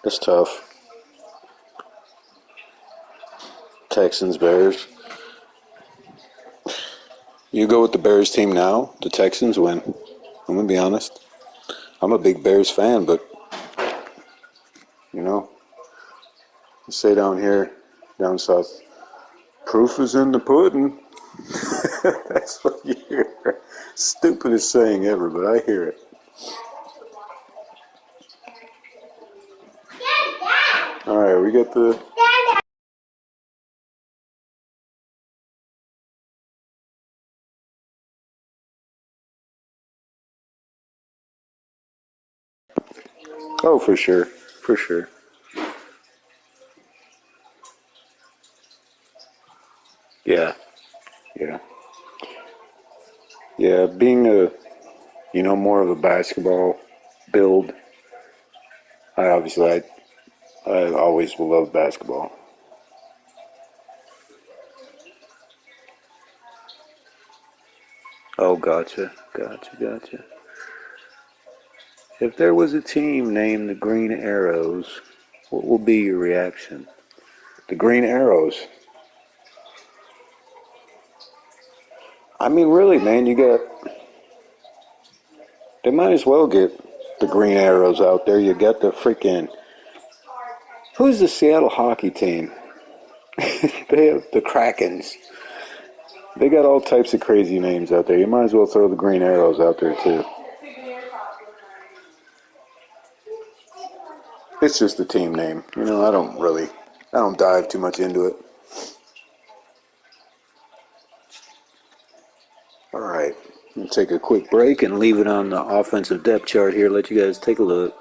That's tough. Texans, Bears. You go with the Bears team now, the Texans win. I'm going to be honest. I'm a big Bears fan, but, you know, I say down here, down south, proof is in the pudding. That's what you hear. Stupidest saying ever, but I hear it. All right, we got the... Oh, for sure. For sure. Yeah. Yeah. Yeah, being more of a basketball build, I always will love basketball. Oh, gotcha. If there was a team named the Green Arrows, what will be your reaction? The Green Arrows. I mean, really, man, they might as well get the Green Arrows out there. You got the freaking, who's the Seattle hockey team? They have the Krakens. They got all types of crazy names out there. You might as well throw the Green Arrows out there, too. It's just a team name. I don't dive too much into it. All right. We'll take a quick break and leave it on the offensive depth chart here. Let you guys take a look.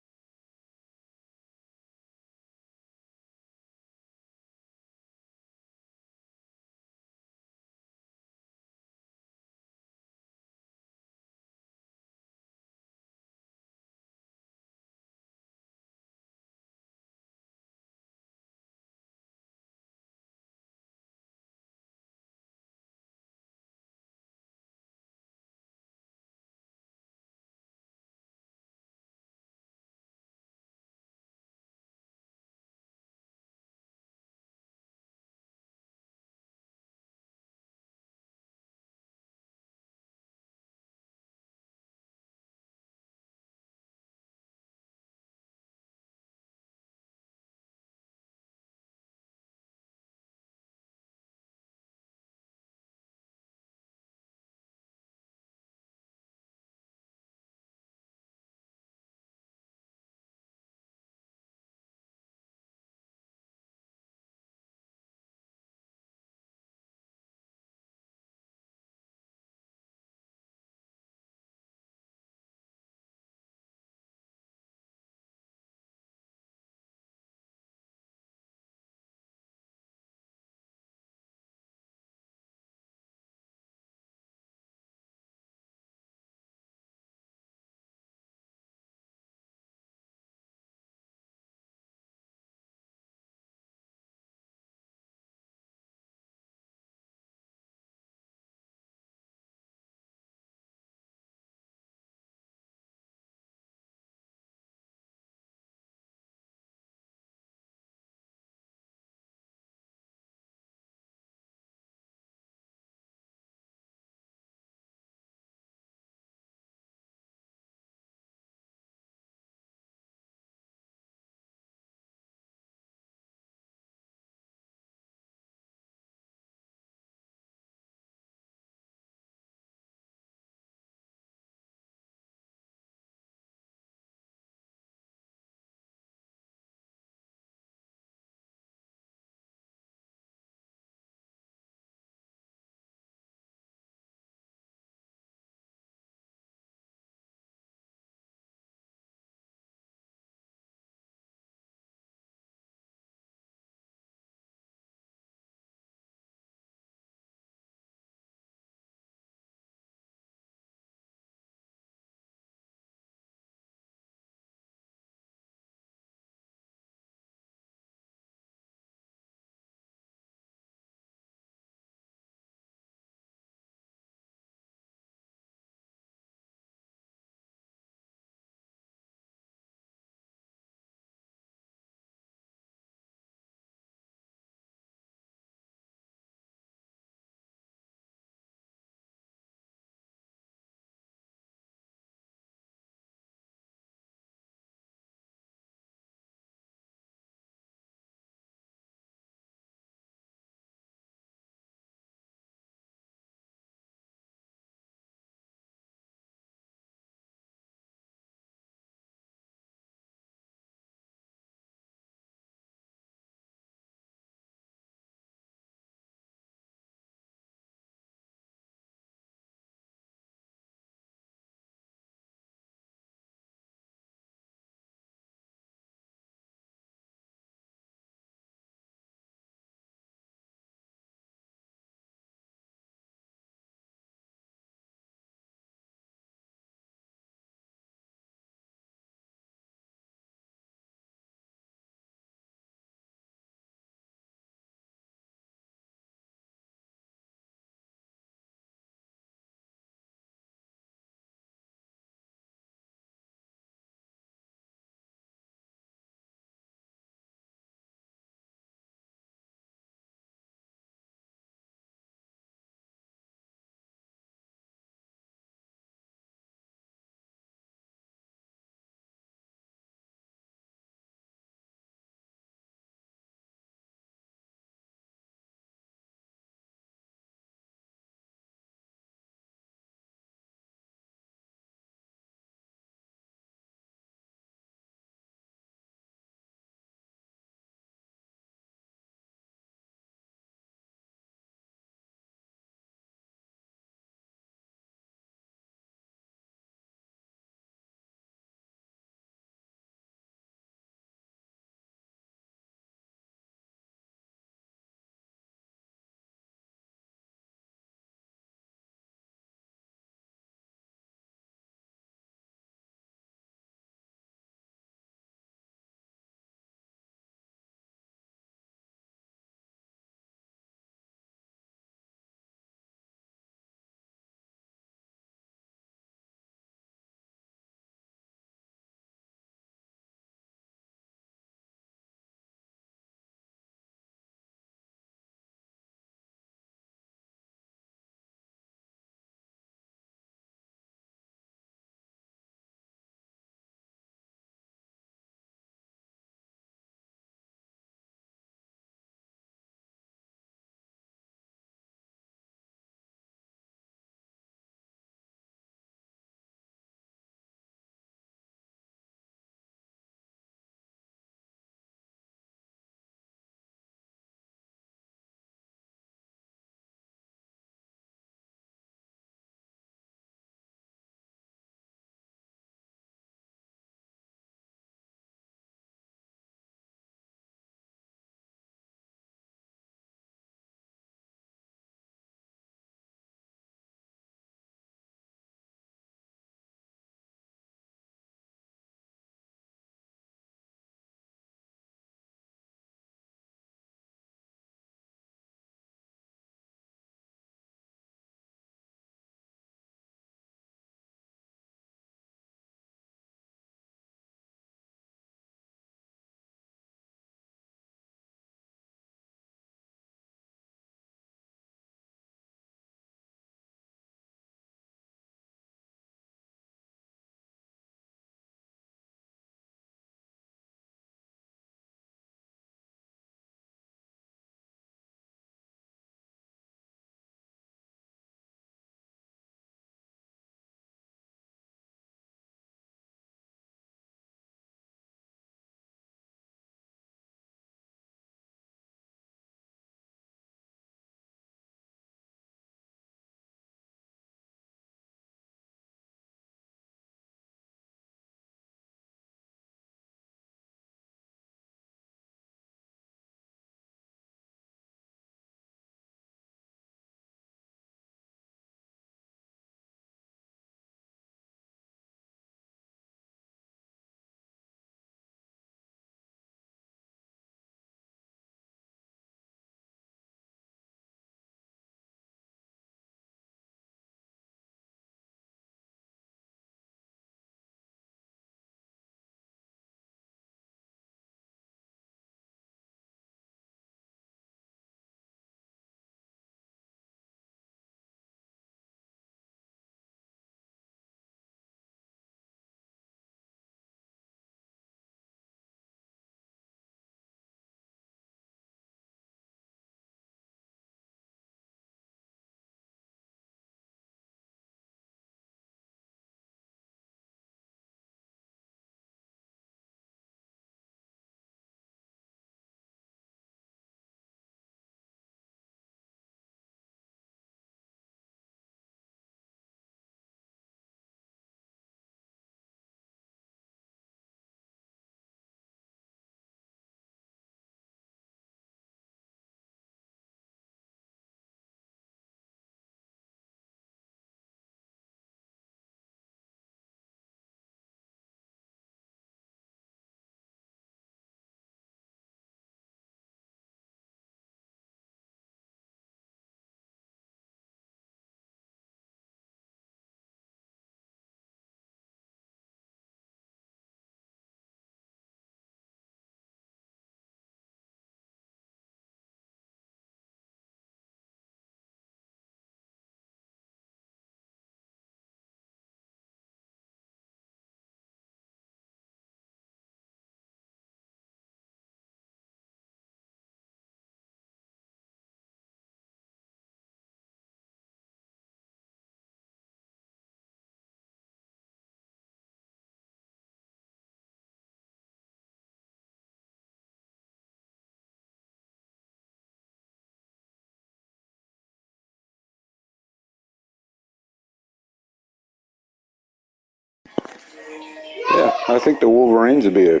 I think the Wolverines would be a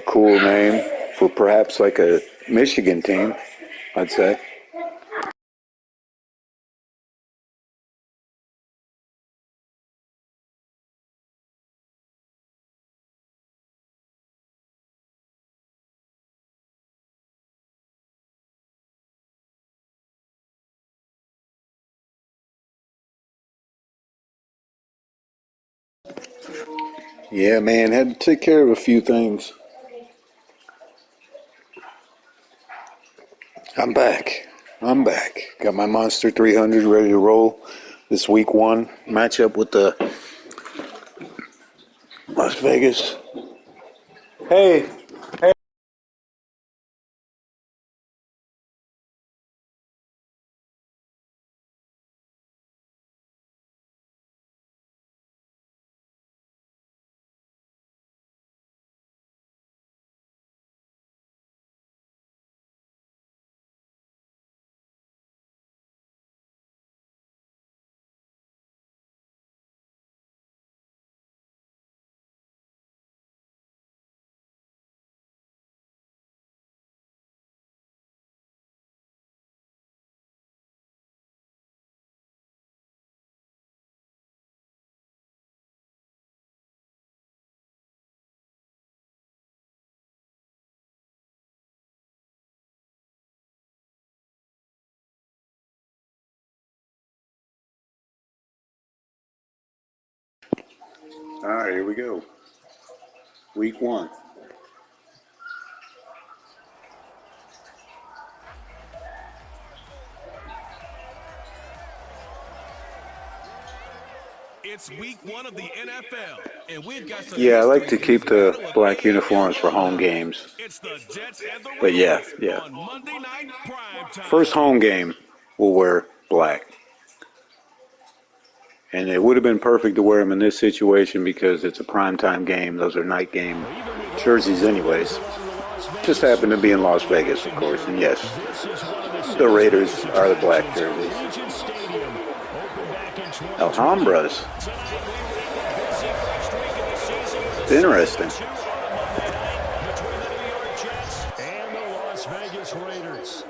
cool name for perhaps like a Michigan team, I'd say. Yeah, man, had to take care of a few things. I'm back. Got my Monster 300 ready to roll this week one matchup with the Las Vegas. Hey. All right, here we go. Week one. It's week one of the NFL, and we've got some Yeah, I like history to in this keep the battle of black uniforms for AFL home North. games. It's the Jets and the But yeah. Raiders on Monday Night Primetime. First home game, we'll wear black. And it would have been perfect to wear them in this situation because it's a primetime game. Those are night game jerseys anyways. Just happened to be in Las Vegas, of course. And yes, the Raiders are the black jerseys. Alhambras. Interesting. And the Las Vegas Raiders.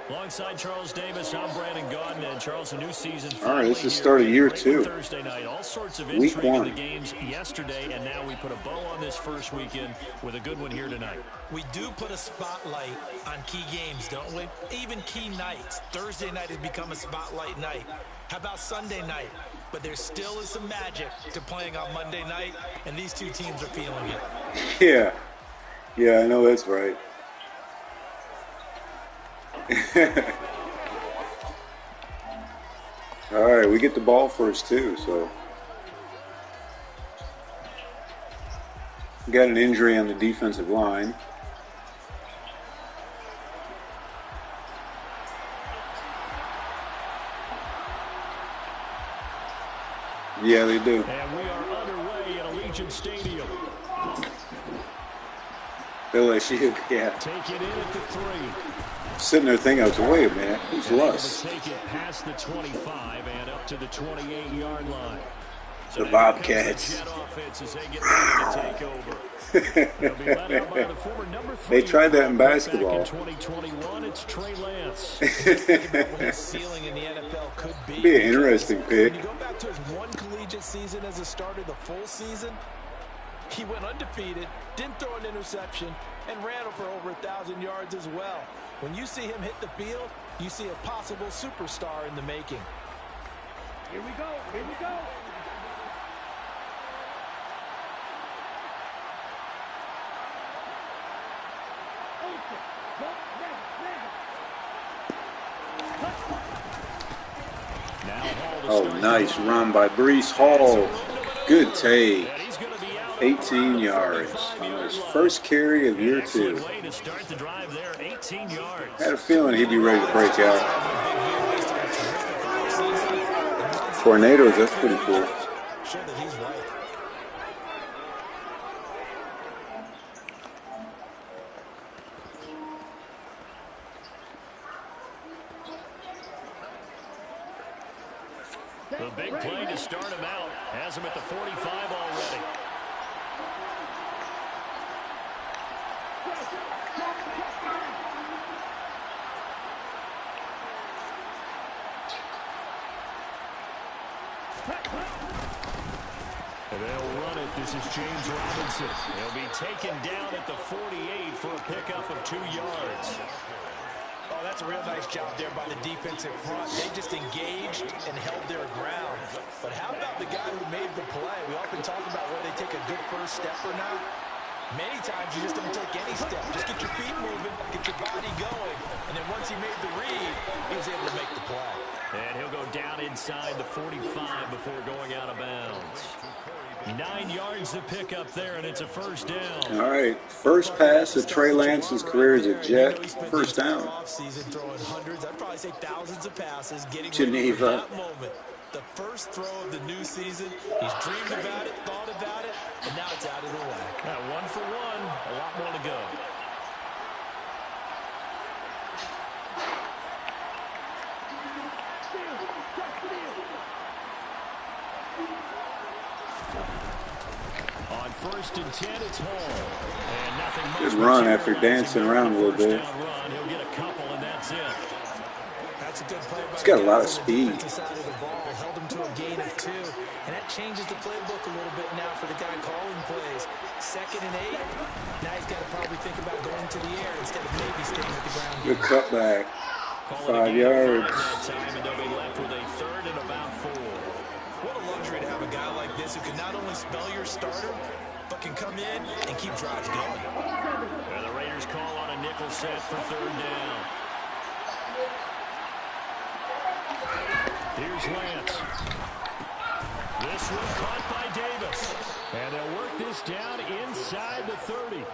Alongside Charles Davis, I'm Brandon Gaudin, and Charles, a new season. All right, this is the start of year two. Thursday night, all sorts of Week intrigue in one. the games yesterday, and now we put a bow on this first weekend with a good one here tonight. We do put a spotlight on key games, don't we? Even key nights. Thursday night has become a spotlight night. How about Sunday night? But there still is some magic to playing on Monday night, and these two teams are feeling it. Yeah, I know that's right. All right, we get the ball first too, so we got an injury on the defensive line. Yeah, they do. And we are underway at Allegiant Stadium. LSU, yeah. Take it in at the 3. Sitting there thinking, I was wait a minute, who's Luss? Take it past the 25 and up to the 28-yard line. So The Bobcats. They tried that in basketball. What his ceiling in the NFL could be. Be an interesting pick. When you go back to his one collegiate season as a starter, the full season, he went undefeated, didn't throw an interception, and ran for over 1,000 yards as well. When you see him hit the field, you see a possible superstar in the making. Here we go. Here we go. Oh, nice run by Breece Hall. Good take. 18 yards on his first carry of year 2. Had a feeling he'd be ready to break out. Tornadoes, that's pretty cool. The big play to start him out has him at the 45 already. And they'll run it. This is James Robinson. He'll be taken down at the 48 for a pickup of 2 yards. Oh, that's a real nice job there by the defensive front. They just engaged and held their ground. But how about the guy who made the play? We often talk about where they take a good first step or not. Many times you just don't take any step. Just get your feet moving, get your body going. And then once he made the read, he was able to make the play. And he'll go down inside the 45 before going out of bounds. 9 yards to pick up there, and it's a first down. All right, first pass of Trey Lance's career as a Jet. First down. Off-season throwing hundreds, I'd probably say thousands of passes, getting ready for Geneva. that moment. The first throw of the new season. He's dreamed about it, thought about it, and now it's out of the way. Now 1 for 1, a lot more to go. On 1st and 10, it's Hall. And nothing much. Good run after dancing around a little bit. He'll get a couple, and that's it. That's a good play by He's got a lot of the speed. defensive side of the ball, held him to a gain of 2, and that changes the playbook a little bit now for the guy calling plays. 2nd and 8. Now he's got to probably think about going to the air instead of maybe staying at the ground. Good cutback. Call it a 5 gain of 5 yards. that time, and they'll be left with a 3rd and about 4. What a luxury to have a guy like this who can not only spell your starter, but can come in and keep drives going. And the Raiders call on a nickel set for 3rd down. Here's Lance. This one caught by Davis. And they'll work this down inside the 30.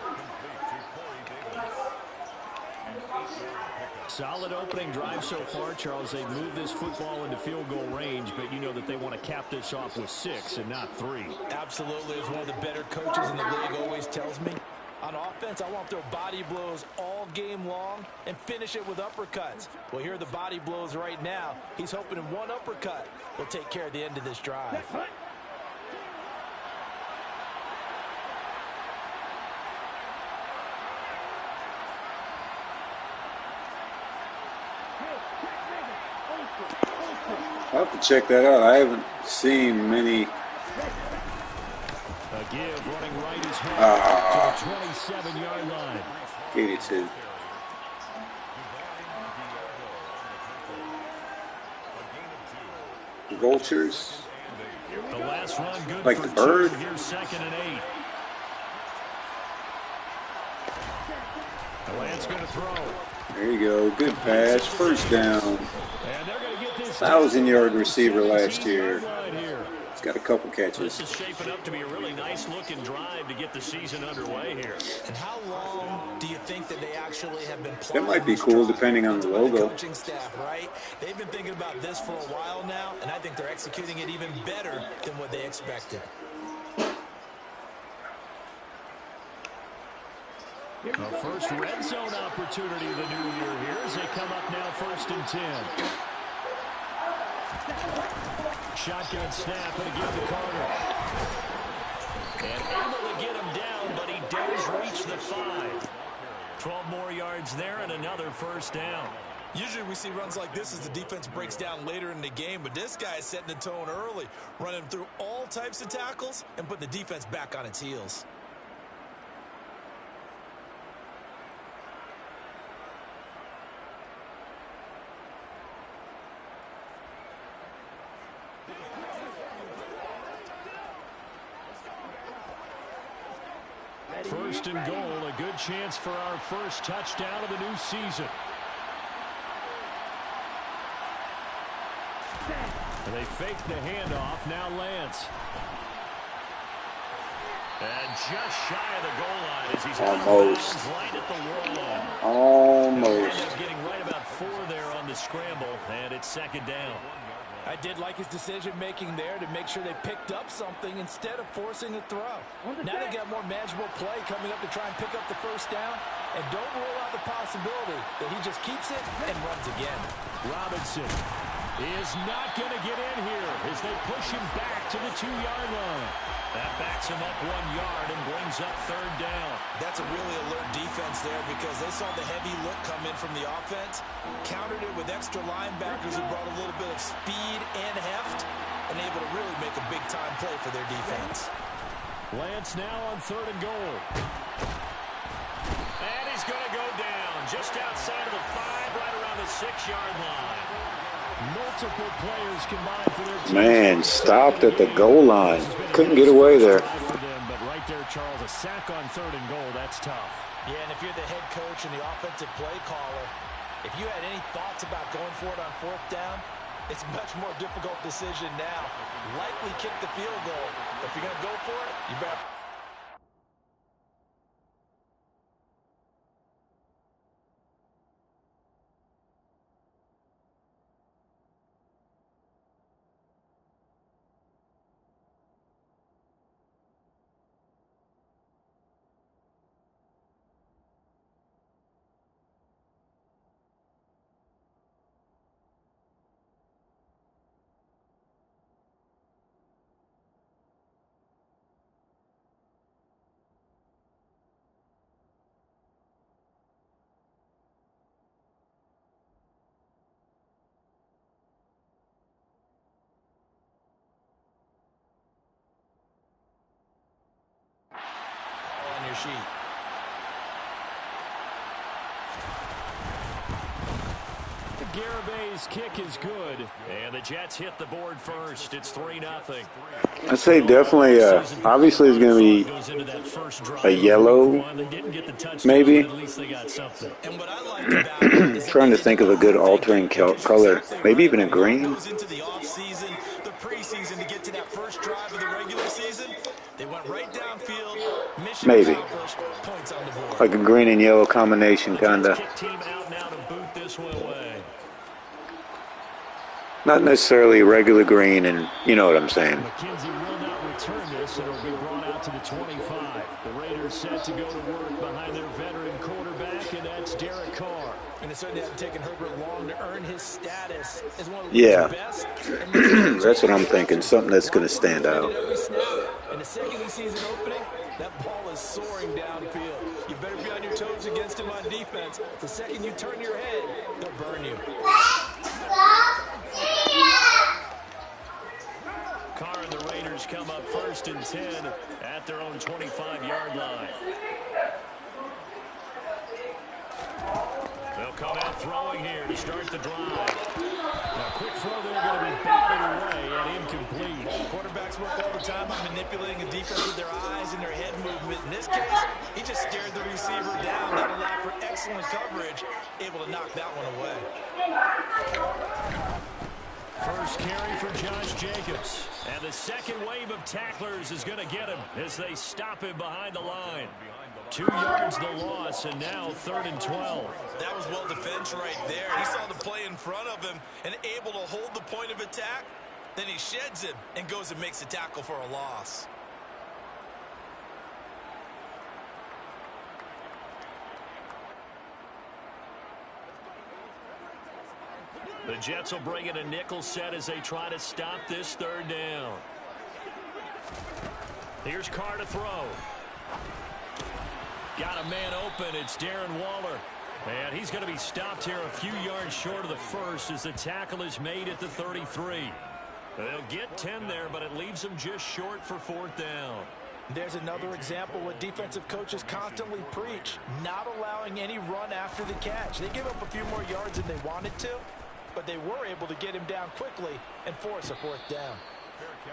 Solid opening drive so far, Charles. They've moved this football into field goal range, but you know that they want to cap this off with 6 and not 3. Absolutely. As one of the better coaches in the league always tells me, on offense, I want to throw body blows all game long and finish it with uppercuts. Well, here are the body blows right now. He's hoping in one uppercut will take care of the end of this drive. I'll have to check that out. I haven't seen many. A give running right is home to the 27-yard line. 82. The Vultures. The last run good Like for the bird. 2. Here's 2nd and 8. The Lance going to throw. There you go. Good pass. First down. And they're going to get this 1,000-yard receiver last year. Here. He's got a couple This catches. is shaping up to be a really nice-looking drive to get the season underway here. And how long do you think that they actually have been That playing? might be cool depending on the logo. Coaching staff, right? They've been thinking about this for a while now, and I think they're executing it even better than what they expected. The first red zone opportunity of the new year here as they come up now 1st and 10. Shotgun snap and again to Carter. And able to get him down, but he does reach the 5. 12 more yards there and another first down. Usually we see runs like this as the defense breaks down later in the game, but this guy is setting the tone early, running through all types of tackles and putting the defense back on its heels. First and goal, a good chance for our first touchdown of the new season. And they fake the handoff, now Lance. And just shy of the goal line as he's Almost. right at the wall line. Almost. End up getting right about 4 there on the scramble, and it's 2nd down. I did like his decision-making there to make sure they picked up something instead of forcing a throw. Now they got more manageable play coming up to try and pick up the first down. And don't rule out the possibility that he just keeps it and runs again. Robinson is not going to get in here as they push him back to the 2-yard line. That backs him up 1 yard and brings up 3rd down. That's a really alert defense there because they saw the heavy look come in from the offense, countered it with extra linebackers who brought a little bit of speed and heft, and able to really make a big-time play for their defense. Lance now on 3rd and goal. And he's going to go down just outside of the 5, right around the 6-yard line. Multiple players combined for their team. Man, stopped at the goal line. Couldn't get away there. But right there, Charles, a sack on 3rd and goal, that's tough. Yeah, and if you're the head coach and the offensive play caller, if you had any thoughts about going for it on 4th down, it's a much more difficult decision now. Likely kick the field goal. If you're going to go for it, you better. On your sheet. Garabay's kick is good, and the Jets hit the board first. It's 3-0. I'd say definitely, obviously it's going to be a yellow, maybe. Trying to think of a good altering color, maybe even a green. Maybe. Like a green and yellow combination, kind of. Not necessarily regular green, and you know what I'm saying. McKenzie will not return this, and it'll be brought out to the 25. The Raiders set to go to work behind their veteran quarterback, and that's Derek Carr. And it certainly hasn't taken Herbert long to earn his status as one of the best. That's what I'm thinking. Something that's going to stand out. And the second he sees an opening, that ball is soaring downfield. You better be on your toes against him on defense. The second you turn your head, they'll burn you. Carr and the Raiders come up 1st and 10 at their own 25-yard line. They'll come out throwing here to start the drive. Now, quick throw there going to be batted away and incomplete. Quarterbacks work all the time on manipulating a defense with their eyes and their head movement. In this case, he just stared the receiver down. That allowed for excellent coverage, able to knock that one away. First carry for Josh Jacobs. And the second wave of tacklers is going to get him as they stop him behind the line. 2 yards the loss, and now 3rd and 12. That was well defense right there. He saw the play in front of him and able to hold the point of attack. Then he sheds him and goes and makes a tackle for a loss. The Jets will bring in a nickel set as they try to stop this 3rd down. Here's Carr to throw. Got a man open. It's Darren Waller. And he's going to be stopped here a few yards short of the first as the tackle is made at the 33. They'll get 10 there, but it leaves them just short for 4th down. There's another example what defensive coaches constantly preach, not allowing any run after the catch. They give up a few more yards than they wanted to, but they were able to get him down quickly and force a 4th down.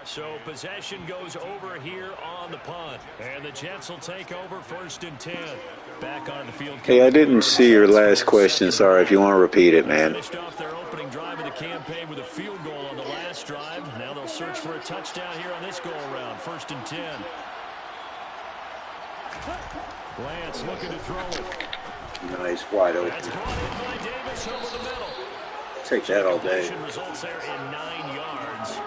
So possession goes over here on the punt, and the Jets will take over 1st and 10. Back on the field. Hey, I didn't see your last question. Sorry, if you want to repeat it, man. Finished off their opening drive of the campaign with a field goal on the last drive. Now they'll search for a touchdown here on this go-around. 1st and 10. Lance looking to throw it. Nice, wide open. That's brought in by Davis over the middle. Take that all day. Results there in 9 yards.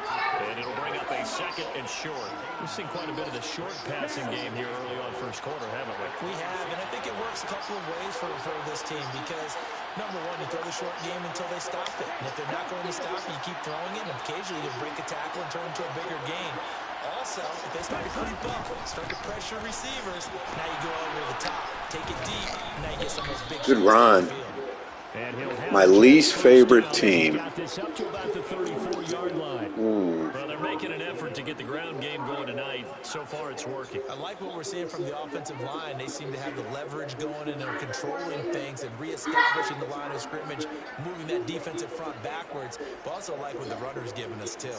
And it'll bring up a second and short. We've seen quite a bit of the short passing game here early on first quarter, haven't we? We have, and I think it works a couple of ways for this team because, number one, you throw the short game until they stop it. And if they're not going to stop it, you keep throwing it, and occasionally you break a tackle and turn it into a bigger game. Also, if they start to creep up, start to pressure receivers, now you go over the top, take it deep, and now you get some of those big Good shots run. down the field. My least favorite team. Got this up to about the 34-yard line. Well, they're making an effort to get the ground game going tonight. So far, it's working. I like what we're seeing from the offensive line. They seem to have the leverage going and they're controlling things and reestablishing the line of scrimmage, moving that defensive front backwards. But also like what the runner's giving us, too.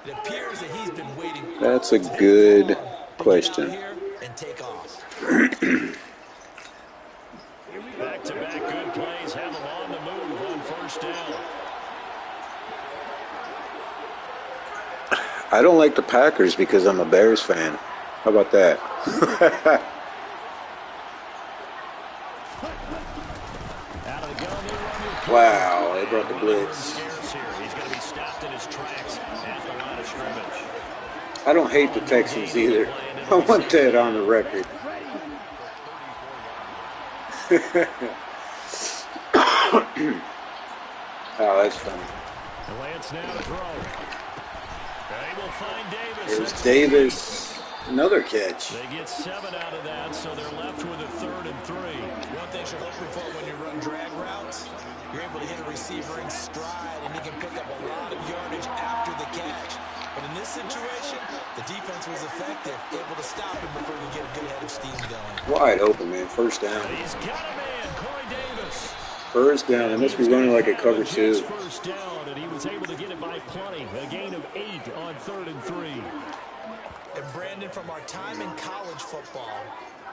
It appears that he's been waiting. That's a good question. Here and take off. Back-to-back good plays have them on the move on first down. I don't like the Packers because I'm a Bears fan. How about that? Wow, they brought the blitz. He's going to be stopped in his tracks at the line of scrimmage. I don't hate the Texans either. I want that on the record. Oh, that's funny. Lance now to throw. They will find Davis. There's Davis. Another catch. They get 7 out of that, so they're left with a 3rd and 3. One thing you're looking for when you run drag routes, you're able to hit a receiver in stride, and he can pick up a lot of yardage after the catch. But in this situation, the defense was effective, able to stop him before he could get a good head of steam going. Wide open, man. First down. He's got a man, Corey Davis. First down. It must be running like a cover 2. First down, and he was able to get it by plenty. A gain of 8 on 3rd and 3. And Brandon, from our time in college football,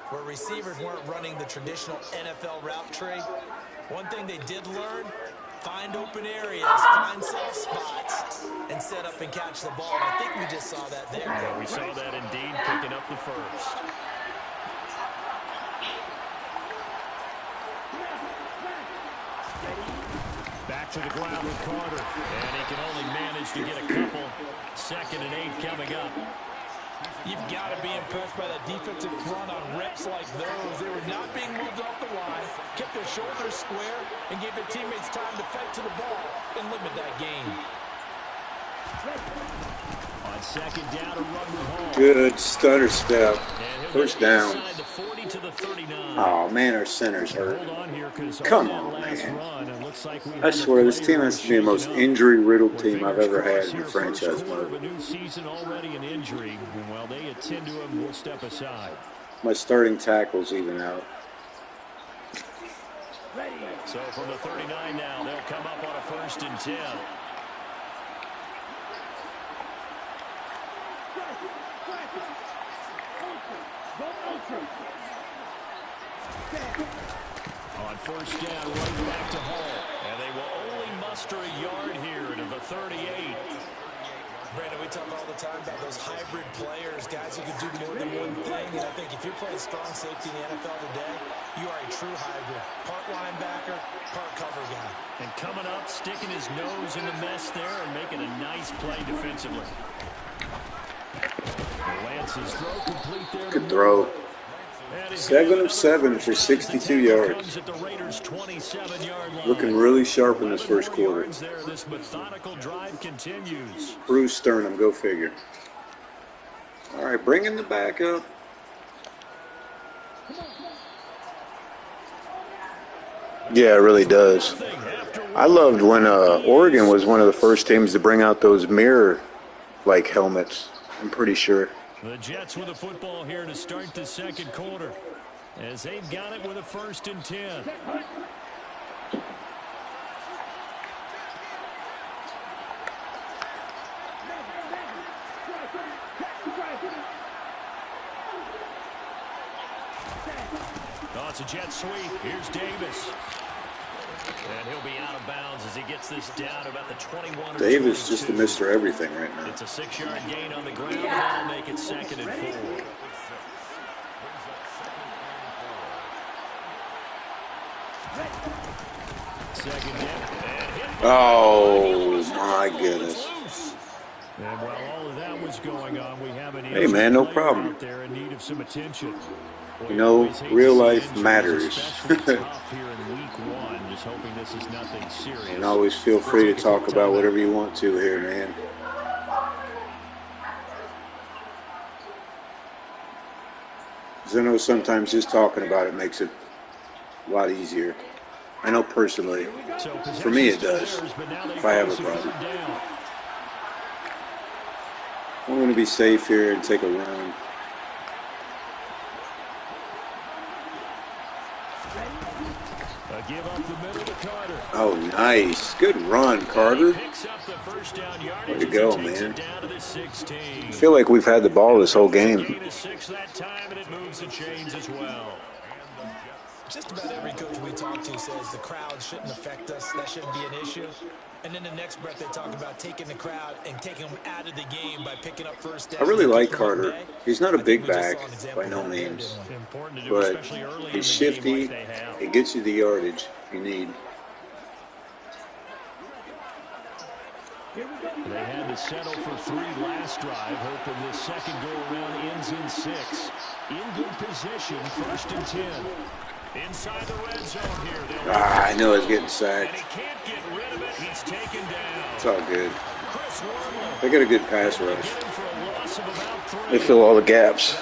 where receivers weren't running the traditional NFL route tree, one thing they did learn, find open areas, find soft spots, and set up and catch the ball. I think we just saw that there. Yeah, we saw that indeed, picking up the first. Back to the ground with Carter, and he can only manage to get a couple. 2nd and 8 coming up. You've got to be impressed by that defensive front on reps like those. They were not being moved off the line, kept their shoulders square, and gave their teammates time to fight to the ball and limit that gain. On 2nd down, a run with Hall. Good stutter step. First down. The 40 to the 39. Oh, man, our center's hurt. Hold on here, Come on, man. I swear, this team has to be the most injury-riddled team I've ever had in the franchise mode. A new season already an injury. While they attend to him, we'll step aside. My starting tackle's even out. So from the 39 now, they'll come up on a 1st and 10. On 1st down, right back to Hall. And they will only muster a yard here to the 38. Brandon, we talk all the time about those hybrid players, guys who can do more than one thing. And I think if you're playing strong safety in the NFL today, you are a true hybrid. Part linebacker, part cover guy. And coming up, sticking his nose in the mess there and making a nice play defensively. Lance's throw complete there. Good throw. 7 of 7 for 62 yards. Looking really sharp in this first quarter. This methodical drive continues. Bruce Sternum, go figure. All right, bringing the back up. Yeah, it really does. I loved when Oregon was one of the first teams to bring out those mirror-like helmets, I'm pretty sure. The Jets with the football here to start the 2nd quarter, as they've got it with a 1st and 10. Oh, it's a jet sweep. Here's Davis. And he'll be out of bounds as he gets this down about the 21. Davis just a Mr. Everything right now. It's a 6-yard gain on the ground, and that'll make it 2nd and 4. Oh, my goodness. And while all of that was going on, we have an Hey, man, no player problem. out there in need of some attention. Well, You know, real life matters. especially tough here in week one. Just hoping this is nothing serious. And always feel free to talk about whatever you want to here, man. Because I know sometimes just talking about it makes it a lot easier. I know personally, for me it does, if I have a problem. I'm going to be safe here and take a run. Give up the middle to Carter. Oh, nice. Good run, Carter. Way to go, man. I feel like we've had the ball this whole game. Just about every coach we talk to says the crowd shouldn't affect us. That shouldn't be an issue. And then the next breath they talk about taking the crowd and taking them out of the game by picking up first down. I really like Carter. He's not a big back by no means, but he's shifty. It gets you the yardage you need. They had to settle for 3 last drive, hoping this second go-around ends in 6. In good position, 1st and 10. Inside the red zone here. I knew I was getting sacked. And he can't get rid of it. He's taken down. It's all good. They got a good pass rush. They fill all the gaps.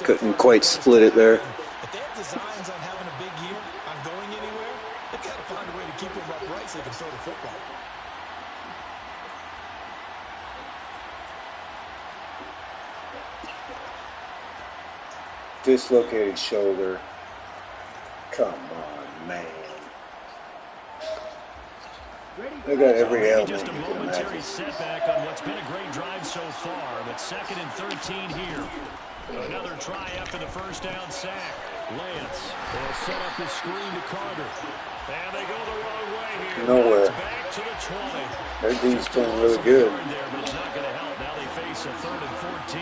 Couldn't quite split it there. If they have designs on having a big year, on going anywhere, they've got to find a way to keep them upright so they can throw the football. Dislocated shoulder. Come on, man. They got every element Just a you can momentary imagine. setback on what's been a great drive so far, but 2nd and 13 here. Another try after the first down sack. Lance will set up the screen to Carter. And they go the wrong way here. Nowhere. Back to the 20. Their D's playing really good. There, but it's not going to help. Now they face a 3rd and 14.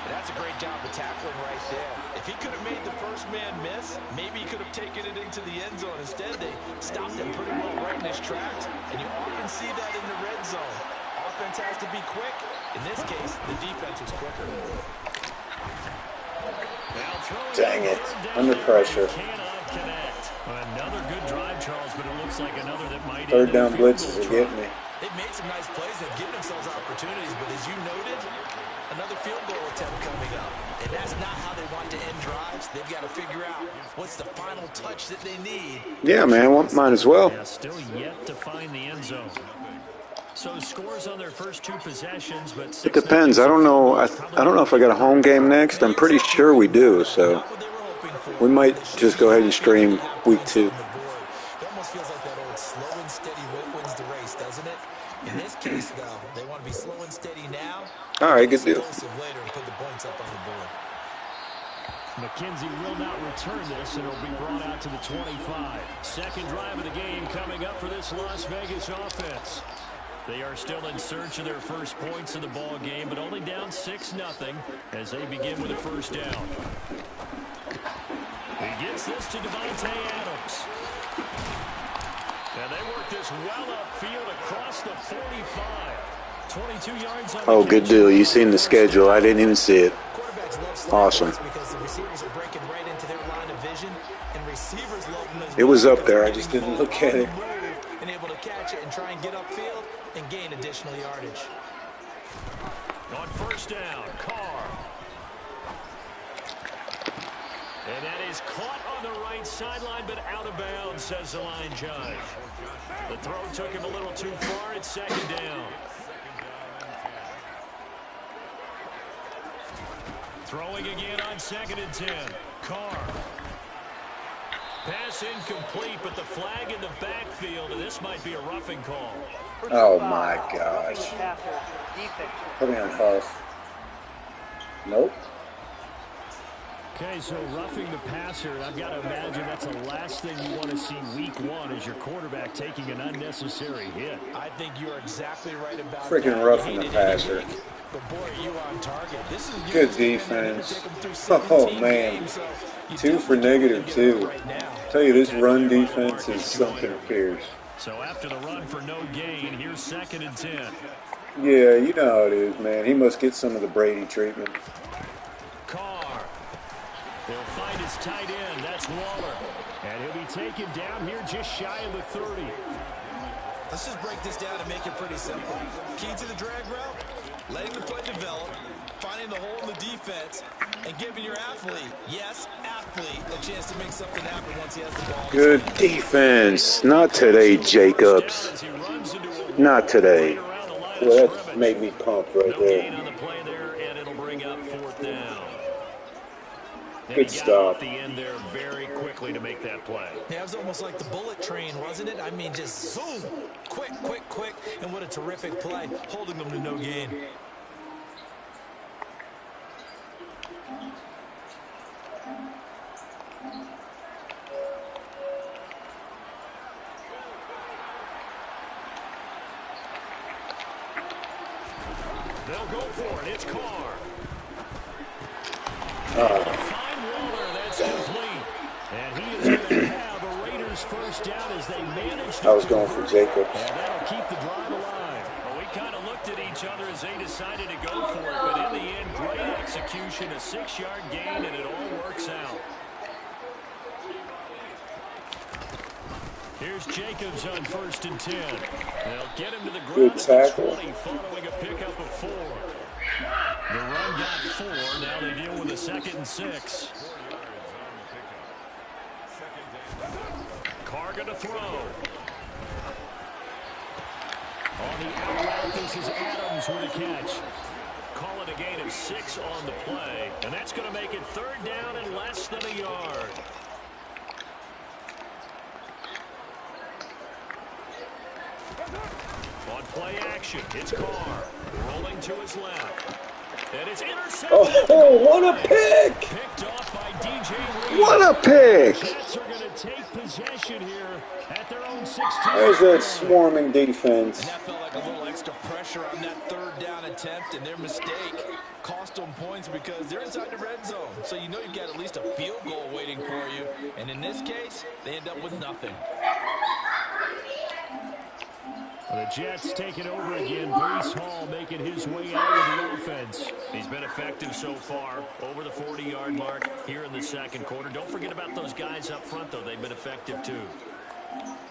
That's a great job of tackling right there. If he could have made the first man miss, maybe he could have taken it into the end zone. Instead, they stopped him pretty well right in his tracks. And you often see that in the red zone. Offense has to be quick. In this case, the defense was quicker. Dang it. Under pressure. Another good drive, Charles, but it looks like another that might 3rd down blitzes are getting me. They've made some nice plays. They've given themselves opportunities. But as you noted, another field goal attempt coming up. And that's not how they want to end drives. They've got to figure out what's the final touch that they need. Yeah, man. Might as well. Yeah, still yet to find the end zone. So scores on their first 2 possessions, but It depends. I don't know. I don't know if I got a home game next. I'm pretty sure we do. So we might just go ahead and stream week 2. It almost feels like that old slow and steady wins the race, doesn't it? In this case, though, they want to be slow and steady now. All right, good deal. Later and put the points up on the board. McKenzie will not return this, and it'll be brought out to the 25. Second drive of the game coming up for this Las Vegas offense. They are still in search of their first points in the ball game, but only down 6-0 as they begin with a first down. He gets this to Devontae Adams. And they work this well upfield across the 45. 22 yards on Oh, good deal. You seen the schedule. I didn't even see it. Awesome. Because the receivers are breaking right into their line of vision, and receivers love them as It was up there. I just didn't look at it. And able to catch it and try and get upfield and gain additional yardage. On first down, Carr. And that is caught on the right sideline, but out of bounds, says the line judge. The throw took him a little too far. It's 2nd down. Throwing again on 2nd and 10. Carr. Pass incomplete, but the flag in the backfield, and this might be a roughing call. Oh, my gosh. Put me on pause. Nope. Okay, so roughing the passer, I've got to imagine that's the last thing you want to see week 1 is your quarterback taking an unnecessary hit. I think you're exactly right about Freaking that. roughing the passer. But boy, you on target. This is Good defense. Oh, man. 2 for -2. Tell you, this run defense is something fierce. So after the run for no gain, here's 2nd and 10. Yeah, you know how it is, man. He must get some of the Brady treatment. Carr. They'll find his tight end. That's Waller. And he'll be taken down here just shy of the 30. Let's just break this down and make it pretty simple. Key to the drag route, letting the play develop, finding the hole in the defense, and giving your athlete, yes, athlete, a chance to make something happen once he has the ball. Good defense. Not today, Jacobs. Not today. Well, that made me pump right there. No gain on the play there, and it'll bring up 4th down. Good stop. Off the end there very quickly to make that play. Yeah, it was almost like the bullet train, wasn't it? I mean, just zoom, quick, quick, quick, and what a terrific play, holding them to no gain. They'll go for it. It's Carr. Find Waller. That's complete. And he is going to have a Raiders first down as they manage to. I was going for Jacobs. And that'll keep the drive alive. Well, we kind of looked at each other as they decided to go for it. But in the end, great execution, a 6-yard gain, and it all works out. Here's Jacobs on 1st and 10. They'll get him to the ground Good tackle. at the 20 following a pickup of 4. The run got 4. Now they deal with a 2nd and 6. Carr going to throw. On the out route, this is Adams with a catch. Call it a gain of 6 on the play. And that's going to make it 3rd down and less than a yard. On play action, it's Carr. Rolling to his left. And it's intercepted. Oh, what a pick! Picked off by DJ Reed. What a pick! Jets are going to take possession here at their own 16. There's that swarming defense. And that felt like a little extra pressure on that 3rd down attempt, and their mistake cost them points because they're inside the red zone. So you know you've got at least a field goal waiting for you. And in this case, they end up with nothing. The Jets taking over again. Breece Hall making his way out of the offense. He's been effective so far, over the 40-yard mark here in the 2nd quarter. Don't forget about those guys up front, though. They've been effective, too.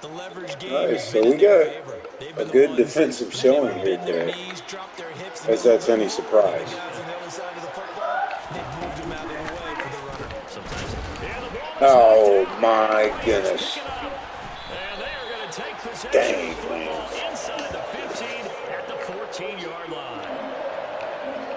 The leverage game All right, has so been we in their got favor. They've a been the good ones defensive that showing never here bend their today. knees, drop their hips, As that's any surprise. the guys on the other side of the football, they've moved them out of the way for the runner. Sometimes. Oh, my goodness. And they are going to take possession Dang, of the football inside the 15 at the 14-yard line.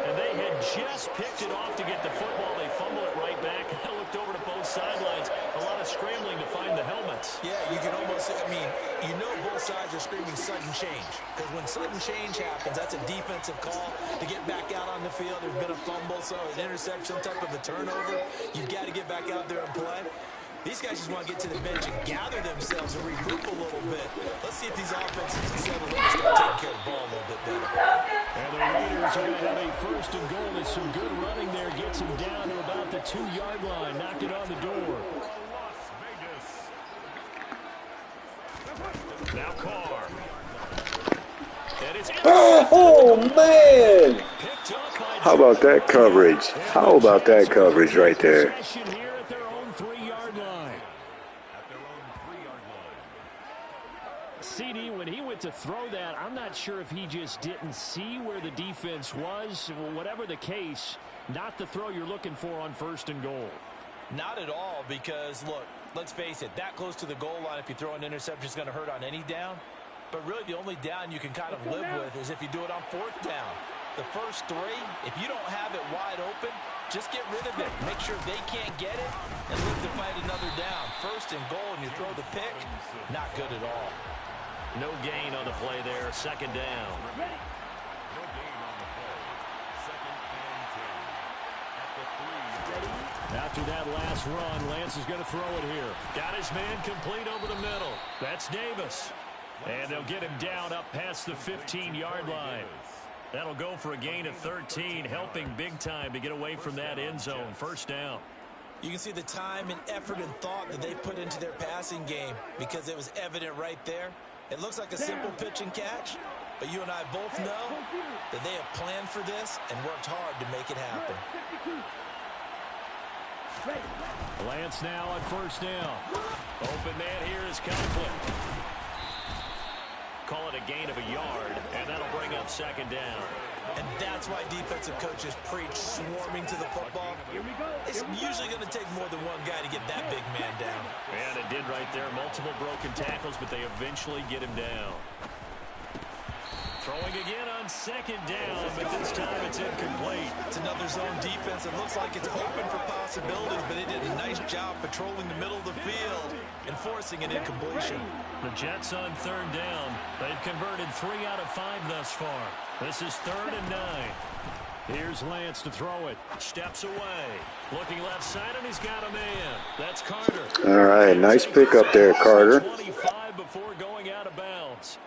And they had just picked it off to get the football. They fumble it right back. I looked over to both sidelines. A lot of scrambling to find the helmets. Yeah, you can almost, I mean, you know both sides are screaming sudden change. Because when sudden change happens, that's a defensive call to get back out on the field. There's been a fumble, so an interception, some type of a turnover. You've got to get back out there and play. These guys just want to get to the bench and gather themselves and regroup a little bit. Let's see if these offenses can settle in and start taking care of the ball a little bit better. And the Raiders are going to have a 1st and goal. There's some good running there. Gets him down to about the 2-yard line. Knocked it on the door. Now Carr. And it's Oh, man! How about that coverage? How about that coverage right there? Here at their own 3-yard line. CD, when he went to throw that, I'm not sure if he just didn't see where the defense was. Whatever the case, not the throw you're looking for on 1st and goal. Not at all, because, look, let's face it, that close to the goal line, if you throw an interception, is going to hurt on any down. But really, the only down you can kind of live with is if you do it on 4th down. The first 3, if you don't have it wide open, just get rid of it. Make sure they can't get it and live to fight another down. 1st and goal, and you throw the pick, not good at all. No gain on the play there. 2nd down. After that last run, Lance is going to throw it here. Got his man complete over the middle. That's Davis. And they'll get him down up past the 15-yard line. That'll go for a gain of 13, helping big time to get away from that end zone. 1st down. You can see the time and effort and thought that they put into their passing game because it was evident right there. It looks like a simple pitch and catch, but you and I both know that they have planned for this and worked hard to make it happen. Lance now on first down. Open man here is Conklin. Call it a gain of a yard, and that'll bring up second down. And that's why defensive coaches preach swarming to the football. It's usually going to take more than one guy to get that big man down. And it did right there. Multiple broken tackles, but they eventually get him down. Throwing again on second down, but this time it's incomplete. It's another zone defense. It looks like it's open for possibilities, but they did a nice job patrolling the middle of the field and forcing an incompletion. The Jets on third down. They've converted 3 out of 5 thus far. This is 3rd and 9. Here's Lance to throw it. Steps away. Looking left side, and he's got a man. That's Carter. All right, nice pick up there, Carter. 25 before going out of bounds.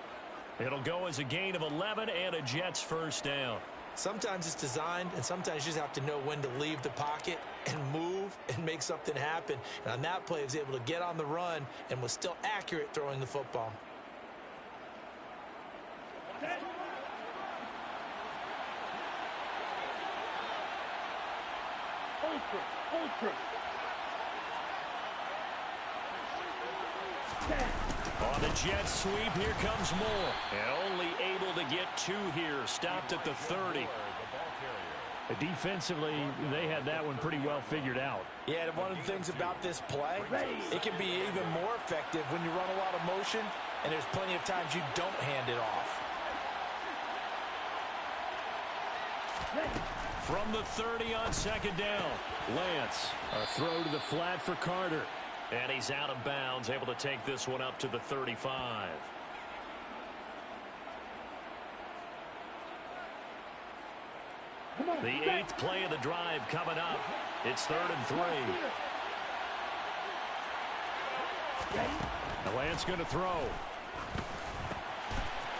It'll go as a gain of 11 and a Jets first down. Sometimes it's designed, and sometimes you just have to know when to leave the pocket and move and make something happen. And on that play, he was able to get on the run and was still accurate throwing the football. Ultra. On the Jets sweep, here comes Moore. And only able to get 2 here. Stopped at the 30. Defensively, they had that one pretty well figured out. Yeah, and one of the things about this play, it can be even more effective when you run a lot of motion, and there's plenty of times you don't hand it off. From the 30 on second down, Lance, a throw to the flat for Carter. And he's out of bounds, able to take this one up to the 35. The 8th play of the drive coming up. It's 3rd and 3. Now Lance going to throw.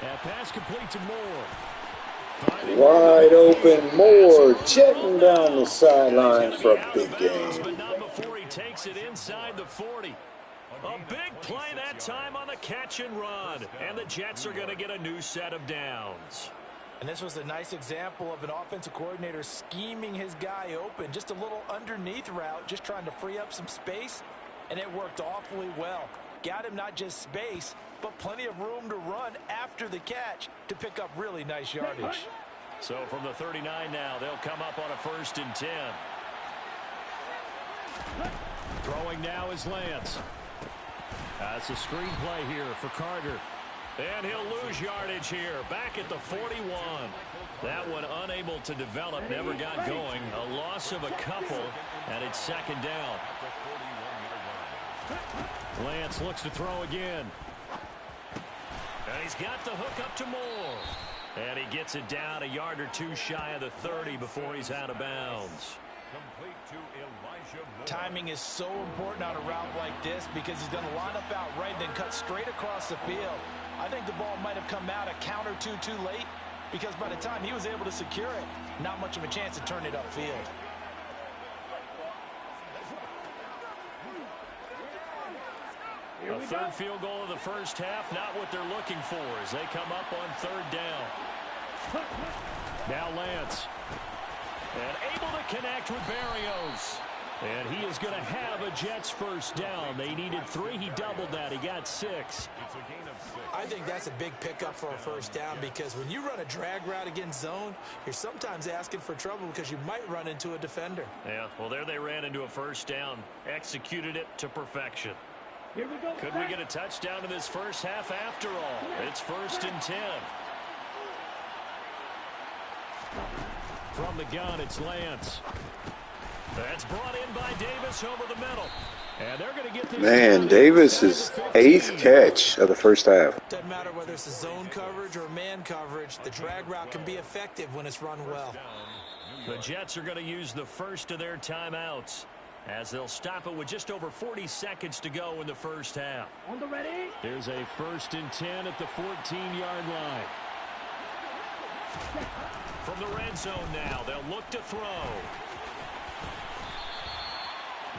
And pass complete to Moore. Wide open, Moore jetting down the sideline for a big game. But not before he takes it inside the 40. A big play that time on the catch and run. And the Jets are going to get a new set of downs. And this was a nice example of an offensive coordinator scheming his guy open. Just a little underneath route, just trying to free up some space. And it worked awfully well. Got him not just space, but plenty of room to run after the catch to pick up really nice yardage. So from the 39 now, they'll come up on a 1st and 10. Throwing now is Lance. That's a screen play here for Carter. And he'll lose yardage here. Back at the 41. That one unable to develop, never got going. A loss of a couple, and it's 2nd down. Lance looks to throw again. And he's got the hook up to Moore. And he gets it down a yard or 2 shy of the 30 before he's out of bounds. Timing is so important on a route like this because he's going to line up out right and then cut straight across the field. I think the ball might have come out a count or 2 too late because by the time he was able to secure it, not much of a chance to turn it upfield. A 3rd field goal of the first half, not what they're looking for as they come up on 3rd down. Now Lance. And able to connect with Berrios. And he is going to have a Jets first down. They needed 3. He doubled that. He got 6. I think that's a big pickup for a first down because when you run a drag route against zone, you're sometimes asking for trouble because you might run into a defender. Yeah, well, there they ran into a first down. Executed it to perfection. Could we get a touchdown in this first half after all? It's 1st and 10. From the gun, it's Lance. That's brought in by Davis over the middle. And they're going to get this. Man, Davis' 8th catch of the first half. Doesn't matter whether it's a zone coverage or man coverage, the drag route can be effective when it's run well. The Jets are going to use the first of their timeouts as they'll stop it with just over 40 seconds to go in the first half. On the ready. Here's a 1st and 10 at the 14-yard line. From the red zone now, they'll look to throw.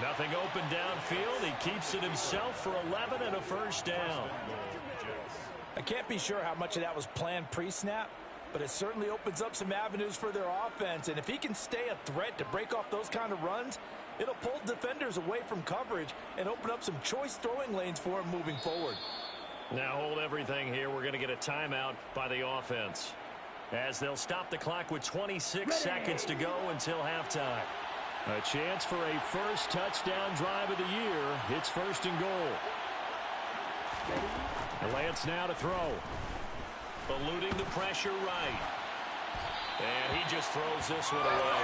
Nothing open downfield. He keeps it himself for 11 and a first down. I can't be sure how much of that was planned pre-snap, but it certainly opens up some avenues for their offense. And if he can stay a threat to break off those kind of runs, it'll pull defenders away from coverage and open up some choice throwing lanes for him moving forward. Now hold everything here. We're going to get a timeout by the offense, as they'll stop the clock with 26 seconds to go until halftime. A chance for a first touchdown drive of the year. It's 1st and goal. Lance now to throw. Eluding the pressure right. And he just throws this one away.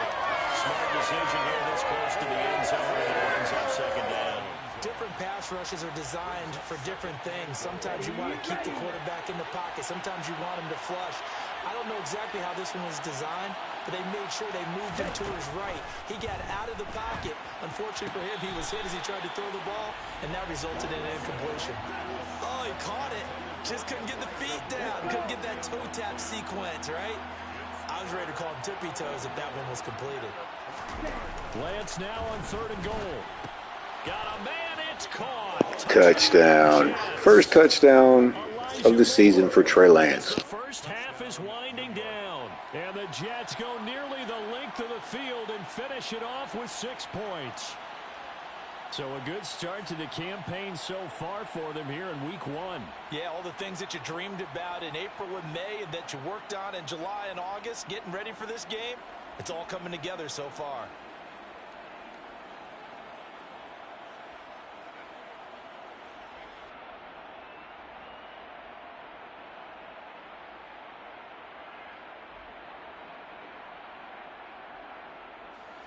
Smart decision here this close to the end zone, and it brings up 2nd down. Different pass rushes are designed for different things. Sometimes you want to keep the quarterback in the pocket. Sometimes you want him to flush. I don't know exactly how this one was designed, but they made sure they moved him to his right. He got out of the pocket. Unfortunately for him, he was hit as he tried to throw the ball, and that resulted in an incompletion. Oh, he caught it. Just couldn't get the feet down. Couldn't get that toe tap sequence, right? I was ready to call him tippy toes if that one was completed. Lance now on 3rd and goal. Got a man, it's caught. Touchdown. First touchdown of the season for Trey Lance. The first half is winding down, and the Jets go nearly the length of the field and finish it off with 6 points. So a good start to the campaign so far for them here in week 1. Yeah, all the things that you dreamed about in April and May and that you worked on in July and August, getting ready for this game, it's all coming together so far.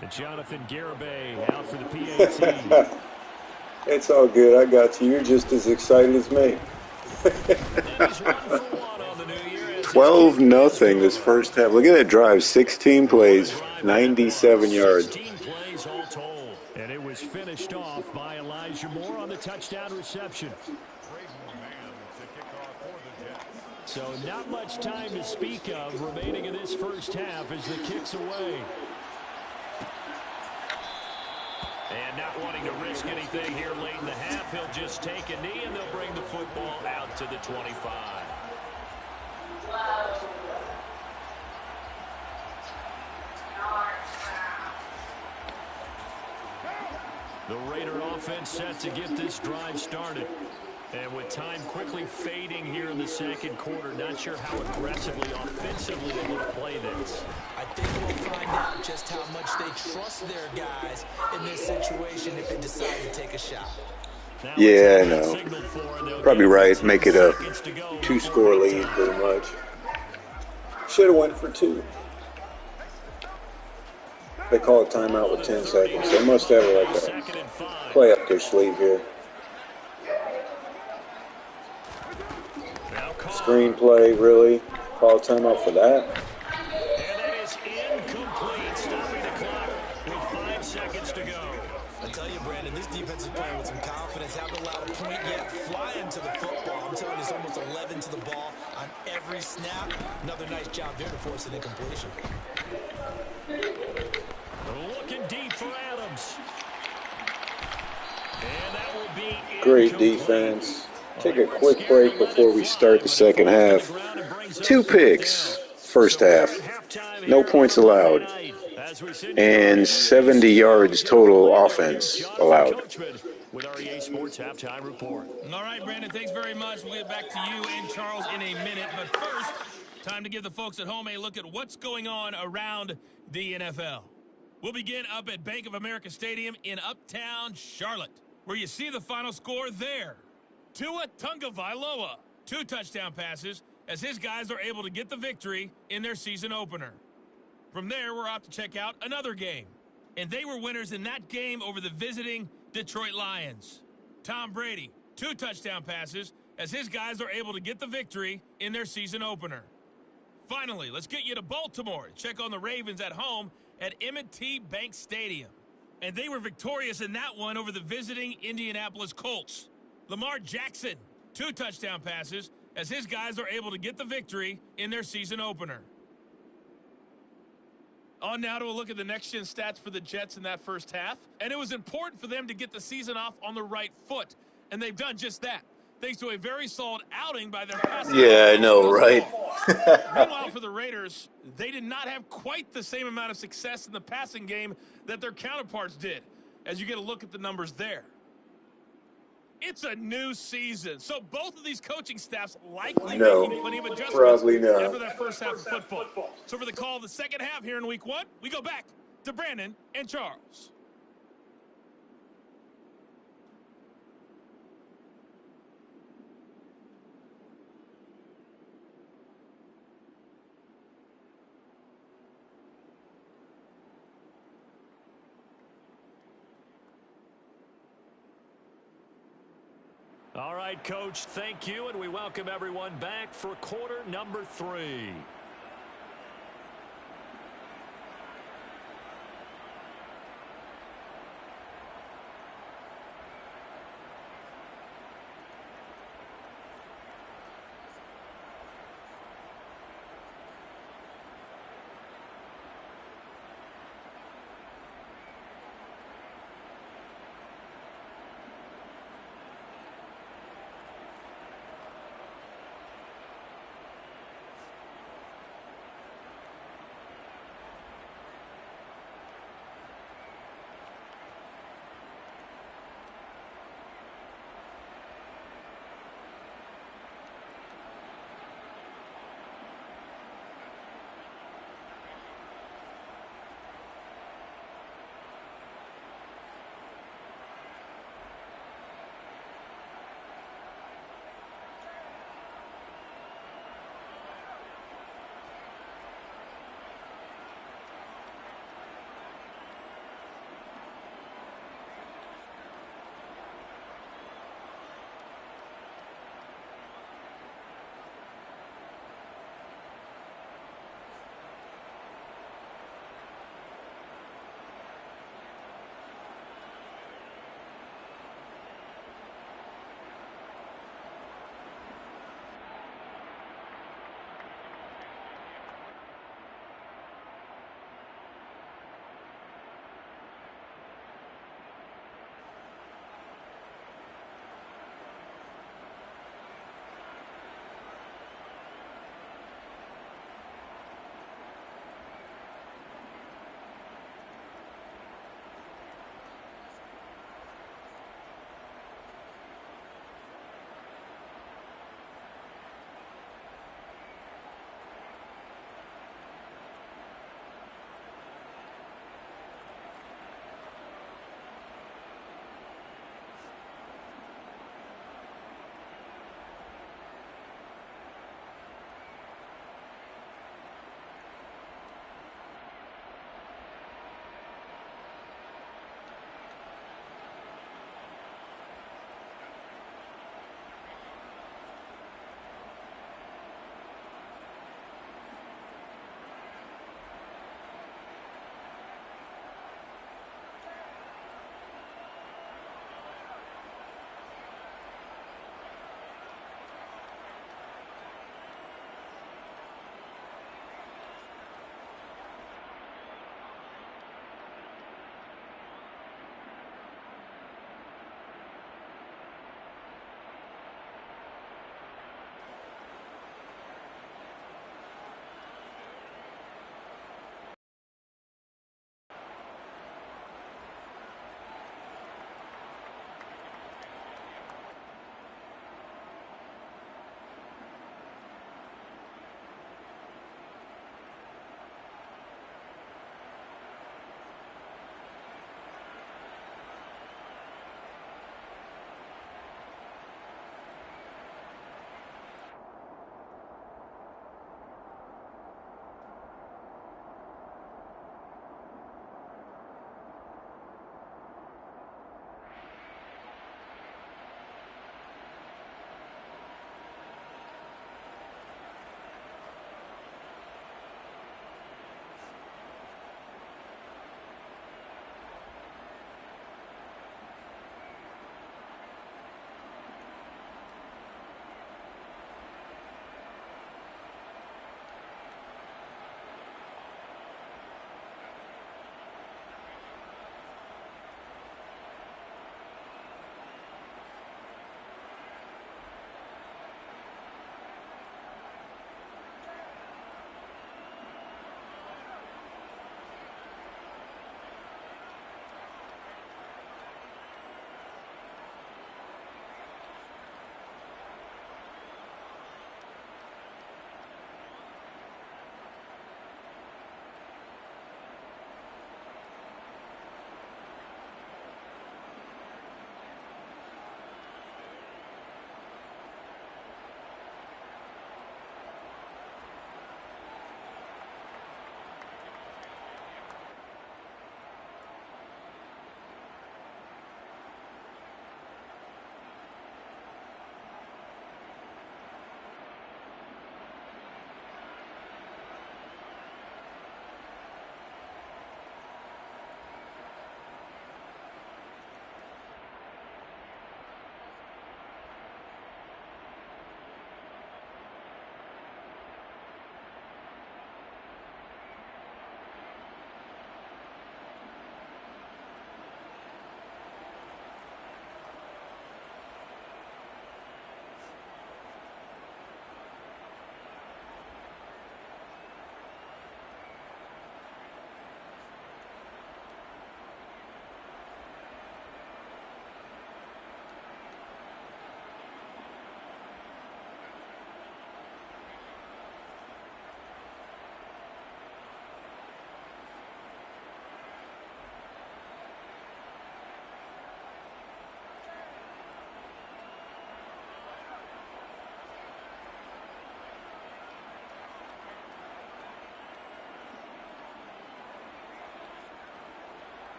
And Jonathan Garibay out for the PAT. It's all good. I got you. You're just as excited as me. 12-0 this first half. Look at that drive. 16 plays, 97 yards. 16 plays all told. And it was finished off by Elijah Moore on the touchdown reception. So not much time to speak of remaining in this first half as the kick's away. And not wanting to risk anything here late in the half, he'll just take a knee and they'll bring the football out to the 25. The Raider offense set to get this drive started. And with time quickly fading here in the second quarter, not sure how aggressively, offensively they will play this. I think we'll find out just how much they trust their guys in this situation if they decide to take a shot. Yeah, I know. Probably right. Make it a 2-score lead, pretty much. Should have went for 2. They call a timeout with 10 seconds. They must have like a play up their sleeve here. Screenplay, really? Call a timeout for that? And that is incomplete, stopping the clock with 5 seconds to go. I tell you, Brandon, this defense is playing with some confidence. Haven't allowed a point yet. Flying to the football. I'm telling you, it's almost 11 to the ball on every snap. Another nice job there to force an incompletion. Looking deep for Adams. And that will be great defense. Take a quick break before we start the second half. 2 picks first half. No points allowed. And 70 yards total offense allowed. With our EA Sports halftime report. All right, Brandon, thanks very much. We'll get back to you and Charles in a minute. But first, time to give the folks at home a look at what's going on around the NFL. We'll begin up at Bank of America Stadium in Uptown Charlotte, where you see the final score there. Tua Tagovailoa, 2 touchdown passes as his guys are able to get the victory in their season opener. From there, we're off to check out another game. And they were winners in that game over the visiting Detroit Lions. Tom Brady, 2 touchdown passes as his guys are able to get the victory in their season opener. Finally, let's get you to Baltimore. Check on the Ravens at home at M&T Bank Stadium. And they were victorious in that one over the visiting Indianapolis Colts. Lamar Jackson, 2 touchdown passes as his guys are able to get the victory in their season opener. On now to a look at the next-gen stats for the Jets in that first half. And it was important for them to get the season off on the right foot. And they've done just that. thanks to a very solid outing by their passing Yeah, I offense know, thus right? far. Meanwhile, for the Raiders, they did not have quite the same amount of success in the passing game that their counterparts did, as you get a look at the numbers there. It's a new season, so both of these coaching staffs likely making plenty of adjustments probably not. after that first half of football. So for the call of the second half here in week 1, we go back to Brandon and Charles. All right, Coach, thank you, and we welcome everyone back for quarter number 3.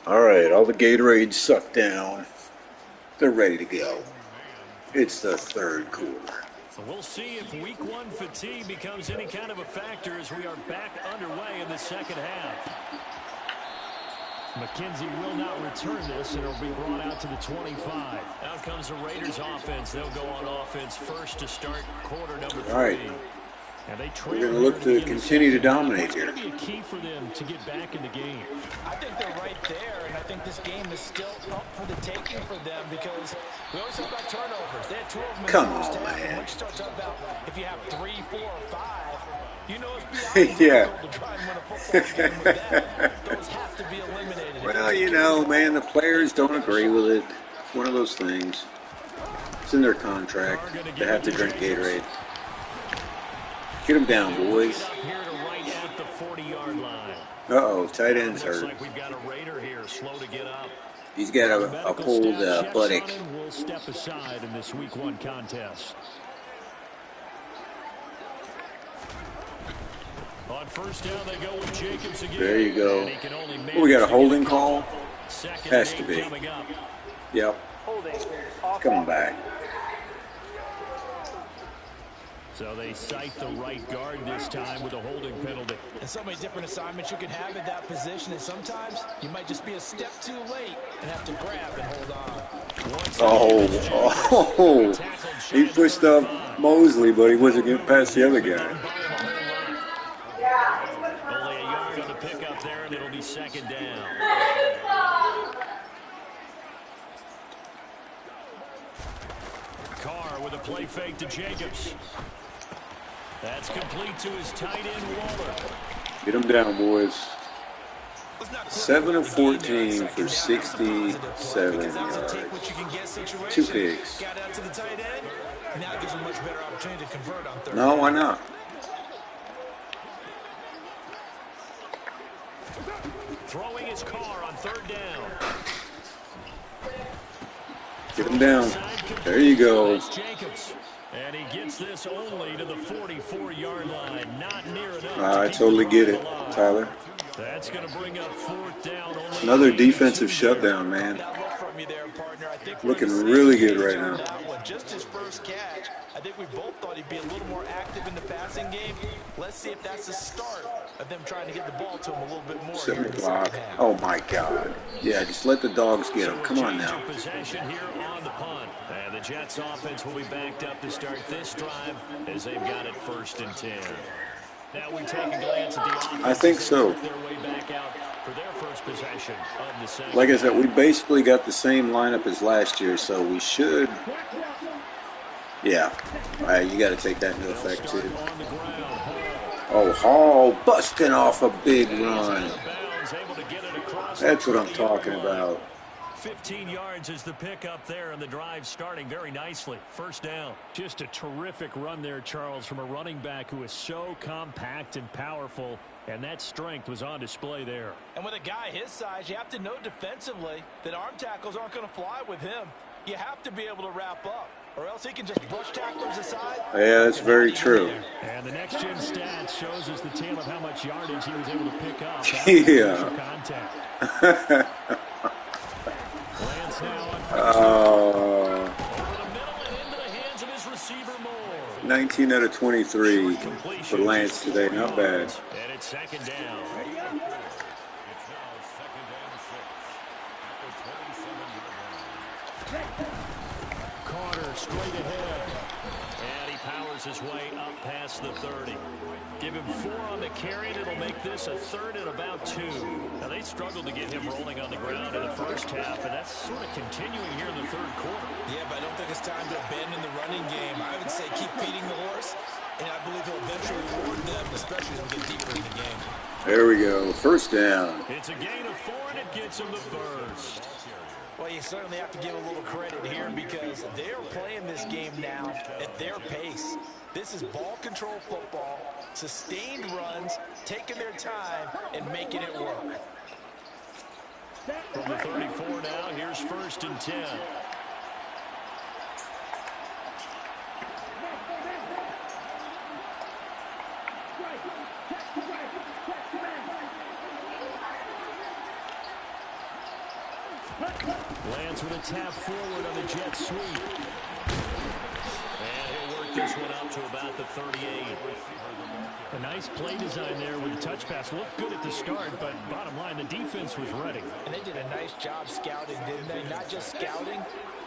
All right, all the Gatorade sucked down. They're ready to go. It's the third quarter. So we'll see if week one fatigue becomes any kind of a factor as we are back underway in the second half. McKenzie will not return this, and it'll be brought out to the 25. Out comes the Raiders offense. They'll go on offense first to start quarter number 3. All right. And they We're going to look to continue to dominate here. It's going to be a key for them to get back in the game. I think they're right there, and I think this game is still up for the taking for them because we always talk about turnovers. They had 2 of them. Come on, man. Once you start talking about if you have 3, 4, or 5, you know it's beyond Yeah. difficult to try and win a football game with them. Those have to be eliminated. Well, you know, man, the players don't agree with it. It's one of those things. It's in their contract. They have to drink Gatorade. Get them down, boys. Here to right at the 40-yard line. Uh-oh, tight end's Looks hurt. like we've got a Raider here, slow to get up. He's got a pulled buttock. Will step aside in this week 1 contest. On first down, they go with Jacobs again. There you go. And he can only Oh, we got a holding call? Second Has to and be. 8 coming up. Yep. Coming back. So they cite the right guard this time with a holding penalty. And so many different assignments you can have at that position, and sometimes you might just be a step too late and have to grab and hold on. Oh. He pushed up Mosley, but he wasn't getting past the other guy. Only a yard on the pickup there, and it'll be second down. Carr with a play fake to Jacobs. That's complete to his tight end, Waller. Get him down, boys. 7 of 14 for 67 yards. 2 picks. No, why not? Throwing his Carr on third down. Get him down. There you go. Jacobs. And he gets this only to the 44-yard line. Not near enough. I totally get it, Tyler. That's going to bring up fourth down. Another defensive shutdown, man. Looking really good right now. Just his first catch. I think we both thought he'd be a little more active in the passing game. Let's see if that's the start of them trying to get the ball to him a little bit more. 7 o'clock. Oh, my God. Yeah, just let the dogs get him. Come on now. Possession here on the punt. And the Jets offense will be backed up to start this drive as they've got it 1st and 10. Now we take a glance at the offense. I think so. Their way back out for their first possession of the second. Like I said, we basically got the same lineup as last year, so we should. Yeah, you got to take that into effect too. Oh, Hall busting off a big run. That's what I'm talking about. 15 yards is the pickup there, and the drive starting very nicely. First down. Just a terrific run there, Charles, from a running back who is so compact and powerful, and that strength was on display there. And with a guy his size, you have to know defensively that arm tackles aren't going to fly with him. You have to be able to wrap up, or else he can just brush tacklers aside. Yeah, that's very true. And the next-gen stats shows us the tale of how much yardage he was able to pick up. Yeah. Contact. 19 out of 23 for Lance today. Not bad. And it's second down. Carter straight ahead. And he powers his way up past the 30. Give him 4 on the carry, and it'll make this a 3rd and about 2. Now, they struggled to get him rolling on the ground in the first half, and that's sort of continuing here in the 3rd quarter. Yeah, but I don't think it's time to abandon the running game. I would say keep feeding the horse, and I believe he'll eventually reward them, especially as we get deeper in the game. There we go. First down. It's a gain of 4, and it gets him the first. Well, you certainly have to give a little credit here because they're playing this game now at their pace. This is ball control football, sustained runs, taking their time, and making it work. From the 34 now, here's 1st and 10. Lands with a tap forward on the jet sweep. And he'll work this one out to about the 38. A nice play design there with the touch pass. Looked good at the start, but bottom line, the defense was ready. And they did a nice job scouting, didn't they? Not just scouting,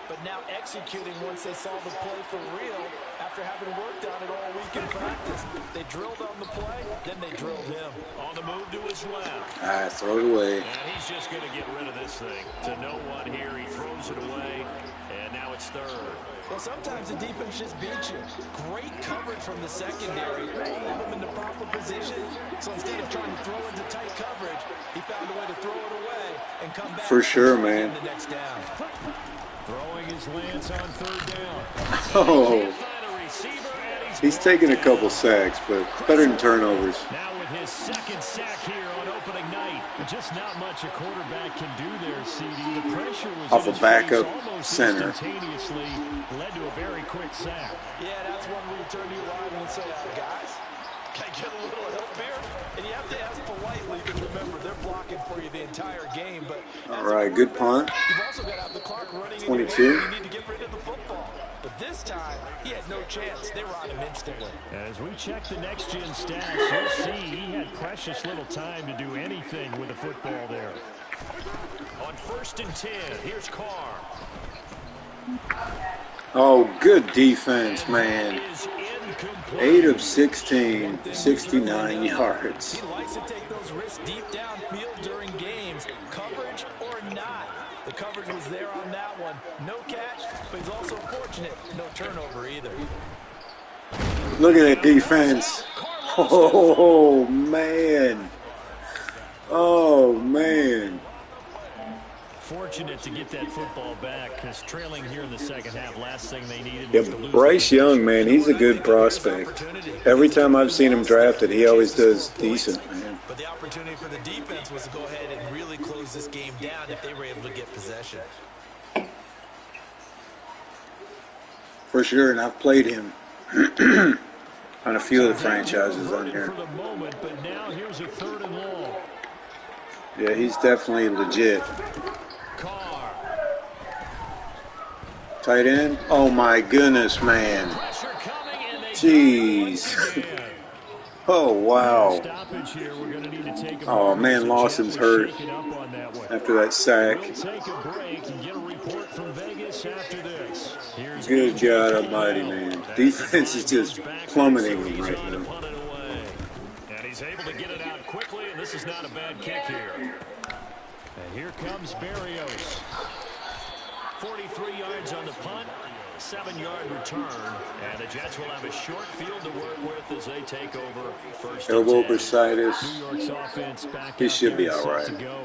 but now executing once they saw the play for real after having worked on it all week in practice. They drilled on the play, then they drilled him. On the move to his left. Throw it away. And he's just going to get rid of this thing. To no one here, he throws it away, and now it's third. Well, sometimes the defense just beats you. Great coverage from the secondary. All of them in the proper position. So instead of trying to throw into tight coverage, he found a way to throw it away and come back. For sure, man. The next down. Throwing his lance on third down. Oh, he's taking a couple sacks, but better than turnovers. Now with his second sack here on opening night. Just not much a quarterback can do there, CD. The pressure was off a backup almost center. Instantaneously led to a very quick sack. Yeah, that's one where you turn to your lineman and say, guys, can I get a little help here? And you have to ask politely because remember, they're blocking for you the entire game. But All right, good punt. you've also got to have the clock running. 22. You need to get rid of the football. But this time, he had no chance. They were on him instantly. As we check the next-gen stats, you'll see he had precious little time to do anything with the football there. On 1st and 10, here's Carr. Oh, good defense, man. 8 of 16, 69 yards. He likes to take those risks deep downfield during games, coverage or not. The coverage was there on that one. No catch, but he's also fortunate. No turnover either. Look at that defense. Oh, man. Oh, man. Fortunate to get that football back because trailing here in the second half, last thing they needed Yeah, was to lose. Bryce Young, man, he's a good prospect. Every time I've seen him drafted, he always does decent, man. But the opportunity for the defense was to go ahead and really close this game down if they were able to get possession. For sure, and I've played him on a few of the franchises on here. For the moment, but now here's a 3rd and long. Yeah, he's definitely legit. Carr. Tight end? Oh, my goodness, man. Pressure coming, and they Jeez. again. Oh, wow. Stoppage here. We're going to need to take a Oh, moment. man, So Lawson's Jet was hurt shaken up on that one. after that sack. We'll take a break and get a report from Vegas after this. Here's Good AJ God Caldwell. almighty, man. As Defense the is line just goes back, plummeting so he's right on to now. punt it away. And he's able to get it out quickly, and this is not a bad kick here. And here comes Berrios. 43 yards on the punt, 7-yard return, and the Jets will have a short field to work with as they take over 1st and Elbow 10. bursitis. New York's offense back He out should there be and all set right. to go.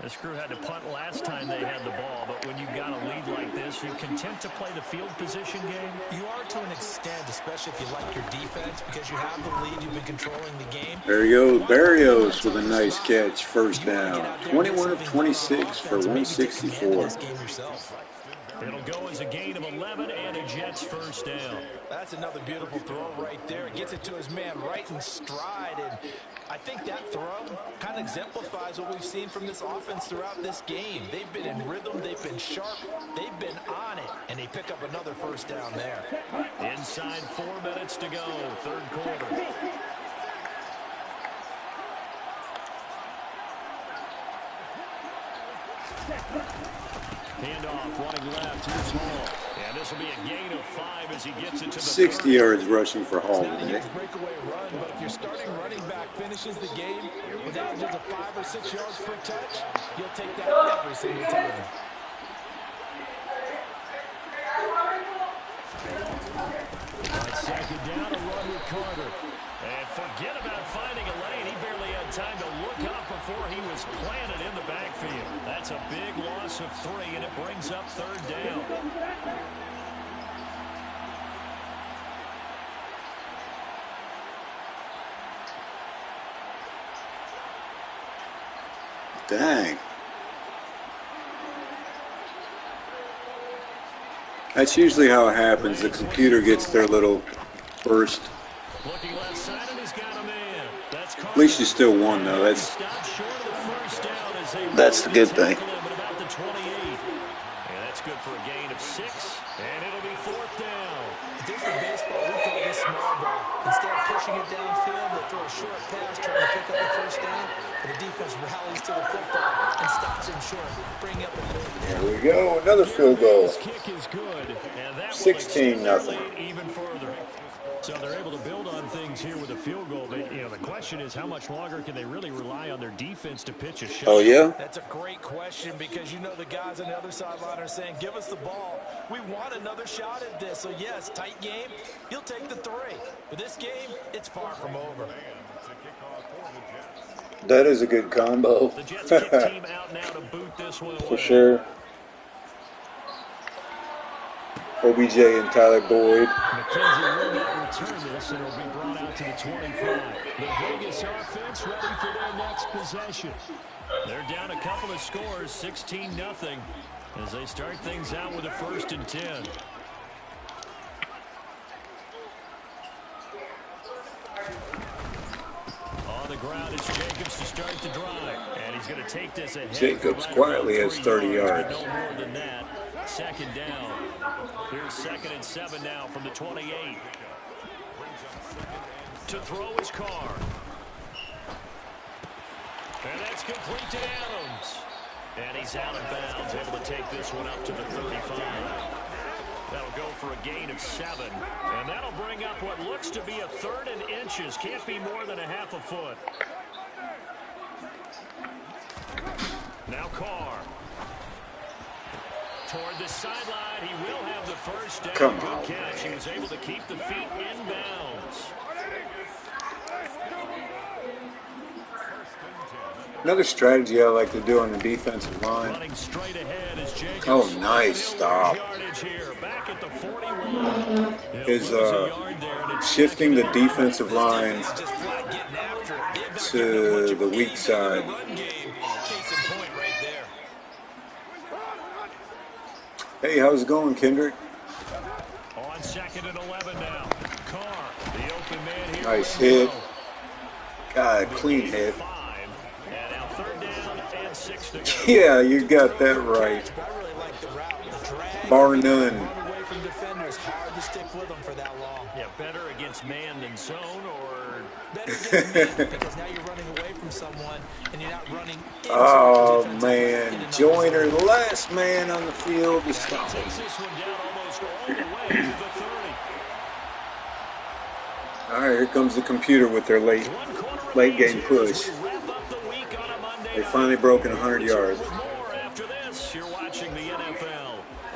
This crew had to punt last time they had the ball, but when you've got a lead like this, you're content to play the field position game? You are to an extent, especially if you like your defense, because you have the lead, you've been controlling the game. There he goes. Berrios with a nice catch. First down. 21 of 26 for 164. It'll go as a gain of 11 and a Jets first down. That's another beautiful throw right there. Gets it to his man right in stride. And I think that throw kind of exemplifies what we've seen from this offense throughout this game. They've been in rhythm. They've been sharp. They've been on it. And they pick up another first down there. Inside 4 minutes to go, 3rd quarter. Handoff running left. Here's Hall. And this will be a gain of 5 as he gets it to the 60 yards rushing for Hall. It's not a huge breakaway run, but if your starting running back finishes the game with averages of 5 or 6 yards per touch, you'll take that every single time. On 2nd down, a run with Carter. And forget about finding a lane. He barely had time to look up before he was planted in the backfield. That's a big loss of 3, and it brings up 3rd down. Dang. That's usually how it happens. The computer gets their little burst. Looking left side, and he's got a man. That's At least you still won, though. That's stopped short of the first down as they the good thing. tackle him at about the 28. good for a gain of 6, and it'll be 4th down. If this was baseball, we call this small ball. Instead of pushing it downfield, they throw a short pass trying to pick up the first down, and the defense rallies to the football and stops him short, bringing up a third down. There we go, another field goal. This kick is good, and that 16-0. even further. So they're able to build on things here with a field goal. But, you know, the question is how much longer can they really rely on their defense to pitch a shot? Oh, yeah? That's a great question because you know the guys on the other sideline are saying, give us the ball. We want another shot at this. So, yes, tight game. He'll take the 3. But this game, it's far from over. That is a good combo. The Jets kick team out now to boot this one away. For sure. OBJ and Tyler Boyd. McKenzie will not return this, and it'll be brought out to the 25. The Vegas offense ready for their next possession. They're down a couple of scores, 16-0, as they start things out with a 1st and 10. On the ground, it's Jacobs to start the drive, and he's going to take this ahead. Jacobs quietly has 30 yards. No more than that. 2nd down. Here's 2nd and 7 now from the 28. To throw his Carr. And that's complete to Adams. And he's out of bounds, able to take this one up to the 35. That'll go for a gain of 7. And that'll bring up what looks to be a 3rd and inches. Can't be more than a half a foot. Now Carr. Toward the sideline, he will have the first down. Come Good on, catch. He was able to keep the feet in bounds. Another strategy I like to do on the defensive line. Running straight ahead is Jacobs. Oh, nice stop. Back at the 41. Is shifting the defensive line to the weak side. Hey, how's it going, Kendrick? On 2nd and 11 now. Carr, the open man here. Nice hit. God, clean hit. And now 3rd down and 6 to go. Yeah, you got that right. Bar none. Hard to stick with them for that long. Yeah, better against man than zone, or better against man because now you're running away from someone and you're not running. Oh man, Joyner, the last man on the field to stop him. takes this one down almost all the way to the 30. All right, here comes the computer with their late game push. They finally broken 100 yards. More after this, you're watching the NFL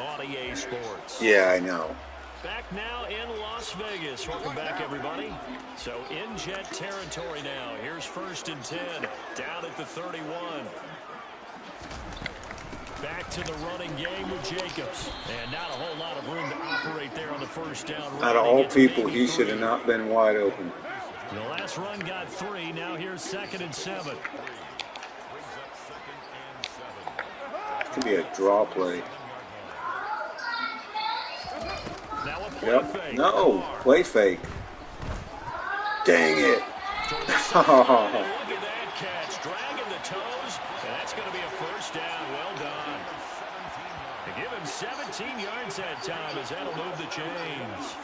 on EA Sports. Yeah, I know. Back now in Las Vegas. Welcome back, everybody. So in Jet territory now. Here's 1st and 10, down at the 31. Back to the running game with Jacobs. And not a whole lot of room to operate there on the 1st down. Out of all people, he should have not been wide open. The last run got 3. Now here's 2nd and 7. Could be a draw play. Now a play Yep. fake. No, play fake. Dang it. Look at that catch, dragging the toes, and that's going to be a 1st down. Well done. They give him 17 yards that time as that'll move the chains.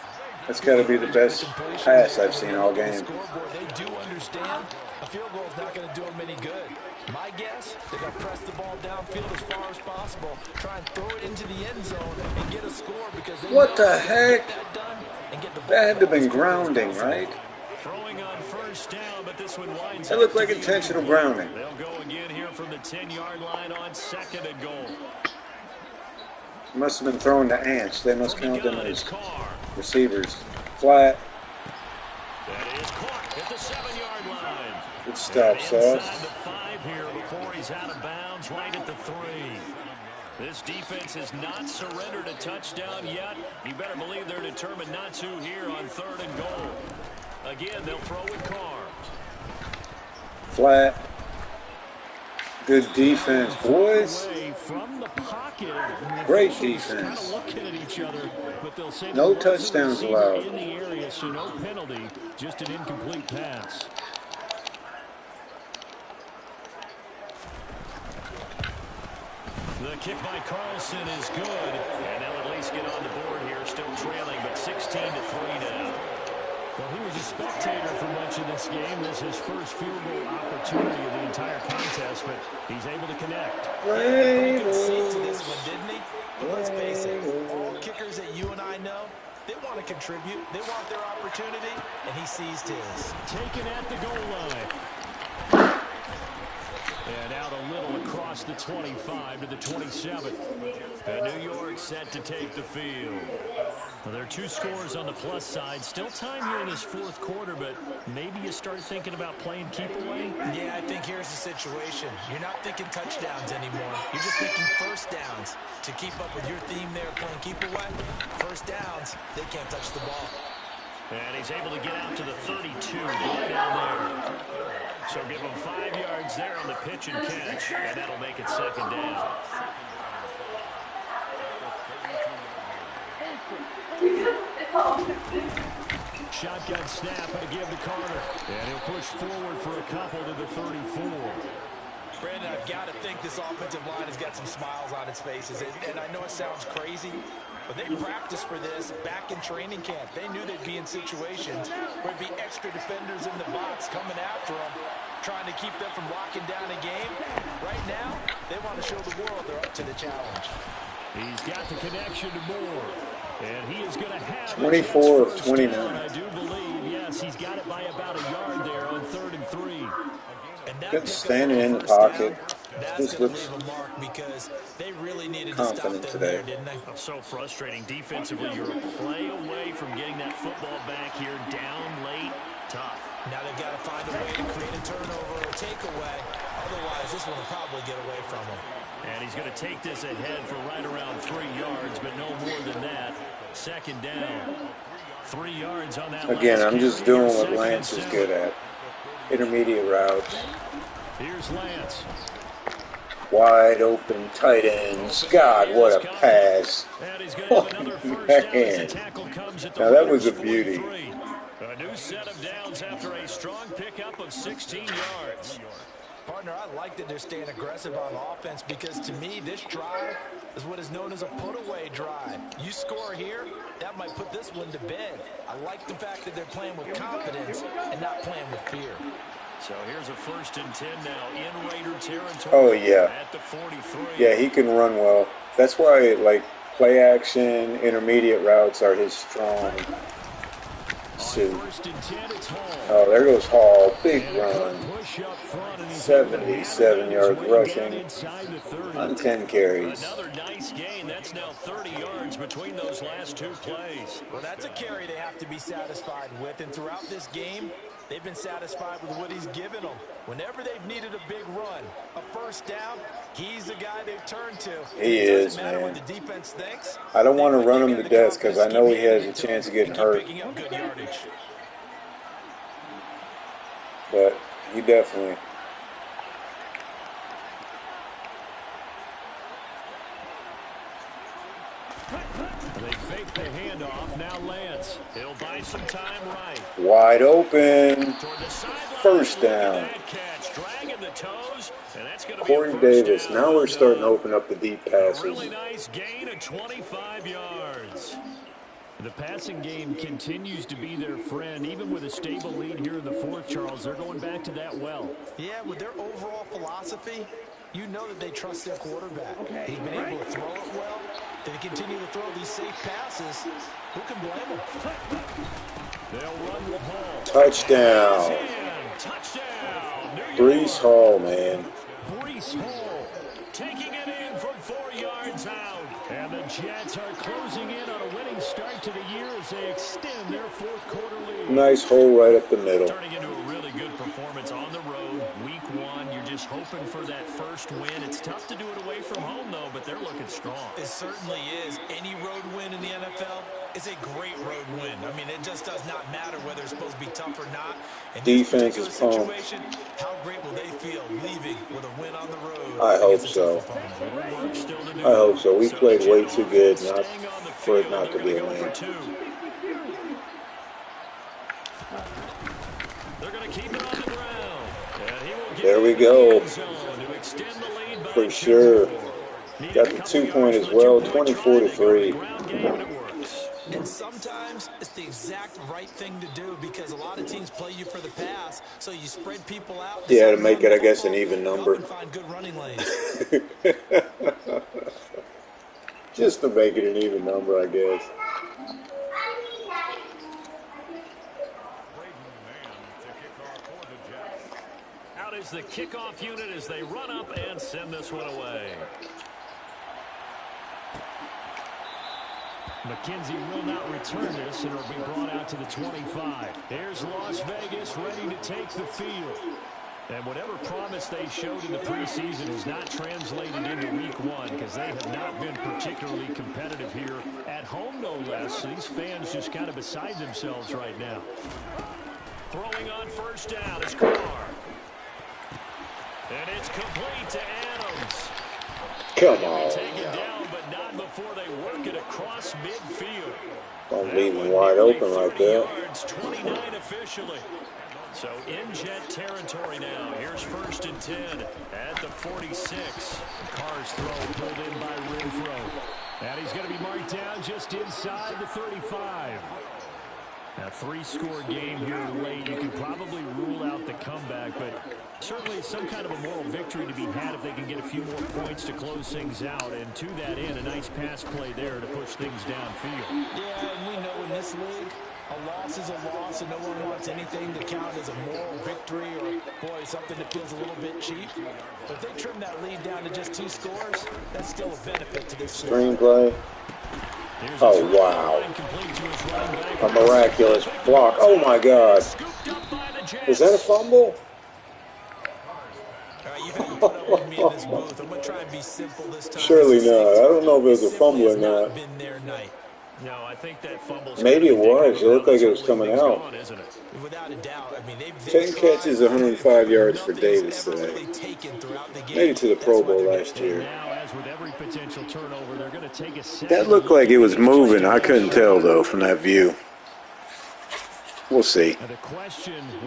That's got to be the best pass I've seen all game. They do understand a field goal is not going to do them any good. My guess, they're going to press the ball downfield as far as possible, try and throw it into the end zone and get a score because they What the heck? get that done and get the ball. That had to have been grounding, right? Throwing on 1st down, but this one winds That up looked to like the intentional 8. grounding. They'll go again here from the 10-yard line on 2nd and goal. Must have been throwing to ants. They must count them as Carr. receivers. Flat. That is caught at the 7-yard line. Good stuff, Inside Sauce. the 5 here before he's out of bounds, right at the 3. This defense has not surrendered a touchdown yet. You better believe they're determined not to here on 3rd and goal. Again, they'll throw with Carr. Flat. Good defense, boys. From the pocket. Great defense. Looking at each other, but they'll say No touchdowns allowed. in the area, so no penalty, just an incomplete pass. The kick by Carlson is good, and they'll at least get on the board here, still trailing, but 16-3 now. Well, he was a spectator for much of this game. This is his first field goal opportunity of the entire contest, but he's able to connect. Yeah, he could see to this one, didn't he? But let's face it, all kickers that you and I know, they want to contribute. They want their opportunity, and he seized his. Taken at the goal line. And out a little across the 25 to the 27. And New York set to take the field. Well, there are 2 scores on the plus side. Still time here in this fourth quarter, but maybe you start thinking about playing keep away? Yeah, I think here's the situation. You're not thinking touchdowns anymore. You're just thinking first downs. To keep up with your theme there playing keep away, first downs, they can't touch the ball. And he's able to get out to the 32, right down there. So give him 5 yards there on the pitch and catch, and that'll make it second down. Shotgun snap to give to Carter. And he'll push forward for a couple to the 34. Brandon, I've got to think this offensive line has got some smiles on its faces. And I know it sounds crazy, but they practiced for this back in training camp. They knew they'd be in situations where there'd be extra defenders in the box coming after them, trying to keep them from locking down a game. Right now, they want to show the world they're up to the challenge. He's got the connection to Moore. And he is going to have 24 of 29. I do believe, yes, he's got it by about a yard there on 3rd and 3. Good standing in the pocket. That's going to leave a mark because they really needed to stop them today. there, didn't they? So frustrating. Defensively, you're a play away from getting that football back here, down late, tough. Now they've got to find a way to create a turnover or takeaway. Otherwise, this one will probably get away from them. And he's going to take this ahead for right around 3 yards, but no more than that. Second down. 3 yards on that. Again, I'm just doing what Lance is good at. Intermediate routes. Here's Lance. Wide open tight ends. God, what a pass. Oh, man. Now that was a beauty. A new set of downs after a strong pickup of 16 yards. Partner, I like that they're staying aggressive on offense because to me, this drive is what is known as a put-away drive. You score here, that might put this one to bed. I like the fact that they're playing with confidence and not playing with fear. So here's a 1st and 10 now in Raider territory. Oh, yeah. At the 43. Yeah, he can run well. That's why, like, play action, intermediate routes are his strong suit. Oh, there goes Hall. Big run. 77 yards rushing on 10 carries. Another nice gain. That's now 30 yards between those last 2 plays. Well, that's a carry they have to be satisfied with. And throughout this game, they've been satisfied with what he's given them. Whenever they've needed a big run, a first down, he's the guy they've turned to. He is, man. What the defense thinks. I don't want to run him to death because I know he has a chance of getting hurt. But he definitely. They fake the handoff. Now Lance. He'll buy some time right. Wide open. First down. Corey Davis. Now we're starting to open up the deep passes. Really nice gain of 25 yards. The passing game continues to be their friend. Even with a stable lead here in the fourth, Charles, they're going back to that well. Yeah, with their overall philosophy, you know that they trust their quarterback. He's been able to throw it well. They continue to throw these safe passes. Who can blame them? They'll run with Hall. Touchdown. Touchdown. Breece Hall, man. Breece Hall taking it in from 4 yards out. And the Jets are closing in on a winning start to the year as they extend their fourth quarter lead. Nice hole right up the middle. Turning into a really good performance on the road. Week 1, you're just hoping for that first win. It's tough to do it away from home, though, but they're looking strong. It certainly is. Any road win in the NFL is a great road win. I mean, it just does not matter whether it's supposed to be tough or not. In Defense this is particular pumped. situation, how great will they feel leaving with a win on the road? I hope so. I hope so. We played way too good not for it not to be a win. They're going to keep it on the ground. There we go. For sure. Got the 2-point as well, 24-3. And sometimes it's the exact right thing to do because a lot of teams play you for the pass, so you spread people out. Yeah, to make it, I guess, an even number. Find good running lanes. Just to make it an even number, I guess. Out is the kickoff unit as they run up and send this one away. McKenzie will not return this, and it'll be brought out to the 25. Here's Las Vegas ready to take the field. And whatever promise they showed in the preseason has not translated into week one because they have not been particularly competitive here at home, no less. These fans just kind of beside themselves right now. Throwing on first down is Carr. And it's complete to Adams. Come on. Taken down, but not before they work it across midfield. Don't leave him wide open like that. Yards, 29 officially. So in Jet territory now. Here's 1st and 10 at the 46. Carr's throw pulled in by Renfro. And he's going to be marked down just inside the 35. A 3-score game here late. You can probably rule out the comeback, but certainly some kind of a moral victory to be had if they can get a few more points to close things out. And to that end, a nice pass play there to push things downfield. Yeah, and we know in this league, a loss is a loss, and no one wants anything to count as a moral victory or, boy, something that feels a little bit cheap. But if they trim that lead down to just 2 scores, that's still a benefit to this Screenplay. Oh, wow. A miraculous block. Oh, my God. Is that a fumble? Surely not. I don't know if it was a fumble or not. No, I think that fumble. Maybe it was. It looked like it was coming out. Without a doubt. I mean, 10 catches, 105 yards for Davis today. Made it to the Pro Bowl last year. That looked like it was moving. I couldn't tell, though, from that view. We'll see.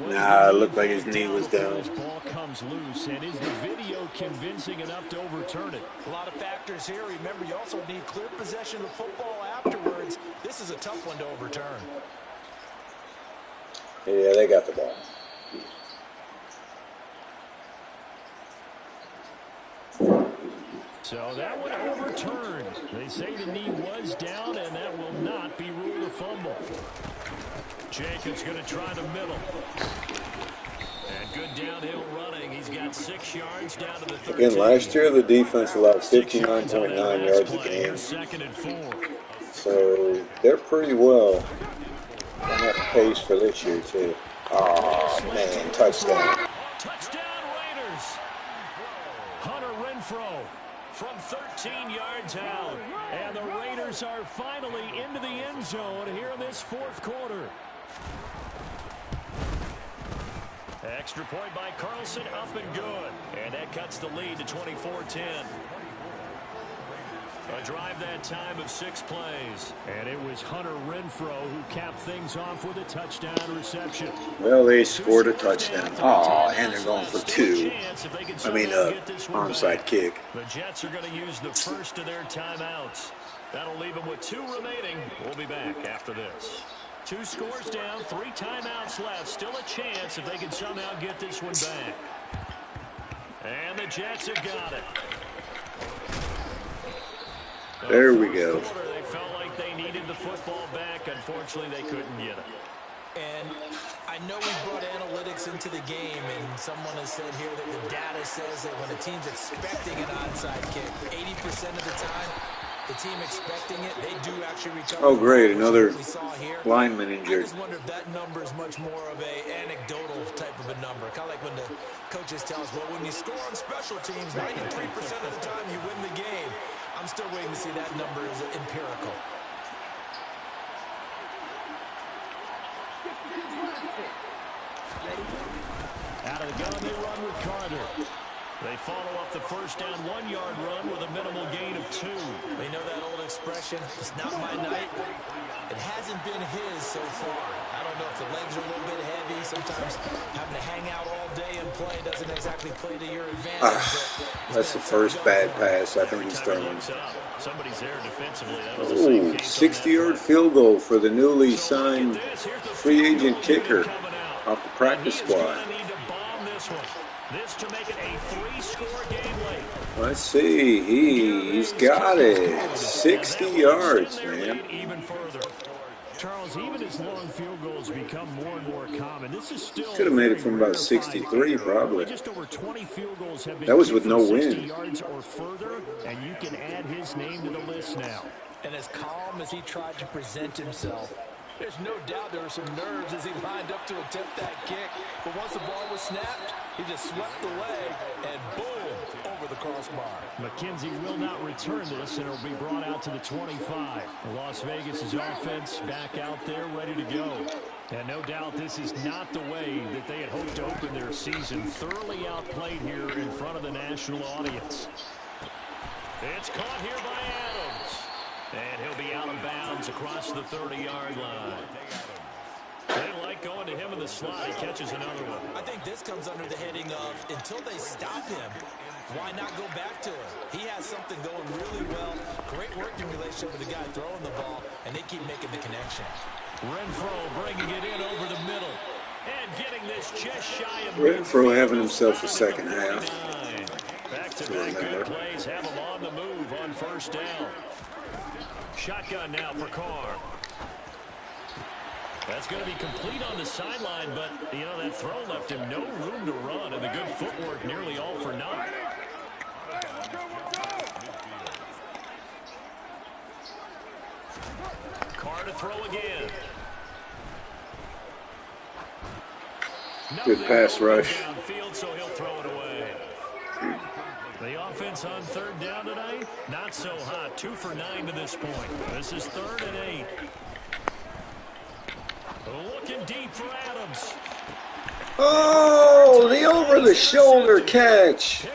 Nah, it looked like his knee was down. Ball comes loose, and is the video convincing enough to overturn it? A lot of factors here. Remember, you also need clear possession of football afterwards. This is a tough one to overturn. Yeah, they got the ball. So that one overturned. They say the knee was down, and that will not be ruled a fumble. Jacobs going to try the middle. And good downhill running. He's got 6 yards down to the 13. Again, last year the defense allowed 59.9 yards a game. 2nd and 4. So they're pretty well on that pace for this year, too. Oh, man, touchdown. Touchdown, Raiders. Hunter Renfro from 13 yards out. And the Raiders are finally into the end zone here in this 4th quarter. Extra point by Carlson, up and good. And that cuts the lead to 24-10. A drive that time of 6 plays. And it was Hunter Renfro who capped things off with a touchdown reception. Well, they scored a touchdown. Oh, and they're going for 2. I mean, onside kick. The Jets are going to use the first of their timeouts. That'll leave them with 2 remaining. We'll be back after this. 2 scores down, 3 timeouts left. Still a chance if they can somehow get this one back. And the Jets have got it. There we go. They felt like they needed the football back. Unfortunately, they couldn't get it. And I know we brought analytics into the game, and someone has said here that the data says that when a team's expecting an onside kick, 80% of the time, the team expecting it, they do actually recover. Oh, great. Another lineman injured. I just wonder if that number is much more of a anecdotal type of a number. Kind of like when the coaches tell us, well, when you score on special teams, 93% of the time you win the game. I'm still waiting to see that number is empirical. Out of the gun, they run with Carter. They follow up the first down 1-yard run with a minimal gain of 2. They know that old expression, it's not my night. It hasn't been his so far. I don't know if the legs are a little bit heavy, Sometimes having to hang out all day and play doesn't exactly play to your advantage. That's the first bad pass I think he's thrown. Somebody's there defensively. That was a Oh, 60-yard field goal for the newly signed free agent kicker off the practice squad. This to make it a 3-score game late. Let's see. He's got it. 60 yards, man. Even further. Charles, even as long field goals become more and more common, this is still could have made it from about 63 probably. Just over 20 field goals have been that was with no 60 wind. yards or further, and you can add his name to the list now. And as calm as he tried to present himself, there's no doubt there were some nerves as he lined up to attempt that kick. But once the ball was snapped, he just swept away and boom, over the crossbar. McKenzie will not return this, and it'll be brought out to the 25. Las Vegas' offense back out there ready to go. And no doubt this is not the way that they had hoped to open their season. Thoroughly outplayed here in front of the national audience. It's caught here by Adams. And he'll be out of bounds across the 30-yard line. They like going to him in the slot. He catches another one. I think this comes under the heading of until they stop him, why not go back to him? He has something going really well. Great working relationship with the guy throwing the ball, and they keep making the connection. Renfro bringing it in over the middle. And getting this just shy of Renfro having himself a second half. Back-to-back good plays have him on the move on first down. Shotgun now for Carr. That's going to be complete on the sideline, but, you know, that throw left him no room to run, and the good footwork nearly all for naught. Carr to throw again. Good pass rush. Downfield, so he'll throw it away. The offense on third down tonight, not so hot. 2 for 9 to this point. This is 3rd and 8. Looking deep for Adams. Oh, the over-the-shoulder catch.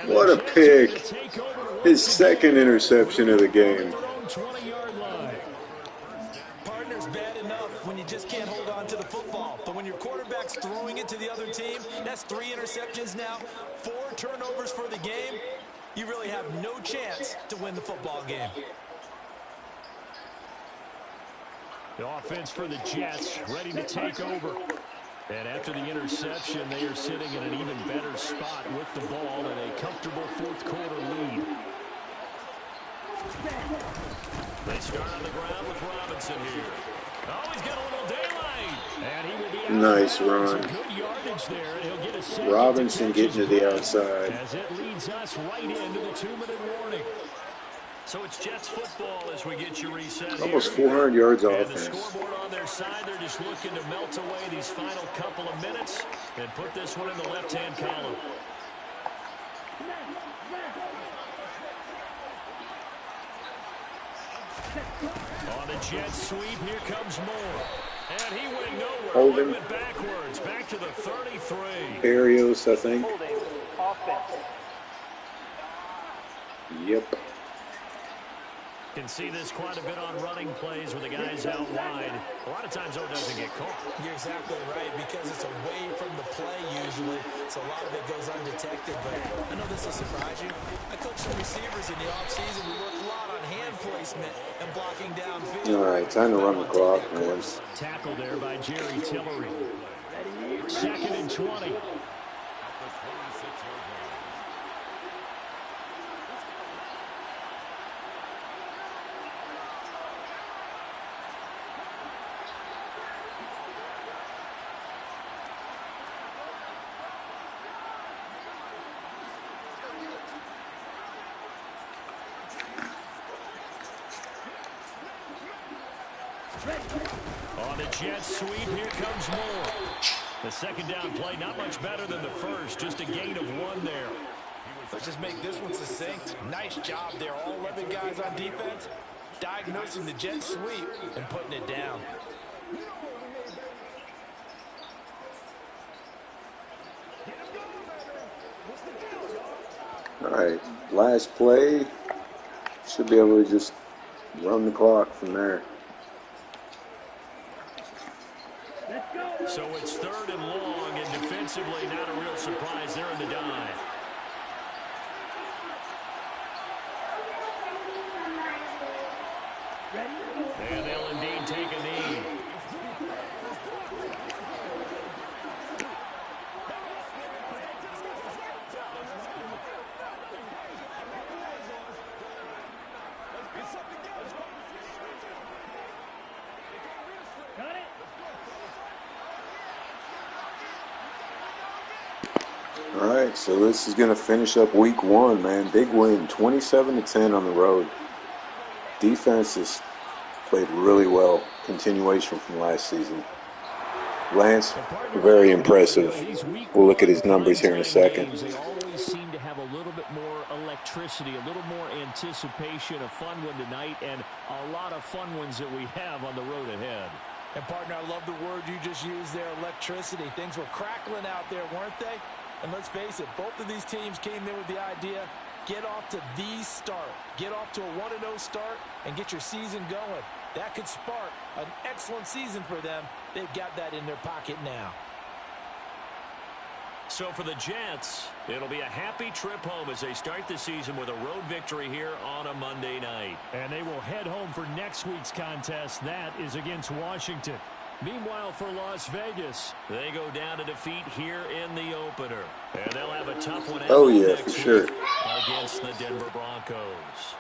What a pick. His second interception of the game. Partner's bad enough when you just can't hold on to the football. But when your quarterback's throwing it to the other team, that's 3 interceptions now, 4 turnovers for the game. You really have no chance to win the football game. The offense for the Jets ready to take over. And after the interception, they are sitting in an even better spot with the ball and a comfortable 4th quarter lead. They start on the ground with Robinson here. Oh, he's got a little daylight. And he will be nice run. some good yardage there. And he'll get a second Robinson getting to the outside. As it leads us right into the 2-minute warning. So it's Jets football as we get you reset. Almost 400 yards and offense. the scoreboard on their side, they're just looking to melt away these final couple of minutes and put this one in the left-hand column. On the Jets sweep, here comes Moore. And he went nowhere. Holding. Went backwards, back to the 33. Barrios, I think. Holding. Offense. Yep. Can see this quite a bit on running plays where the guy's out wide. A lot of times, though, it doesn't get caught. You're exactly right, because it's away from the play usually, so a lot of it goes undetected. But I know this will surprise you. I coached some receivers in the offseason. We work a lot on hand placement and blocking downfield. All right, time to run the clock, man. Tackle there by Jerry Tillery. 2nd and 20. On the Jets sweep, here comes Moore. The second down play, not much better than the first, just a gain of 1 there. Let's just make this one succinct. Nice job there, all 11 guys on defense, diagnosing the jet sweep and putting it down. All right, last play. Should be able to just run the clock from there. So it's 3rd and long, and defensively not a real surprise there in the dive. And they'll indeed take a knee. All right, so this is going to finish up week 1, man. Big win, 27-10 on the road. Defense has played really well. Continuation from last season. Lance, very impressive. We'll look at his numbers here in a second. They always seem to have a little bit more electricity, a little more anticipation. A fun one tonight, and a lot of fun ones that we have on the road ahead. And, partner, I love the word you just used there, electricity. Things were crackling out there, weren't they? And let's face it, both of these teams came in with the idea, get off to the start. Get off to a 1-0 start and get your season going. That could spark an excellent season for them. They've got that in their pocket now. So for the Jets, it'll be a happy trip home as they start the season with a road victory here on a Monday night. And they will head home for next week's contest. That is against Washington. Meanwhile, for Las Vegas, they go down to defeat here in the opener. And they'll have a tough one Oh, yeah, for sure. Against the Denver Broncos.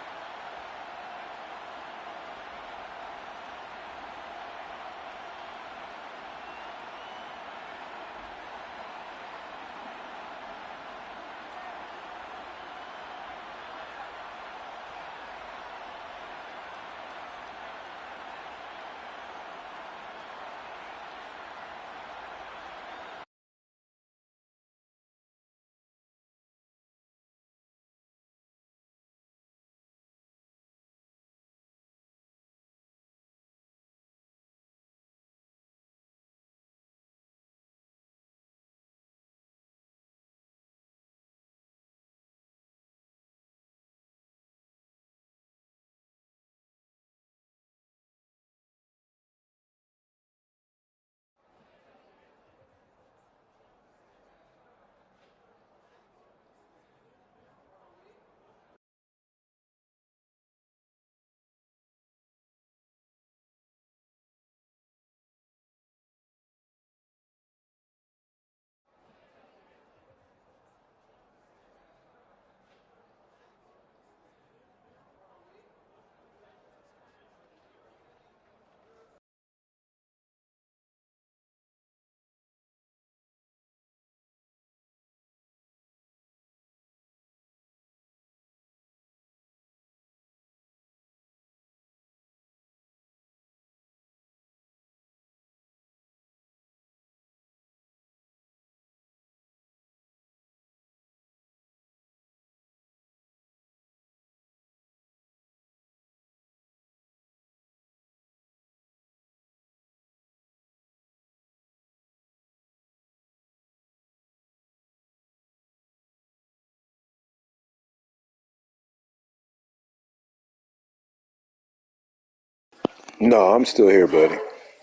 No, I'm still here, buddy.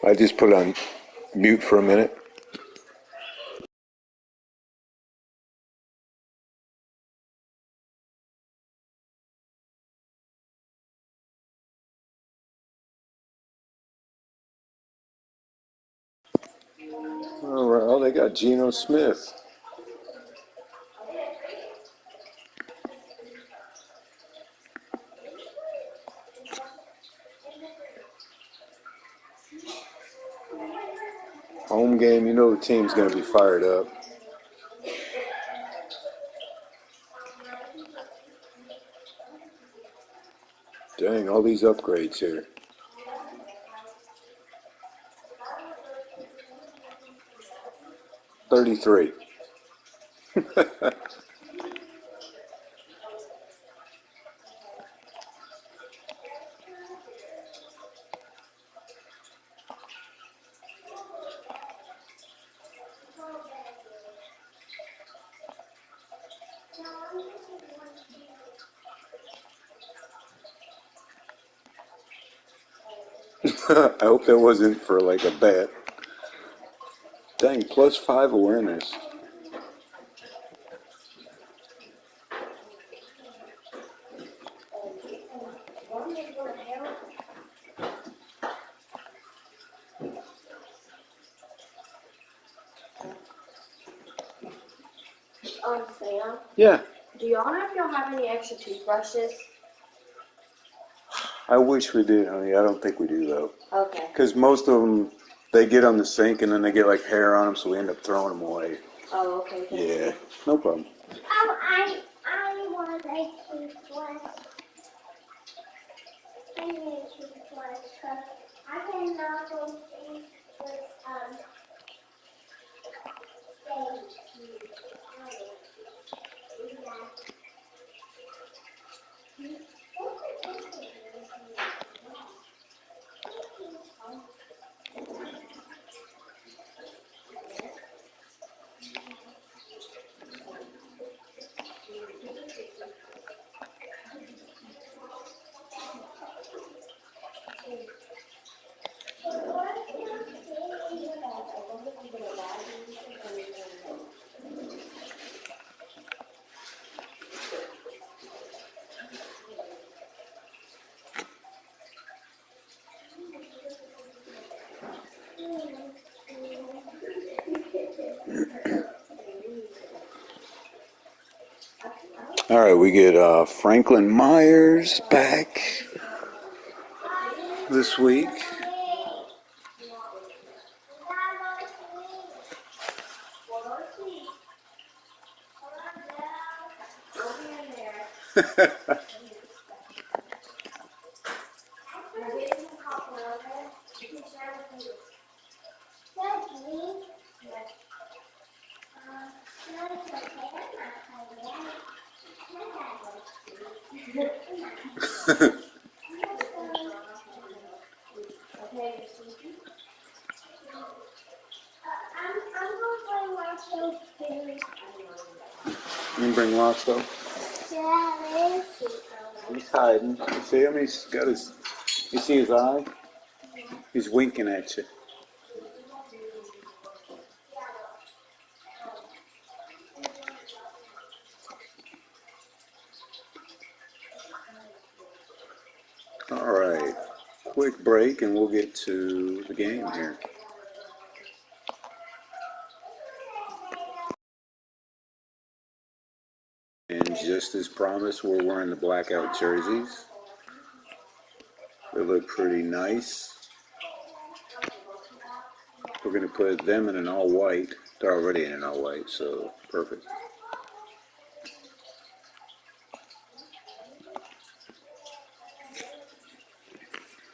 I just put on mute for a minute. All right. Oh, they got Geno Smith. Home game, you know the team's going to be fired up. Dang, all these upgrades here. $33. I hope that wasn't for like a bet. Dang, +5 awareness. Sam? Yeah. Do y'all know if y'all have any extra toothbrushes? I wish we did, honey. I don't think we do, though. Okay. Because most of them, they get on the sink and then they get like hair on them, so we end up throwing them away. Oh, okay. Yeah, no problem. I want a toothbrush. I need a toothbrush because I cannot go things with All right, we get Franklin Myers back this week. You bring Roscoe? Yeah, He's hiding. You see him? He's got his. You see his eye? He's winking at you. All right. Quick break and we'll get to the game here. And just as promised, we're wearing the blackout jerseys. They look pretty nice. We're going to put them in an all-white. They're already in an all-white, so perfect.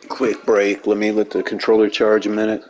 Quick break. Let me let the controller charge a minute.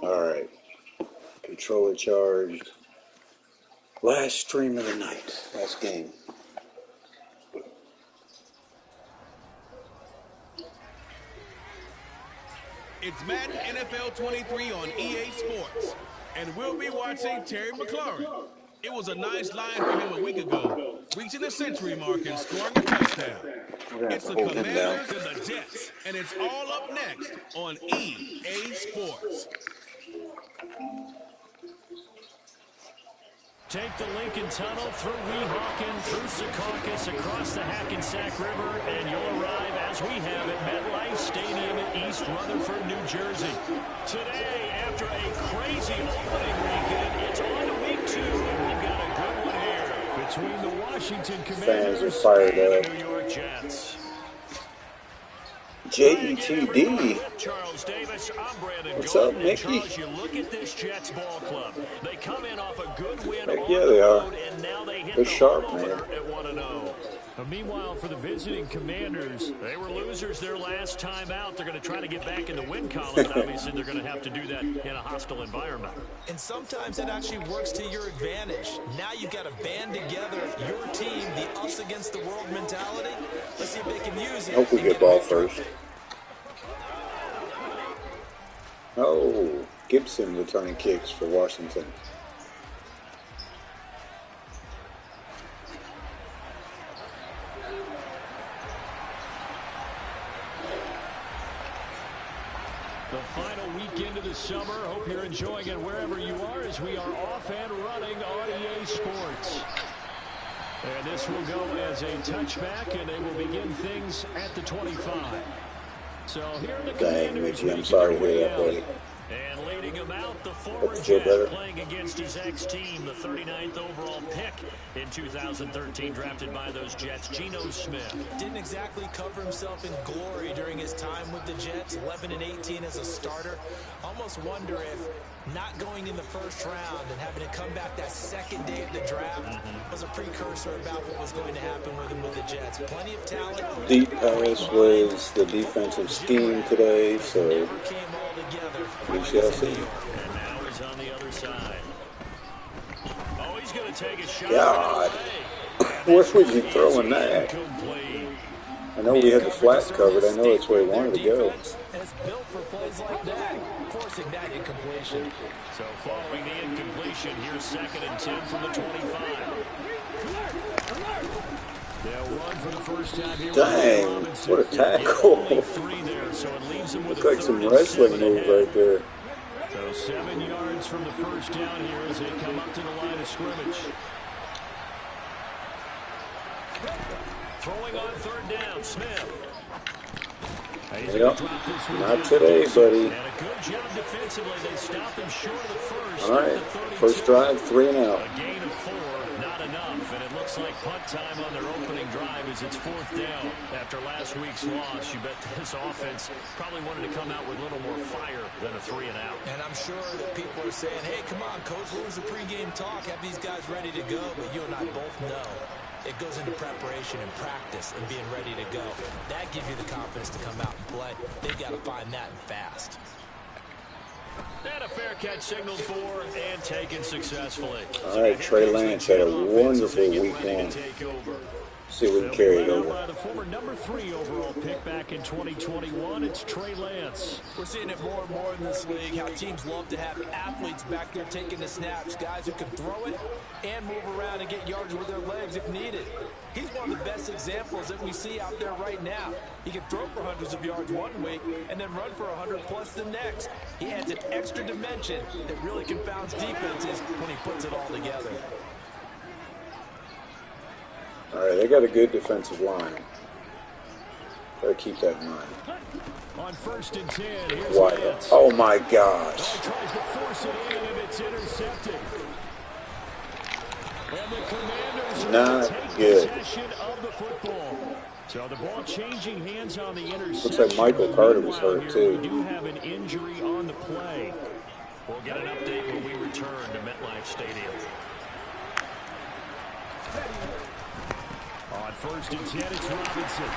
Alright. Controller charged. Last stream of the night. Last game. It's Madden NFL 23 on EA Sports. And we'll be watching Terry McLaurin. It was a nice line for him a week ago, reaching the century mark and scoring a touchdown. It's the Commanders and the Jets, and it's all up next on EA Sports. Take the Lincoln Tunnel through Weehawken, through Secaucus, across the Hackensack River, and you'll arrive, as we have, at MetLife Stadium in East Rutherford, New Jersey. Today, after a crazy opening weekend, it's on to week 2, and we've got a good one here between the Washington Commanders and the New York Jets. JTD. Charles Davis, I'm Brandon. What's up, Mickey? Charles, you look at this Jets ball club. They come in off a good win Heck on yeah, the they are. road, and now they hit They're the sharp, opener man. at 1-0. Meanwhile, for the visiting Commanders, they were losers their last time out. They're going to try to get back in the win column, but obviously they're going to have to do that in a hostile environment. And sometimes that actually works to your advantage. Now you've got to band together your team, the us against the world mentality. Let's see if they can use it. Hope we get ball first. Oh, Gibson returning kicks for Washington. The final weekend of the summer. Hope you're enjoying it wherever you are, as we are off and running on EA Sports. And this will go as a touchback, and they will begin things at the 25. So here are the Commanders. Mickey, I'm sorry to hear that, buddy. And leading him out, the former feel better. Jet, playing against his ex-team, the 39th overall pick in 2013, drafted by those Jets, Geno Smith. Didn't exactly cover himself in glory during his time with the Jets, 11-18 as a starter. Almost wonder if not going in the first round and having to come back that second day of the draft was a precursor about what was going to happen with him with the Jets. Plenty of talent. Deep pass was the defensive scheme today, so Never came all together. we shall see. And now he's on the other side. Oh, he's going to take a shot. God, where was he throwing that? I know we had the flat covered. I know that's where he wanted to go. And it's built for plays like that, forcing that incompletion. So following the incompletion, here's 2nd and 10 from the 25. They'll run for the first time here. Dang, what a tackle. Looks like some wrestling move right there. So 7 yards from the first down here as they come up to the line of scrimmage. Throwing on 3rd down, Smith. Yep, not today, buddy. And a good job defensively. They stopped him short of the first. All right, first drive, 3 and out. A gain of 4, not enough, and it looks like punt time on their opening drive as it's 4th down. After last week's loss, you bet this offense probably wanted to come out with a little more fire than a 3 and out. And I'm sure that people are saying, hey, come on, Coach, what was the pregame talk? Have these guys ready to go? But you and I both know it goes into preparation and practice and being ready to go. That gives you the confidence to come out and play. They've got to find that and fast. And a fair catch signaled for and taken successfully. All right, Trey Lance had a wonderful week 1. See if we can carry it over. The former number 3 overall pick back in 2021, it's Trey Lance. We're seeing it more and more in this league, how teams love to have athletes back there taking the snaps, guys who can throw it and move around and get yards with their legs if needed. He's one of the best examples that we see out there right now. He can throw for hundreds of yards one week and then run for 100+ the next. He adds an extra dimension that really confounds defenses when he puts it all together. All right, they got a good defensive line. Gotta keep that in mind. On 1st and 10, here's Wyatt. Lance. Oh my gosh. Tries to force it in, and it's intercepted. And the Commanders are Not going to take good. possession of the football. So the ball changing hands on the interception. Looks like Michael Carter was hurt Here, too. We do have an injury on the play. We'll get an update when we return to MetLife Stadium. On 1st and 10, it's Robinson.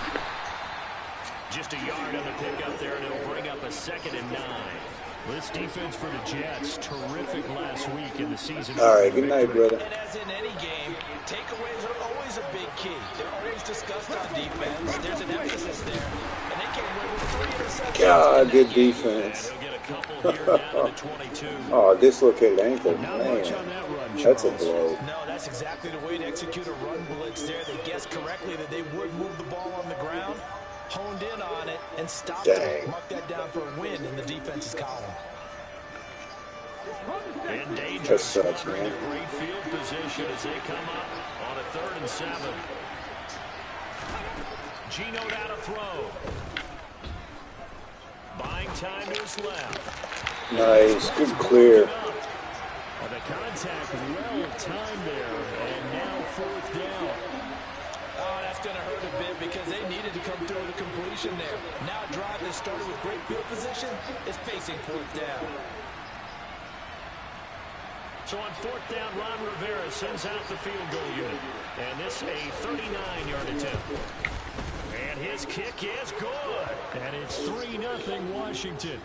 Just a yard on the pickup there, and it'll bring up a 2nd and 9. This defense for the Jets, terrific last week in the season. All right, good night, brother. And as in any game, takeaways are always a big key. They're always discussed on defense. There's an emphasis there. And they came away with 3 interceptions. God, good defense. Oh, dislocated ankle. Man, that's a blow. No, that's exactly the way to execute a run blitz there. They guessed correctly that they would move the ball on the ground, honed in on it, and stopped it. Mark that down for a win in the defense's column. That sucks, man. Great field position as they come up on a 3rd and 7. Gino down to throw. Buying time to his left. Nice, good clear. The contact well timed there, and now 4th down. Oh, that's going to hurt a bit because they needed to come through with a completion there. Now a drive that started with great field position is facing 4th down. So on 4th down, Ron Rivera sends out the field goal unit. And this a 39-yard attempt. And his kick is good. And it's 3-0 Washington.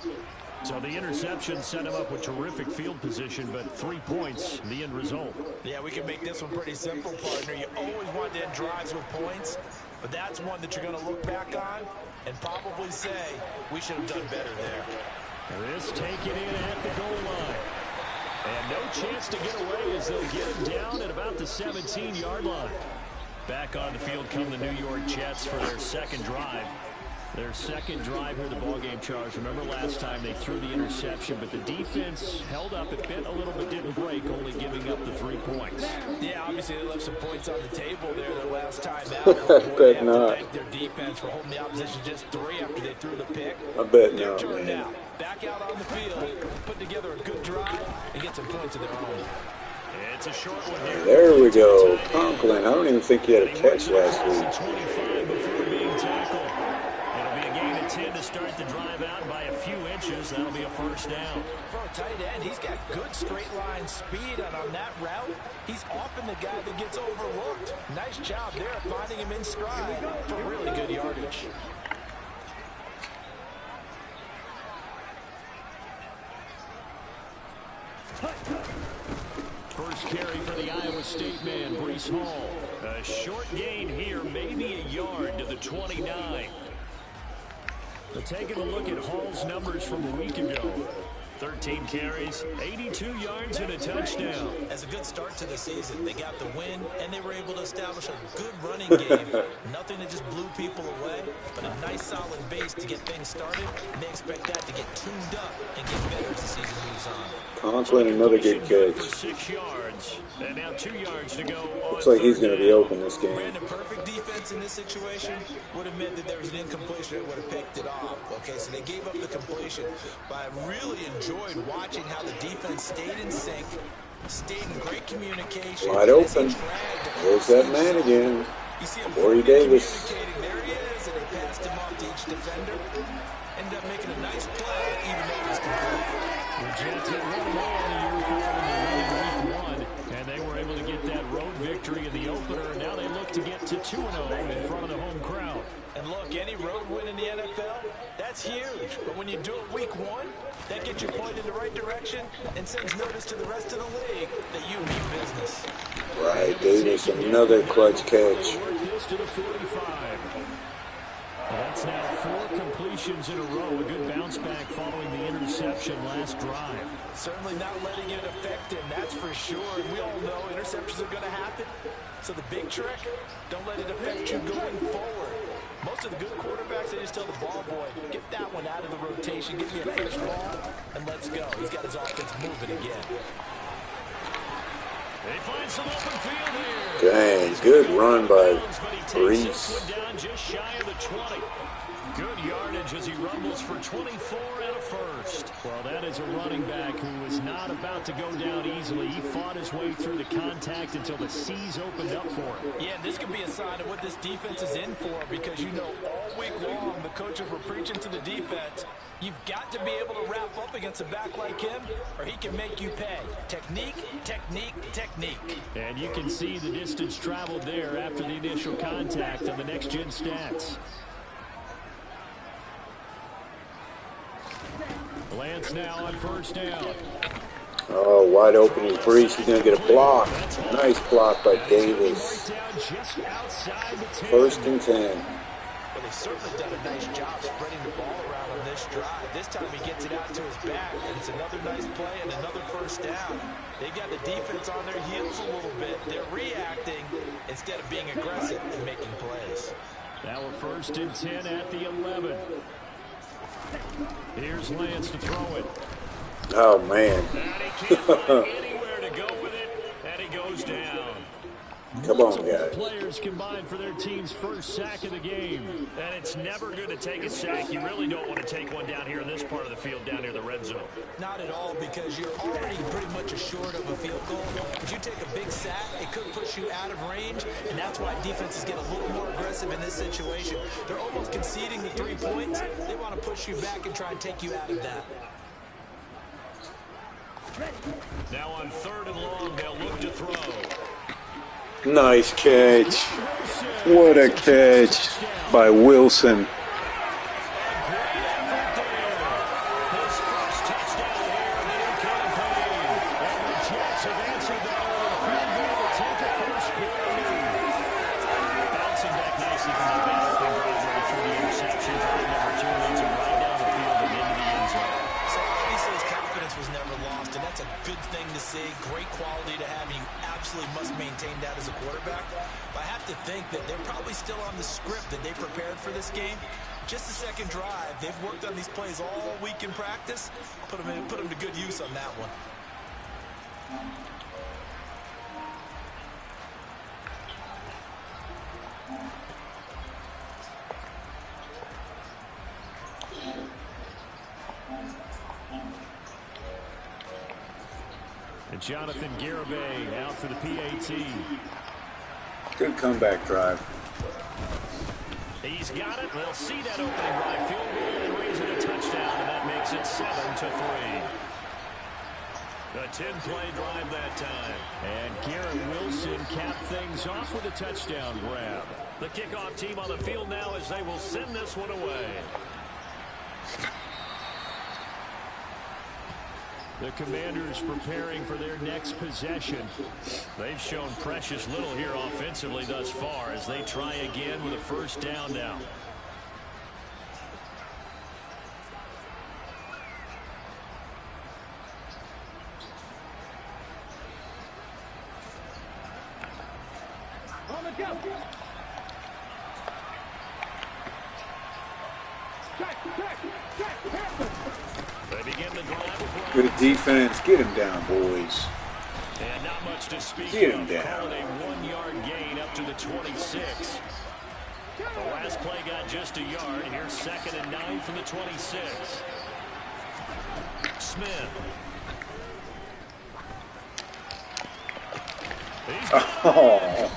So the interception set him up with terrific field position, but 3 points, the end result. Yeah, we can make this one pretty simple, partner. You always want to end drives with points, but that's one that you're going to look back on and probably say, we should have done better there. This taken in at the goal line. And no chance to get away as they'll get him down at about the 17-yard line. Back on the field come the New York Jets for their second drive. Their second drive here, the ballgame, Charles. Remember last time they threw the interception, but the defense held up. It bit a little bit, didn't break, only giving up the 3 points. Yeah, obviously they left some points on the table there their last time out. I bet not. Thank their defense for holding the opposition just 3 after they threw the pick. I bet Their not, turn man. now. Back out on the field, put together a good drive, and get some points of their own. It's a short one here. There we go. Conklin. I don't even think he had a catch last week. 25 before being tackled. It'll be a gain of 10 to start the drive out by a few inches. That'll be a 1st down. For a tight end, he's got good straight line speed, and on that route, he's often the guy that gets overlooked. Nice job there finding him in stride for really good yardage. First carry for the Iowa State man, Breece Hall. A short gain here, maybe a yard to the 29. But taking a look at Hall's numbers from a week ago. 13 carries, 82 yards, and a touchdown. As a good start to the season, they got the win, and they were able to establish a good running game. Nothing that just blew people away, but a nice solid base to get things started, and they expect that to get tuned up and get better as the season moves on. Conklin, another good catch. For 6 yards, and now 2 yards to go. Looks like he's going to be open this game. Brandon, perfect defense in this situation would have meant that there was an incompletion that would have picked it off. Okay, so they gave up the completion, but I really enjoyed watching how the defense stayed in sync, stayed in great communication. Wide open. There's that man again. You see him Corey Davis. There he is, and they passed him off to each defender. Ended up making a nice play, even though it was complete. The Jets had won more in the year 4 in week 1, and they were able to get that road victory in the opener, and now they look to get to 2-0 in front of the home crowd. And look, any road win in the NFL, that's huge. But when you do it week 1, that gets you pointed in the right direction and sends notice to the rest of the league that you mean business. Right, Davis, another clutch catch. This to the 45. That's now 4 completions in a row. A good bounce back following the interception last drive. Certainly not letting it affect him, that's for sure. And we all know interceptions are going to happen. So the big trick, don't let it affect you going forward. Most of the good quarterbacks, they just tell the ball boy, get that one out of the rotation, give me a fresh ball, and let's go. He's got his offense moving again. They find some open field here. Dang, good run by Breece. Down just shy of the 20. Good yardage as he rumbles for 24 and a first. Well, that is a running back who was not about to go down easily. He fought his way through the contact until the C's opened up for him. Yeah, this could be a sign of what this defense is in for, because you know all week long the coaches were preaching to the defense, you've got to be able to wrap up against a back like him or he can make you pay. Technique, technique, technique. And you can see the distance traveled there after the initial contact on the next-gen stats. Lance now on first down. Oh, wide open is Brees. He's going to get a block. Nice block by Davis. First and 10. Well, they've certainly done a nice job spreading the ball around on this drive. This time he gets it out to his back, and it's another nice play and another first down. They've got the defense on their heels a little bit. They're reacting instead of being aggressive and making plays. Now we're first and 10 at the 11. Here's Lance to throw it. Oh, man. And he can't find anywhere to go with it, and he goes down. Come on, guys. Players combined for their team's first sack of the game. And it's never good to take a sack. You really don't want to take one down here in this part of the field, down near the red zone. Not at all, because you're already pretty much assured of a field goal. If you take a big sack, it could push you out of range, and that's why defenses get a little more aggressive in this situation. They're almost conceding the 3 points. They want to push you back and try and take you out of that. Now on 3rd and long, they'll look to throw. Nice catch. What a catch by Wilson. Great quality to have. You absolutely must maintain that as a quarterback. But I have to think that they're probably still on the script that they prepared for this game. Just the second drive. They've worked on these plays all week in practice. Put them to good use on that one. And Jonathan Garibay out for the PAT. Good comeback drive. He's got it. They'll see that opening right field goal and raise it a touchdown, and that makes it 7-3. A 10-play drive that time. And Garrett Wilson capped things off with a touchdown grab. The kickoff team on the field now as they will send this one away. The Commanders preparing for their next possession. They've shown precious little here offensively thus far as they try again with a first down now. On the go. Check. They begin the drive. Good defense. Get him down, boys. And not much to speak Get him of. down. Call it a 1-yard gain up to the 26. The last play got just a yard. Here's 2nd and 9 from the 26. Smith. Oh,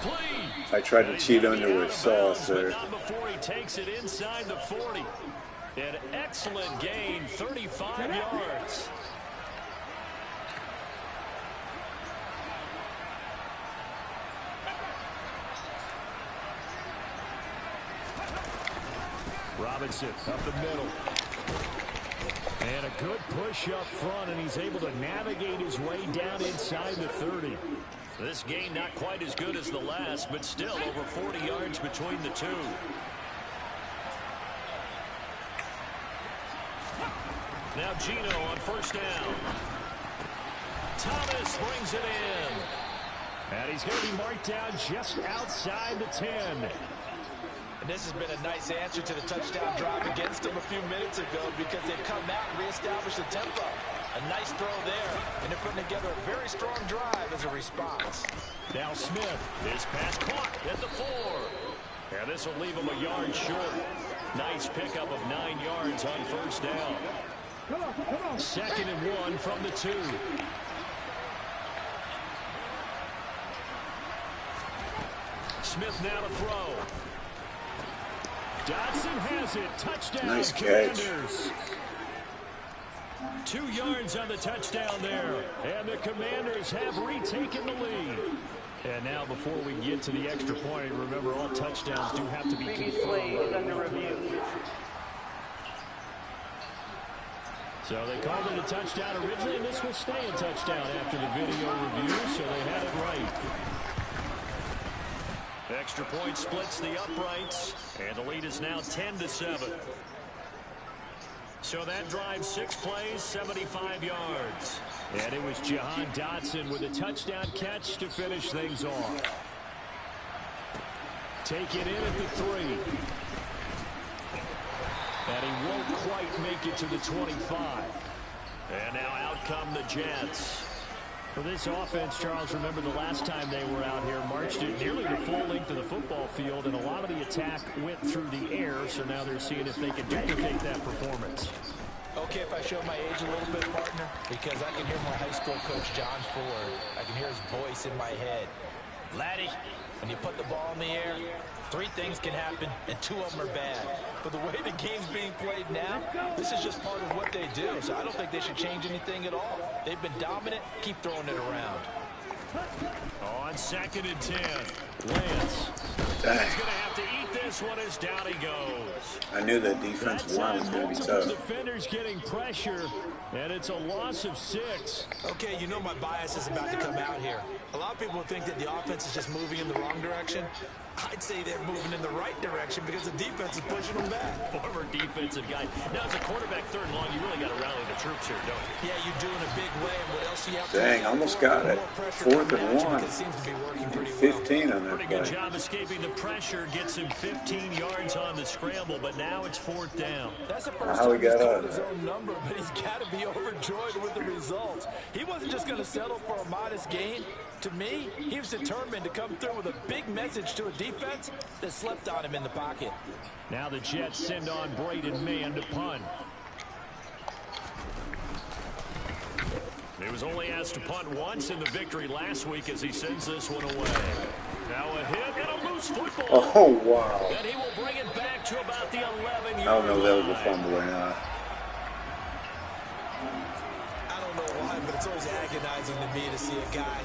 I tried to cheat under with sauce there. Not before he takes it inside the 40. An excellent gain, 35 yards. Robinson up the middle. And a good push up front, and he's able to navigate his way down inside the 30. This gain not quite as good as the last, but still over 40 yards between the two. Now Gino on first down. Thomas brings it in. And he's going to be marked down just outside the 10. And this has been a nice answer to the touchdown drive against them a few minutes ago because they've come out and reestablished the tempo. A nice throw there, and they're putting together a very strong drive as a response. Now Smith is pass caught at the 4. And this will leave him a yard short. Nice pickup of 9 yards on first down. 2nd and 1 from the 2. Smith now to throw. Dodson has it. Touchdown. Nice catch. Commanders. 2 yards on the touchdown there. And the Commanders have retaken the lead. And now before we get to the extra point, remember all touchdowns do have to be confirmed. So they called it a touchdown originally, and this will stay a touchdown after the video review, so they had it right. Extra point splits the uprights, and the lead is now 10-7. So that drive, 6 plays, 75 yards. And it was Jahan Dotson with a touchdown catch to finish things off. Take it in at the 3. And he won't quite make it to the 25. And now out come the Jets. For this offense, Charles, remember the last time they were out here, marched it nearly the full length of the football field, and a lot of the attack went through the air, so now they're seeing if they can duplicate that performance. Okay, if I show my age a little bit, partner, because I can hear my high school coach, John Ford. I can hear his voice in my head. Laddie, when you put the ball in the air, 3 things can happen, and 2 of them are bad. But the way the game's being played now, this is just part of what they do. So I don't think they should change anything at all. They've been dominant. Keep throwing it around. On 2nd and 10, Lance. He's going to have to eat this one as down he goes. I knew that defensive line was going to be tough. Defenders getting pressure, and it's a loss of 6. Okay, you know my bias is about to come out here. A lot of people think that the offense is just moving in the wrong direction. I'd say they're moving in the right direction because the defense is pushing them back. Former defensive guy. Now, as a quarterback 3rd and long, you really got to rally the troops here, don't you? Yeah, you do in a big way. And what else do you have to Dang, almost got it. 4th and 1. It seems to be working pretty 15 on that Pretty play. good job escaping the pressure. Gets him 15 yards on the scramble, but now it's 4th down. That's the first How time he he's got called out of his own number, but he's got to be overjoyed with the results. He wasn't just going to settle for a modest gain. To me, he was determined to come through with a big message to a defense that slept on him in the pocket. Now the Jets send on Braden Mann to punt. He was only asked to punt once in the victory last week as he sends this one away. Now a hit and a loose football. Oh, wow. And he will bring it back to about the 11-yard line. I don't know if that was a fumble or not. I don't know why, but it's always agonizing to me to see a guy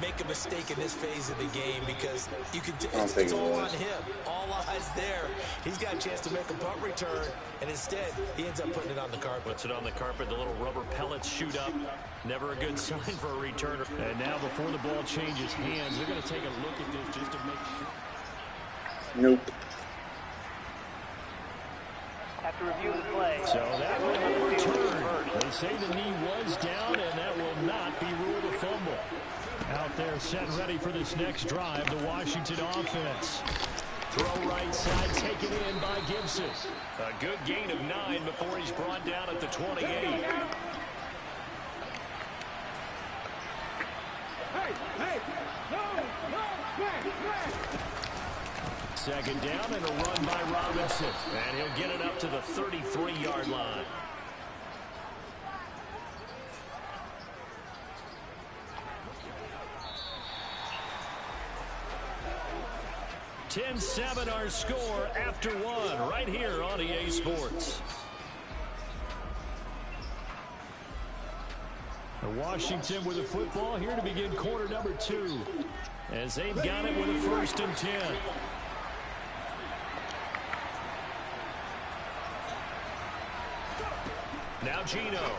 make a mistake in this phase of the game because you can. It's all on him. All eyes there. He's got a chance to make a punt return, and instead he ends up putting it on the carpet. Puts it on the carpet. The little rubber pellets shoot up. Never a good sign for a returner. And now before the ball changes hands, they're going to take a look at this just to make sure. Nope. Have to review the play. So that will overturn. They say the knee was down, and that will not be ruled a fumble. Out there set ready for this next drive, the Washington offense. Throw right side, taken in by Gibson. A good gain of 9 before he's brought down at the 28. Second down and a run by Robinson. And he'll get it up to the 33-yard line. (10-7) our score after 1 right here on EA Sports. Washington with the football here to begin quarter number 2 as they've got it with a 1st and 10. Now Gino.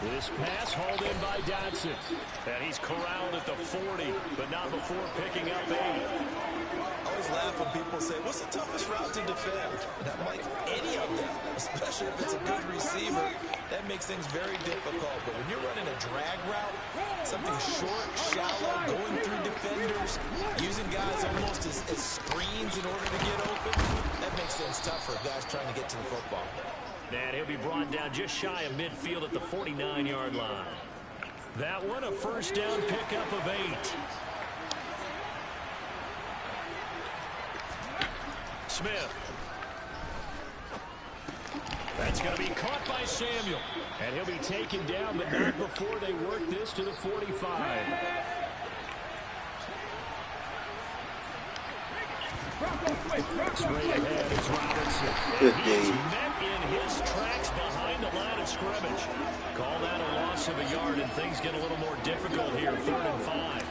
This pass hauled in by Dotson. And he's corralled at the 40, but not before picking up 8. I always laugh when people say, what's the toughest route to defend? And I'm like, any of them, especially if it's a good receiver. That makes things very difficult. But when you're running a drag route, something short, shallow, going through defenders, using guys almost as screens in order to get open, that makes things tough for guys trying to get to the football. And he'll be brought down just shy of midfield at the 49-yard line. That one, a 1st down pickup of 8. Smith. That's going to be caught by Samuel. And he'll be taken down, but not before they work this to the 45. Straight ahead, it's Robinson. Good He's game. met in his tracks behind the line of scrimmage. Call that a loss of a yard, and things get a little more difficult here. 3rd and 5.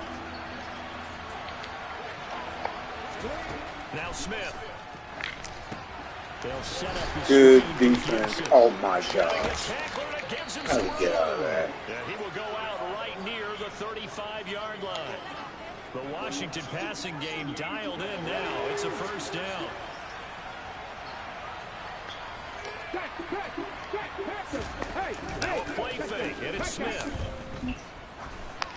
Now Smith. They'll set up the Good screen for defense. Gibson. Oh my Showing God. the tackler Gives him How some did he get out of room. that? And he will go out right near the 35-yard line. The Washington passing game dialed in now. It's a first down. Now a play fake, and it's Smith.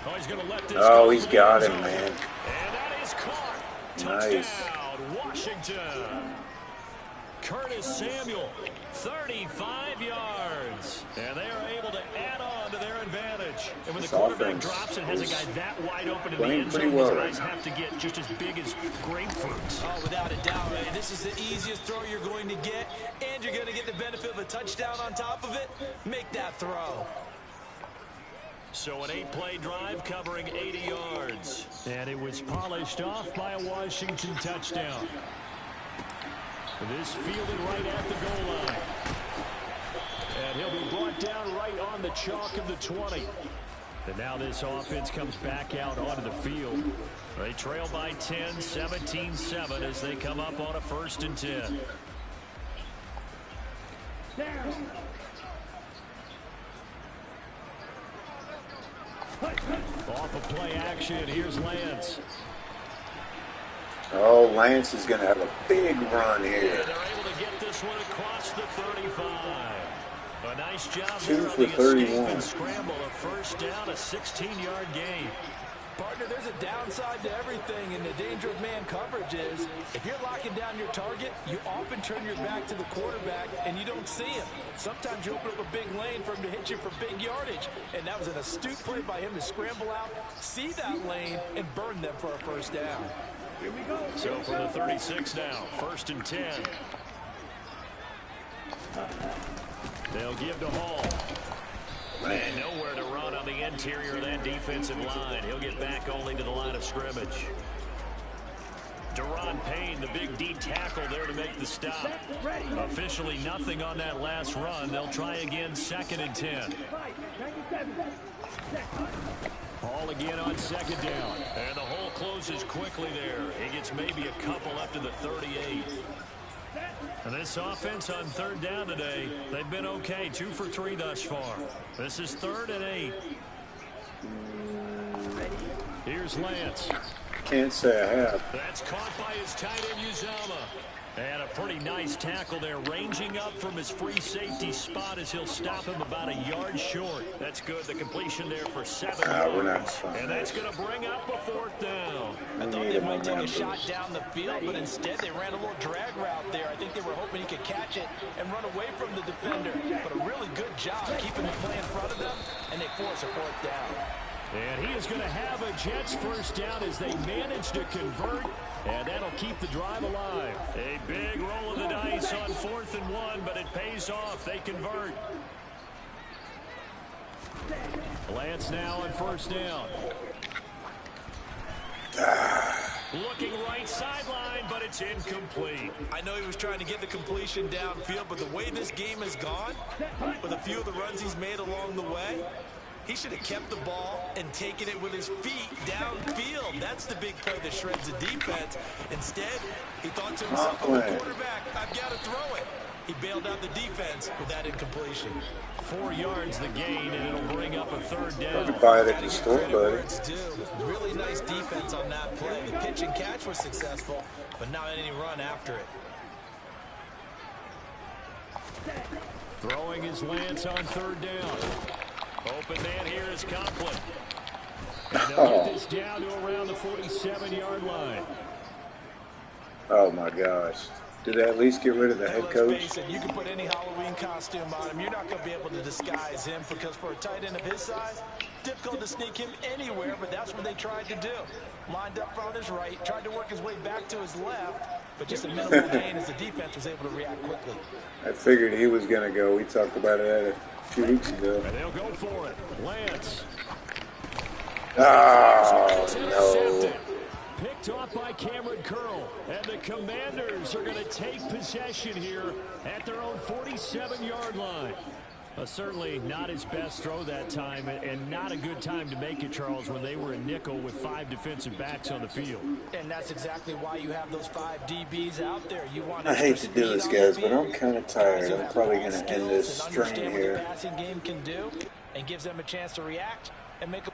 Oh, he's going to let this Oh, go he's for got the him, end man. zone. And that is caught. Nice. Touchdown, Washington. Curtis Samuel, 35 yards. And they are able to add on to their advantage. And when the quarterback drops and has a guy that wide open in the end zone, his guys have to get just as big as grapefruits. Oh, without a doubt, man. This is the easiest throw you're going to get, and you're going to get the benefit of a touchdown on top of it. Make that throw. So an 8-play drive covering 80 yards. And it was polished off by a Washington touchdown. This fielded right at the goal line. And he'll be brought down right on the chalk of the 20. And now this offense comes back out onto the field. They trail by 10, 17-7 as they come up on a 1st and 10. Off of play action, here's Lance. Oh, Lance is going to have a big run here. And they're able to get this one across the 35. A nice job 2 there for on the 31. escape and scramble. A first down, a 16-yard gain. Partner, there's a downside to everything, and the danger of man coverage is if you're locking down your target, you often turn your back to the quarterback, and you don't see him. Sometimes you open up a big lane for him to hit you for big yardage, and that was an astute play by him to scramble out, see that lane, and burn them for a first down. Here we go. So from the 36 now, 1st and 10. They'll give to Hall. And nowhere to run on the interior of that defensive line. He'll get back only to the line of scrimmage. Deron Payne, the big D tackle there to make the stop. Officially nothing on that last run. They'll try again 2nd and 10. Hall again on 2nd down. And the hole closes quickly there. He gets maybe a couple up to the 38. And this offense on 3rd down today, they've been okay. 2 for 3 thus far. This is 3rd and 8. Here's Lance. Can't say I have. That's caught by his tight end, Uzama. And a pretty nice tackle there, ranging up from his free safety spot as he'll stop him about a yard short. That's good. The completion there for 7 yards. And that's going to bring up a 4th down. I thought they might take a shot down the field, but instead they ran a little drag route there. I think they were hoping he could catch it and run away from the defender. But a really good job keeping the play in front of them, and they force a 4th down. And he is going to have a Jets first down as they manage to convert, and that'll keep the drive alive. A big roll of the dice on 4th and 1, but it pays off. They convert. Lance now on 1st down. Looking right sideline, but it's incomplete. I know he was trying to get the completion downfield, but the way this game has gone, with a few of the runs he's made along the way, he should have kept the ball and taken it with his feet downfield. That's the big play that shreds the defense. Instead, he thought to himself, I'm a quarterback, I've got to throw it. He bailed out the defense with that incompletion. 4 yards the gain, and it'll bring up a 3rd down. Buy it at the store, buddy. Really nice defense on that play. The pitch and catch was successful, but not any run after it. Throwing his Lance on 3rd down. Open man here is Conklin. And they'll get this down to around the 47-yard line. Oh, my gosh. Did they at least get rid of the head coach? Let's face it, you can put any Halloween costume on him. You're not going to be able to disguise him because for a tight end of his size, difficult to sneak him anywhere, but that's what they tried to do. Lined up on his right, tried to work his way back to his left, but just a minimal gain as the defense was able to react quickly. I figured he was going to go. We talked about it a few weeks ago. And they'll go for it. Lance. Oh, no. Picked off by Cameron Curl. And the Commanders are going to take possession here at their own 47-yard line. Certainly not his best throw that time, and not a good time to make it, Charles, when they were in nickel with 5 defensive backs on the field. And that's exactly why you have those 5 DBs out there. You want I extra hate to do speed this, on the guys, but I'm field, kind of guys tired. who I'm have probably ball going to end skills this and stream understand what the here. passing game can do, and gives them a chance to react and make a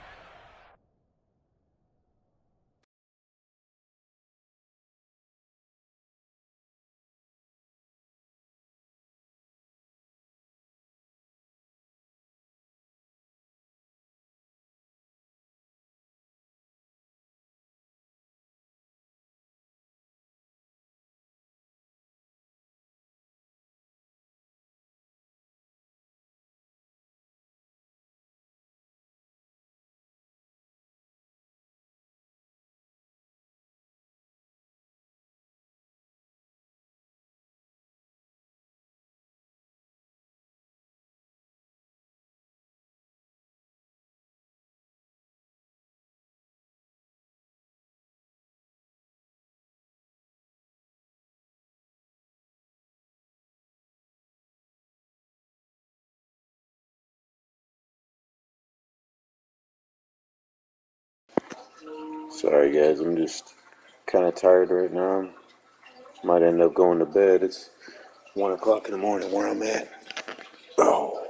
Sorry, guys. I'm just kind of tired right now. Might end up going to bed. It's 1 o'clock in the morning where I'm at. Oh.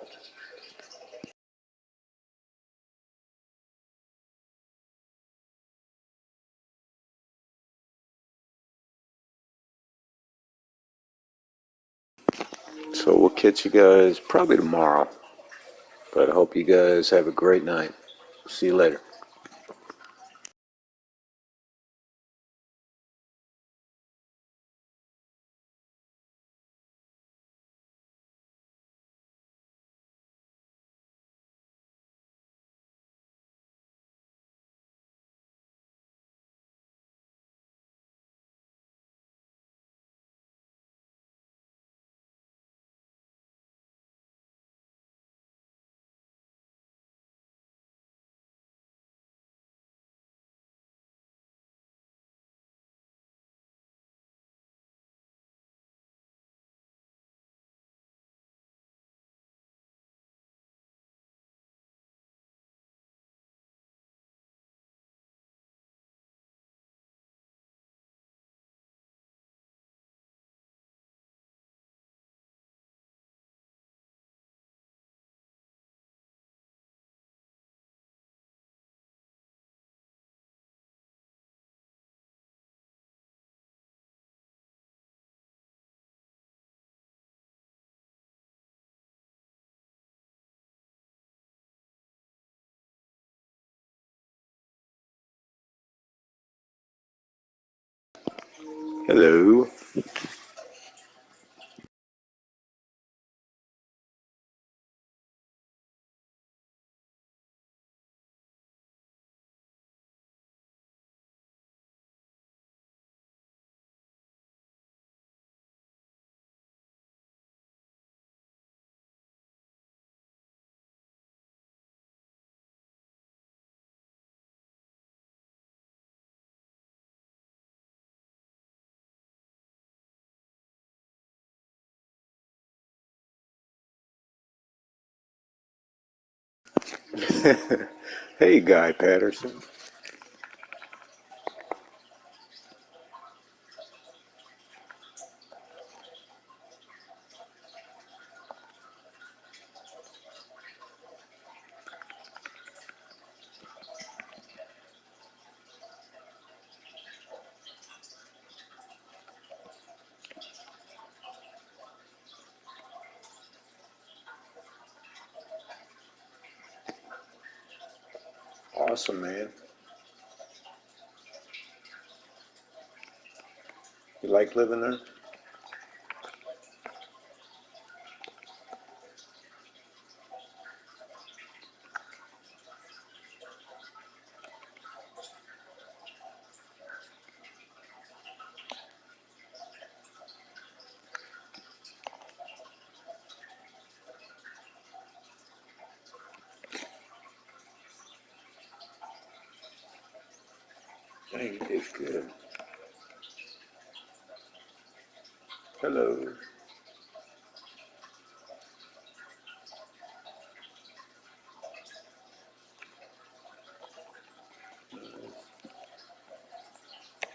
So we'll catch you guys probably tomorrow. But I hope you guys have a great night. See you later. Hello. Hey, Guy Patterson. Awesome, man. You like living there? Dang, it's good. Hello.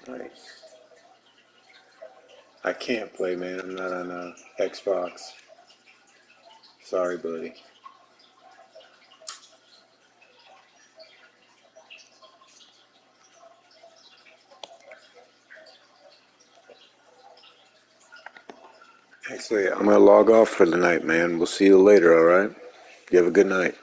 Nice. I can't play, man. I'm not on Xbox. Sorry, buddy. Actually, I'm going to log off for the night, man. We'll see you later, all right? You have a good night.